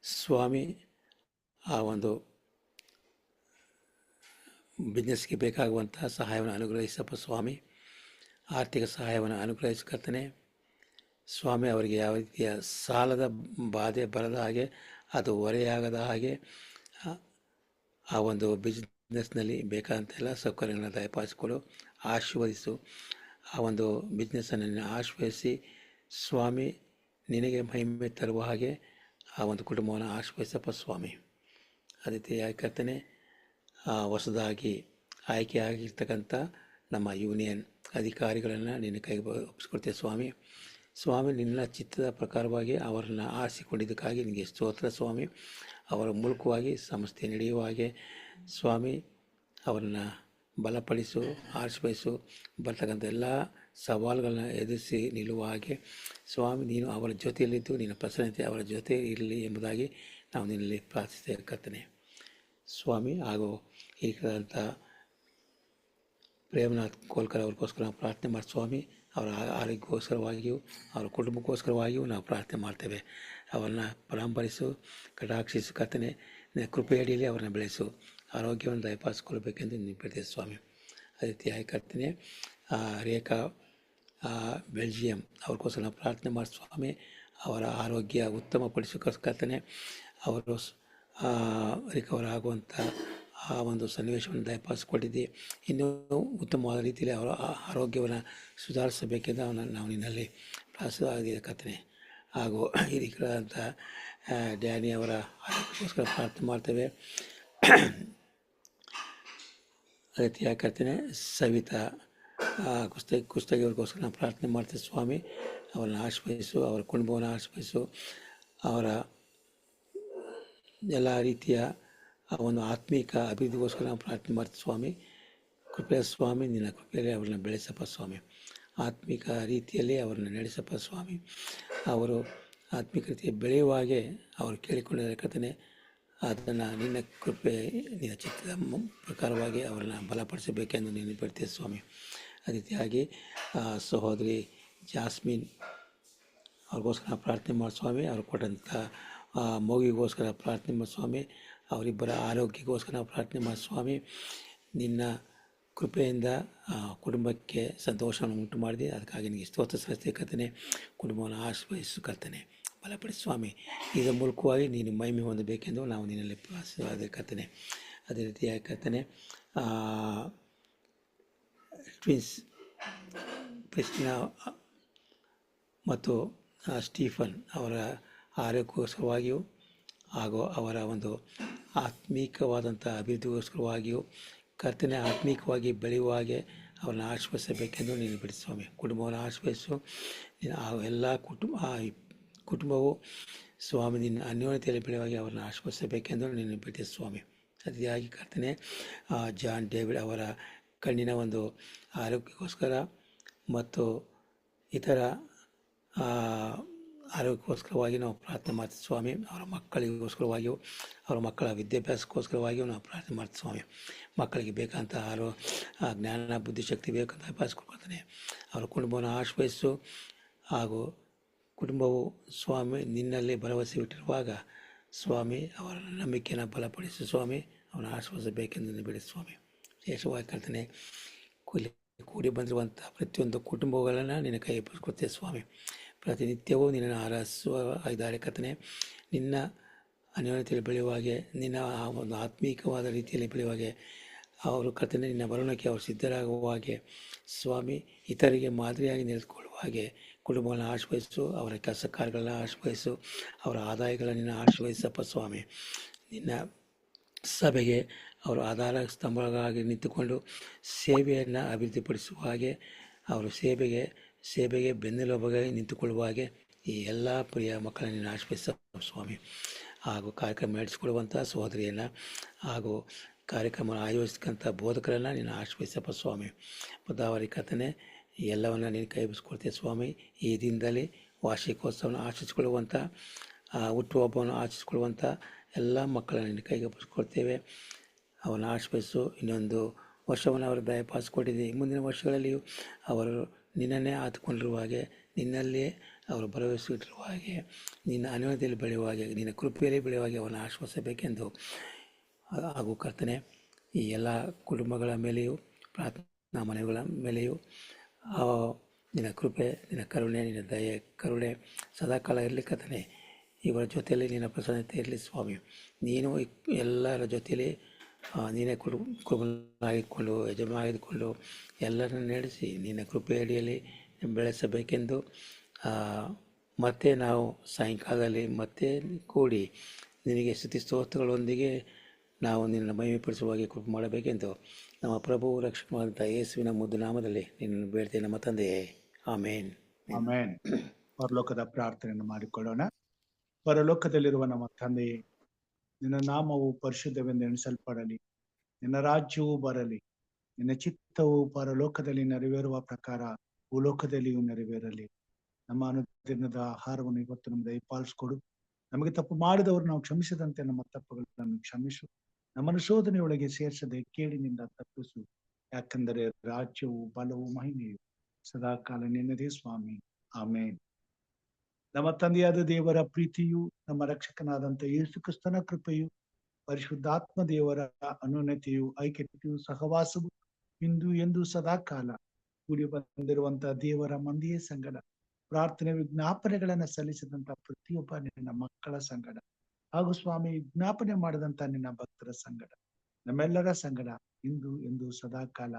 ಸ್ವಾಮಿ, ಆ ಒಂದು ಬಿಸ್ನೆಸ್ಗೆ ಬೇಕಾಗುವಂತಹ ಸಹಾಯವನ್ನು ಅನುಗ್ರಹಿಸಪ್ಪ ಸ್ವಾಮಿ. ಆರ್ಥಿಕ ಸಹಾಯವನ್ನು ಅನುಗ್ರಹಿಸ ಕರ್ತನೆ. ಸ್ವಾಮಿ, ಅವರಿಗೆ ಯಾವ ರೀತಿಯ ಸಾಲದ ಬಾಧೆ ಬರದ ಹಾಗೆ, ಅದು ಹೊರೆಯಾಗದ ಹಾಗೆ, ಆ ಒಂದು ಬಿಸ್ನೆಸ್ನಲ್ಲಿ ಬೇಕಾದಂಥ ಎಲ್ಲ ಸೌಕರ್ಯಗಳನ್ನು ದಯಪಾಲಿಸಿಕೊಡು, ಆಶೀರ್ವದಿಸು. ಆ ಒಂದು ಬಿಸ್ನೆಸ್ಸನ್ನು ಆಶ್ರಯಿಸಿ ಸ್ವಾಮಿ, ನಿನಗೆ ಮಹಿಮೆ ತರುವ ಹಾಗೆ ಆ ಒಂದು ಕುಟುಂಬವನ್ನು ಆಶ್ರಯಿಸಪ್ಪ ಸ್ವಾಮಿ. ಅದೇ ರೀತಿಯಾಗಿ ಕರ್ತನೆ, ಹೊಸದಾಗಿ ಆಯ್ಕೆಯಾಗಿರ್ತಕ್ಕಂಥ ನಮ್ಮ ಯೂನಿಯನ್ ಅಧಿಕಾರಿಗಳನ್ನು ನಿನ್ನ ಕೈಗೆ ಒಪ್ಪಿಸ್ಕೊಡ್ತೇವೆ ಸ್ವಾಮಿ. ಸ್ವಾಮಿ, ನಿನ್ನ ಚಿತ್ತದ ಪ್ರಕಾರವಾಗಿ ಅವರನ್ನು ಆರಿಸಿಕೊಂಡಿದ್ದಕ್ಕಾಗಿ ನಿನಗೆ ಸ್ತೋತ್ರ ಸ್ವಾಮಿ. ಅವರ ಮೂಲಕವಾಗಿ ಸಂಸ್ಥೆ ನಡೆಯುವ ಹಾಗೆ ಸ್ವಾಮಿ ಅವರನ್ನು ಬಲಪಡಿಸು, ಆಶ್ರಯಿಸು. ಬರ್ತಕ್ಕಂಥ ಎಲ್ಲ ಸವಾಲುಗಳನ್ನ ಎದುರಿಸಿ ನಿಲ್ಲುವ ಹಾಗೆ ಸ್ವಾಮಿ ನೀನು ಅವರ ಜೊತೆಯಲ್ಲಿದ್ದು ನಿನ್ನ ಪ್ರಸನ್ನತೆ ಅವರ ಜೊತೆ ಇರಲಿ ಎಂಬುದಾಗಿ ನಾವು ನಿನ್ನಲ್ಲಿ ಪ್ರಾರ್ಥಿಸ್ತೇವೆ ಕರ್ತನೆ ಸ್ವಾಮಿ. ಹಾಗೂ ಹೀಗಾದಂಥ ಪ್ರೇಮನಾಥ್ ಕೋಲ್ಕರ್ ಅವ್ರಿಗೋಸ್ಕರ ನಾವು ಪ್ರಾರ್ಥನೆ ಮಾಡಿ ಸ್ವಾಮಿ, ಅವರ ಆರೋಗ್ಯಕ್ಕೋಸ್ಕರವಾಗಿಯೂ ಅವರ ಕುಟುಂಬಕ್ಕೋಸ್ಕರವಾಗಿಯೂ ನಾವು ಪ್ರಾರ್ಥನೆ ಮಾಡ್ತೇವೆ. ಅವರನ್ನ ಪರಾಂಬರಿಸು, ಕಟಾಕ್ಷಿಸು ಕರ್ತನೆ, ನಿನ್ನ ಕೃಪೆಯಡಿಯಲ್ಲಿ ಅವರನ್ನು ಬೆಳೆಸು, ಆರೋಗ್ಯವನ್ನು ದಯಪಾಲಿಸಿಕೊಳ್ಬೇಕೆಂದು ನೀವು ಬಿಡ್ತೇವೆ ಸ್ವಾಮಿ. ಅದೇ ರೀತಿಯಾಗಿ ಕರ್ತನೆ ರೇಖಾ ಬೆಲ್ಜಿಯಂ ಅವ್ರಿಗೋಸ್ಕರ ನಾವು ಪ್ರಾರ್ಥನೆ ಮಾಡಿ ಸ್ವಾಮಿ, ಅವರ ಆರೋಗ್ಯ ಉತ್ತಮಪಡಿಸೋಕರ್ತನೆ, ಅವರು ರಿಕವರ್ ಆಗುವಂಥ ಆ ಒಂದು ಸನ್ನಿವೇಶವನ್ನು ದಯಪಾಲಿಸಿಕೊಟ್ಟಿದ್ದೆ. ಇನ್ನೂ ಉತ್ತಮವಾದ ರೀತಿಯಲ್ಲಿ ಅವರ ಆರೋಗ್ಯವನ್ನು ಸುಧಾರಿಸಬೇಕೆಂದು ನಾವು ನಿನ್ನಲ್ಲಿ ಪ್ರಾರ್ಥಿಸಲಾಗಿದೆ ಕರ್ತನೆ. ಹಾಗೂ ಹಿರಿಯರಾದಂಥ ಡ್ಯಾನಿ ಅವರ ಆರೋಗ್ಯಕ್ಕೋಸ್ಕರ ಪ್ರಾರ್ಥನೆ ಮಾಡ್ತೇವೆ. ಅದೇ ರೀತಿಯಾಗಿ ಕರ್ತನೆ ಸವಿತಾ ಕುಸ್ತಗಿಯವ್ರಿಗೋಸ್ಕರ ನಾವು ಪ್ರಾರ್ಥನೆ ಮಾಡ್ತೇವೆ ಸ್ವಾಮಿ, ಅವರನ್ನು ಆಶ್ರಯಿಸು, ಅವರ ಕುಟುಂಬವನ್ನು ಆಶ್ರಯಿಸು, ಅವರ ಎಲ್ಲ ರೀತಿಯ ಒಂದು ಆತ್ಮೀಕ ಅಭಿವೃದ್ಧಿಗೋಸ್ಕರ ನಾವು ಪ್ರಾರ್ಥನೆ ಮಾಡ್ತೀವಿ ಸ್ವಾಮಿ. ಕೃಪೆಯ ಸ್ವಾಮಿ, ನಿನ್ನ ಕೃಪೆಯಲ್ಲಿ ಅವರನ್ನು ಬೆಳೆಸಪ್ಪ ಸ್ವಾಮಿ, ಆತ್ಮಿಕ ರೀತಿಯಲ್ಲಿ ಅವರನ್ನು ನಡೆಸಪ್ಪ ಸ್ವಾಮಿ. ಅವರು ಆತ್ಮಿಕ ರೀತಿಯಲ್ಲಿ ಬೆಳೆಯುವ ಹಾಗೆ ಅವರು ಕೇಳಿಕೊಂಡಿದ್ದಾರೆ ಕರ್ತನೆ, ಅದನ್ನು ನಿನ್ನ ಕೃಪೆ ನಿನ್ನ ಚಿತ್ತದ ಪ್ರಕಾರವಾಗಿ ಅವರನ್ನು ಬಲಪಡಿಸಬೇಕೆಂದು ನೀನು ಬಿಡ್ತೀವಿ ಸ್ವಾಮಿ. ಅದೇ ರೀತಿಯಾಗಿ ಸಹೋದರಿ ಜಾಸ್ಮಿನ್ ಅವ್ರಿಗೋಸ್ಕರ ಪ್ರಾರ್ಥನೆ ಮಾಡಿ ಸ್ವಾಮಿ, ಅವ್ರು ಕೊಟ್ಟಂಥ ಮಗುವಿಗೋಸ್ಕರ ಪ್ರಾರ್ಥನೆ ಮಾಡಿ ಸ್ವಾಮಿ, ಅವರಿಬ್ಬರ ಆರೋಗ್ಯಕ್ಕೋಸ್ಕರ ನಾವು ಪ್ರಾರ್ಥನೆ ಮಾಡಿ ಸ್ವಾಮಿ. ನಿನ್ನ ಕೃಪೆಯಿಂದ ಕುಟುಂಬಕ್ಕೆ ಸಂತೋಷವನ್ನು ಉಂಟು ಮಾಡಿದೆ, ಅದಕ್ಕಾಗಿ ನಿನಗೆ ಸ್ತೋತ್ರ ಸಲ್ಲಿಸ್ತೀವಿ ಕರ್ತನೆ. ಕುಟುಂಬವನ್ನು ಆಶ್ರಯಿಸು ಕರ್ತನೆ, ಬಲಪಡಿಸಿ ಸ್ವಾಮಿ. ಇದರ ಮೂಲಕವಾಗಿ ನೀನು ಮಹಿಮೆ ಹೊಂದಬೇಕೆಂದು ನಾವು ನಿನ್ನಲ್ಲಿ ಪ್ರಾರ್ಥಿಸಿದೆ ಕರ್ತನೆ. ಅದೇ ರೀತಿಯಾಗಿ ಕರ್ತನೆ ಟ್ವಿನ್ಸ್ ಕ್ರಿಸ್ಟಿನಾ ಮತ್ತು ಸ್ಟೀಫನ್ ಅವರ ಆರೋಗ್ಯಕ್ಕೋಸ್ಕರವಾಗಿಯೂ ಹಾಗೂ ಅವರ ಒಂದು ಆತ್ಮೀಕವಾದಂಥ ಅಭಿವೃದ್ಧಿಗೋಸ್ಕರವಾಗಿಯೂ ಕರ್ತನೆ ಆತ್ಮೀಕವಾಗಿ ಬೆಳೆಯುವ ಹಾಗೆ ಅವರನ್ನು ಆಶ್ರಯಿಸಬೇಕೆಂದು ನೀನು ಬಿಡಿ ಸ್ವಾಮಿ. ಕುಟುಂಬವನ್ನು ಆಶ್ರಯಿಸು, ಎಲ್ಲ ಕುಟುಂಬವು ಸ್ವಾಮಿ ನಿನ್ನ ಅನ್ಯೋನ್ಯತೆಯಲ್ಲಿ ಬೆಳೆಯುವಾಗಿ ಅವರನ್ನು ಆಶ್ರಯಿಸಬೇಕೆಂದು ನೀನು ಬಿಡಿ ಸ್ವಾಮಿ. ಅತಿಯಾಗಿ ಕರ್ತನೆ ಜಾನ್ ಡೇವಿಡ್ ಅವರ ಕಣ್ಣಿನ ಒಂದು ಆರೋಗ್ಯಕ್ಕೋಸ್ಕರ ಮತ್ತು ಇತರ ಆರೋಗ್ಯಕ್ಕೋಸ್ಕರವಾಗಿ ನಾವು ಪ್ರಾರ್ಥನೆ ಮಾಡ್ತೀವಿ ಸ್ವಾಮಿ. ಅವರ ಮಕ್ಕಳಿಗೋಸ್ಕರವಾಗಿಯೂ ಅವರ ಮಕ್ಕಳ ವಿದ್ಯಾಭ್ಯಾಸಕ್ಕೋಸ್ಕರವಾಗಿಯೂ ನಾವು ಪ್ರಾರ್ಥನೆ ಮಾಡ್ತೀವಿ ಸ್ವಾಮಿ. ಮಕ್ಕಳಿಗೆ ಬೇಕಂತ ಜ್ಞಾನ ಬುದ್ಧಿಶಕ್ತಿ ಬೇಕಂತ ಭಾವಿಸ್ಕೊಳ್ತಾನೆ. ಅವರ ಕುಟುಂಬವನ್ನು ಆಶ್ರಯಿಸು, ಹಾಗೂ ಕುಟುಂಬವು ಸ್ವಾಮಿ ನಿನ್ನಲ್ಲಿ ಭರವಸೆ ಇಟ್ಟಿರುವಾಗ ಸ್ವಾಮಿ ಅವರ ನಂಬಿಕೆಯನ್ನು ಬಲಪಡಿಸು ಸ್ವಾಮಿ, ಅವನ ಆಶ್ರಯಿಸಬೇಕೆಂದು ಬಿಡಿ ಸ್ವಾಮಿ. ವಿಶೇಷವಾಗಿ ಕರ್ತನೆ ಕೂಡಿ ಬಂದಿರುವಂಥ ಪ್ರತಿಯೊಂದು ಕುಟುಂಬಗಳನ್ನು ನಿನ್ನ ಕೈ ಕೊಡ್ತೇವೆ ಸ್ವಾಮಿ. ಪ್ರತಿನಿತ್ಯವೂ ನಿನ್ನನ್ನು ಆರಾಧಿಸುವ ಇದ್ದಾರೆ ಕರ್ತನೆ. ನಿನ್ನ ಅನ್ಯೋನ್ಯತೆಯಲ್ಲಿ ಬೆಳೆಯುವ ಹಾಗೆ, ನಿನ್ನ ಒಂದು ಆತ್ಮೀಕವಾದ ರೀತಿಯಲ್ಲಿ ಬೆಳೆಯುವ ಹಾಗೆ ಅವರು ಕರ್ತನೆ ನಿನ್ನ ಬರೋಣಕ್ಕೆ ಅವರು ಸಿದ್ಧರಾಗುವ ಹಾಗೆ ಸ್ವಾಮಿ, ಇತರಿಗೆ ಮಾದರಿಯಾಗಿ ನಿಂತುಕೊಳ್ಳುವ ಹಾಗೆ ಕುಟುಂಬಗಳನ್ನು ಆಶ್ರಯಿಸು, ಅವರ ಕೆಲಸ ಕಾರ್ಯಗಳನ್ನ ಆಶ್ರಯಿಸು, ಅವರ ಆದಾಯಗಳನ್ನು ಆಶ್ರಯಿಸಪ್ಪ ಸ್ವಾಮಿ. ನಿನ್ನ ಸಭೆಗೆ ಅವರು ಆಧಾರ ಸ್ತಂಭಗಳಾಗಿ ನಿಂತುಕೊಂಡು ಸೇವೆಯನ್ನು ಅಭಿವೃದ್ಧಿಪಡಿಸುವ ಹಾಗೆ, ಅವರು ಸೇವೆಗೆ ಬೆನ್ನೆಲುಬಾಗಿ ನಿಂತುಕೊಳ್ಳುವ ಹಾಗೆ ಈ ಎಲ್ಲ ಪ್ರಿಯ ಮಕ್ಕಳನ್ನು ಆಶ್ರಯಿಸ ಸ್ವಾಮಿ. ಹಾಗೂ ಕಾರ್ಯಕ್ರಮ ನಡೆಸಿಕೊಳ್ಳುವಂಥ ಸಹೋದರಿಯನ್ನು ಹಾಗೂ ಕಾರ್ಯಕ್ರಮ ಆಯೋಜಿಸಕ್ಕಂಥ ಬೋಧಕರನ್ನು ನೀನು ಆಶ್ರಯಿಸಪ್ಪ ಸ್ವಾಮಿ. ಪದಾವರಿ ಕರ್ತನೆ ಎಲ್ಲವನ್ನು ನೀನು ಕೈಬಿಸ್ಕೊಳ್ತೇವೆ ಸ್ವಾಮಿ. ಈ ದಿನದಲ್ಲಿ ವಾರ್ಷಿಕೋತ್ಸವವನ್ನು ಆಚರಿಸಿಕೊಳ್ಳುವಂಥ ಹುಟ್ಟುಹಬ್ಬವನ್ನು ಆಚರಿಸಿಕೊಳ್ಳುವಂಥ ಎಲ್ಲ ಮಕ್ಕಳನ್ನು ನಿನ್ನ ಕೈಗೆ ಒಪ್ಪಿಸ್ಕೊಳ್ತೇವೆ. ಅವರನ್ನು ಆಶ್ರಯಿಸು. ಇನ್ನೊಂದು ವರ್ಷವನ್ನು ಅವರು ದಯಪಾಲಿಸಿಕೊಟ್ಟಿದೆ. ಮುಂದಿನ ವರ್ಷಗಳಲ್ಲಿಯೂ ಅವರು ನಿನ್ನನ್ನೇ ಆತುಕೊಂಡಿರುವ ಹಾಗೆ, ನಿನ್ನಲ್ಲಿಯೇ ಅವರು ಭರವಸೆ ಇಟ್ಟಿರುವ ಹಾಗೆ, ನಿನ್ನ ಅನ್ಯೋನ್ಯತೆಯಲ್ಲಿ ಬೆಳೆಯುವ ಹಾಗೆ, ನಿನ್ನ ಕೃಪೆಯಲ್ಲಿ ಬೆಳೆಯುವ ಹಾಗೆ ಅವರನ್ನು ಆಶ್ರಯಿಸಬೇಕೆಂದು ಹಾಗೂ ಕರ್ತನೆ ಈ ಎಲ್ಲ ಕುಟುಂಬಗಳ ಮೇಲೆಯೂ ಪ್ರಾರ್ಥನಾ ಮನೆಗಳ ಮೇಲೆಯೂ ನಿನ್ನ ಕೃಪೆ, ನಿನ್ನ ಕರುಣೆ, ನಿನ್ನ ದಯೆ ಕರುಣೆ ಸದಾಕಾಲ ಇರಲಿ ಕರ್ತನೆ. ಇವರ ಜೊತೆಯಲ್ಲಿ ನಿನ್ನ ಪ್ರಸನ್ನತೆ ಇರಲಿ ಸ್ವಾಮಿ. ನೀನು ಎಲ್ಲರ ಜೊತೆಯಲ್ಲಿ ನೀನೇ ಕುಟುಂಬನಾಗಿದ್ದುಕೊಂಡು ಯಜಮಾನಾಗಿದ್ದುಕೊಂಡು ಎಲ್ಲರನ್ನು ನಡೆಸಿ ನಿನ್ನ ಕೃಪೆ ಅಡಿಯಲ್ಲಿ ಬೆಳೆಸಬೇಕೆಂದು ಮತ್ತೆ ನಾವು ಸಾಯಂಕಾಲದಲ್ಲಿ ಮತ್ತೆ ಕೂಡಿ ನಿನಗೆ ಸ್ತುತಿ ಸ್ತೋತ್ರಗಳೊಂದಿಗೆ ನಾವು ನಿನ್ನ ಮಹಿಮೆಪಡಿಸುವಾಗಿ ಕೃಪೆ ಮಾಡಬೇಕೆಂದು ನಮ್ಮ ಪ್ರಭು ರಕ್ಷಕನಾದಂಥ ಯೇಸುವಿನ ಮುದ್ದು ನಾಮದಲ್ಲಿ ನಿನ್ನನ್ನು ಬೇಡ್ತೇವೆ ನಮ್ಮ ತಂದೆಯೇ, ಆಮೇನ್. ಆಮೇನ್. ಪರಲೋಕದ ಪ್ರಾರ್ಥನೆಯನ್ನು ಮಾಡಿಕೊಳ್ಳೋಣ. ಪರಲೋಕದಲ್ಲಿರುವ ನಮ್ಮ ತಂದೆಯೇ, ನಿನ್ನ ನಾಮವು ಪರಿಶುದ್ಧವೆಂದು ಎಣಿಸಲ್ಪಡಲಿ, ನಿನ್ನ ರಾಜ್ಯವು ಬರಲಿ, ನಿನ್ನ ಚಿತ್ತವು ಪರಲೋಕದಲ್ಲಿ ನೆರವೇರುವ ಪ್ರಕಾರ ಭೂಲೋಕದಲ್ಲಿಯೂ ನೆರವೇರಲಿ. ನಮ್ಮ ಅನುದಿನದ ಆಹಾರವನ್ನು ಇವತ್ತು ನಮ್ಗೆ ದಯಪಾಲಿಸ್ಕೊಡು. ನಮಗೆ ತಪ್ಪು ಮಾಡಿದವರು ನಾವು ಕ್ಷಮಿಸದಂತೆ ನಮ್ಮ ತಪ್ಪುಗಳನ್ನು ಕ್ಷಮಿಸು. ನಮ್ಮನ್ನು ಶೋಧನೆಯೊಳಗೆ ಸೇರಿಸದೆ ಕೇಡಿನಿಂದ ತಪ್ಪಿಸು. ಯಾಕಂದರೆ ರಾಜ್ಯವು, ಬಲವು, ಮಹಿಮೆಯು ಸದಾಕಾಲ ನಿನ್ನದೇ ಸ್ವಾಮಿ. ಆಮೇನ್. ನಮ್ಮ ತಂದೆಯಾದ ದೇವರ ಪ್ರೀತಿಯು, ನಮ್ಮ ರಕ್ಷಕನಾದಂತ ಯೇಸು ಕ್ರಿಸ್ತನ ಕೃಪೆಯು, ಪರಿಶುದ್ಧಾತ್ಮ ದೇವರ ಅನುನ್ನತಿಯು, ಐಕ್ಯತೆಯು, ಸಹವಾಸವು ಇಂದು ಎಂದು ಸದಾಕಾಲ ಕೂಡಿ ಬಂದಿರುವಂತ ದೇವರ ಮಂದಿಯ ಸಂಗಡ, ಪ್ರಾರ್ಥನೆ ವಿಜ್ಞಾಪನೆಗಳನ್ನ ಸಲ್ಲಿಸಿದಂತ ಪ್ರತಿಯೊಬ್ಬ ನಿನ್ನ ಮಕ್ಕಳ ಸಂಗಡ, ಹಾಗೂ ಸ್ವಾಮಿ ವಿಜ್ಞಾಪನೆ ಮಾಡಿದಂತ ನಿನ್ನ ಭಕ್ತರ ಸಂಗಡ, ನಮ್ಮೆಲ್ಲರ ಸಂಗಡ ಇಂದು ಎಂದು ಸದಾಕಾಲ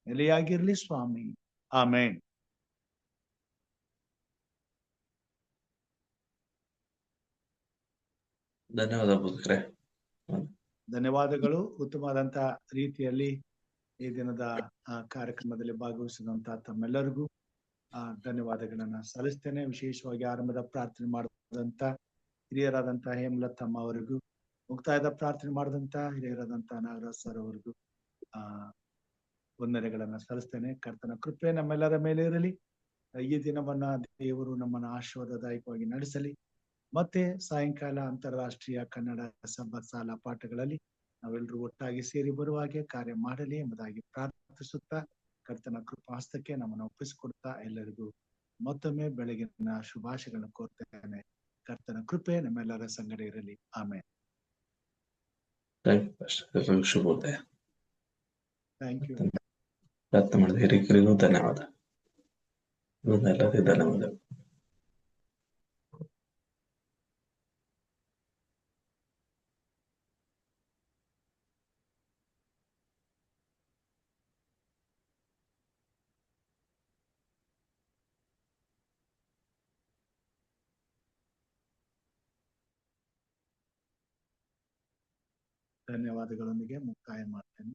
ನೆಲೆಯಾಗಿರ್ಲಿ ಸ್ವಾಮಿ. ಆಮೇನ್. ಧನ್ಯವಾದ ಬೋಧಕರೇ. ಧನ್ಯವಾದಗಳು. ಉತ್ತಮವಾದಂತ ರೀತಿಯಲ್ಲಿ ಈ ದಿನದ ಕಾರ್ಯಕ್ರಮದಲ್ಲಿ ಭಾಗವಹಿಸಿದಂತ ತಮ್ಮೆಲ್ಲರಿಗೂ ಧನ್ಯವಾದಗಳನ್ನ ಸಲ್ಲಿಸ್ತೇನೆ. ವಿಶೇಷವಾಗಿ ಆರಂಭದ ಪ್ರಾರ್ಥನೆ ಮಾಡಿದಂತ ಹಿರಿಯರಾದಂತಹ ಹೇಮಲತಮ್ಮ ಅವರಿಗೂ, ಮುಕ್ತಾಯದ ಪ್ರಾರ್ಥನೆ ಮಾಡಿದಂತ ಹಿರಿಯರಾದಂತ ನಾಗರಾಜ್ ಸರ್ ಅವರಿಗೂ ವಂದನೆಗಳನ್ನ ಸಲ್ಲಿಸ್ತೇನೆ. ಕರ್ತನ ಕೃಪೆ ನಮ್ಮೆಲ್ಲರ ಮೇಲೆ ಇರಲಿ. ಈ ದಿನವನ್ನ ದೇವರು ನಮ್ಮನ್ನ ಆಶೀರ್ವಾದದಾಯಕವಾಗಿ ನಡೆಸಲಿ. ಮತ್ತೆ ಸಾಯಂಕಾಲ ಅಂತಾರಾಷ್ಟ್ರೀಯ ಕನ್ನಡ ಸಬ್ಬತ್ ಸಾಲ ಪಾಠಗಳಲ್ಲಿ ನಾವೆಲ್ಲರೂ ಒಟ್ಟಾಗಿ ಸೇರಿ ಬರುವ ಹಾಗೆ ಕಾರ್ಯ ಮಾಡಲಿ ಎಂಬುದಾಗಿ ಪ್ರಾರ್ಥಿಸುತ್ತಾ, ಕರ್ತನ ಕೃಪಾಸ್ತಕ್ಕೆ ನಮ್ಮನ್ನು ಒಪ್ಪಿಸಿಕೊಡ್ತಾ ಎಲ್ಲರಿಗೂ ಮತ್ತೊಮ್ಮೆ ಬೆಳಗಿನ ಶುಭಾಶಯಗಳನ್ನು ಕೋರ್ತೇನೆ. ಕರ್ತನ ಕೃಪೆ ನಮ್ಮೆಲ್ಲರ ಸಂಗಡ ಇರಲಿ. ಆಮೇಲೆ ಶುಭೋದಯ. Thank you. ಪ್ರಾರ್ಥನೆ ಮಾಡಿದ ಹಿರಿಯರಿಗೂ ಧನ್ಯವಾದ. ಎಲ್ಲರಿಗೂ ಧನ್ಯವಾದ. ಧನ್ಯವಾದಗಳೊಂದಿಗೆ ಮುಕ್ತಾಯ ಮಾಡ್ತೇನೆ.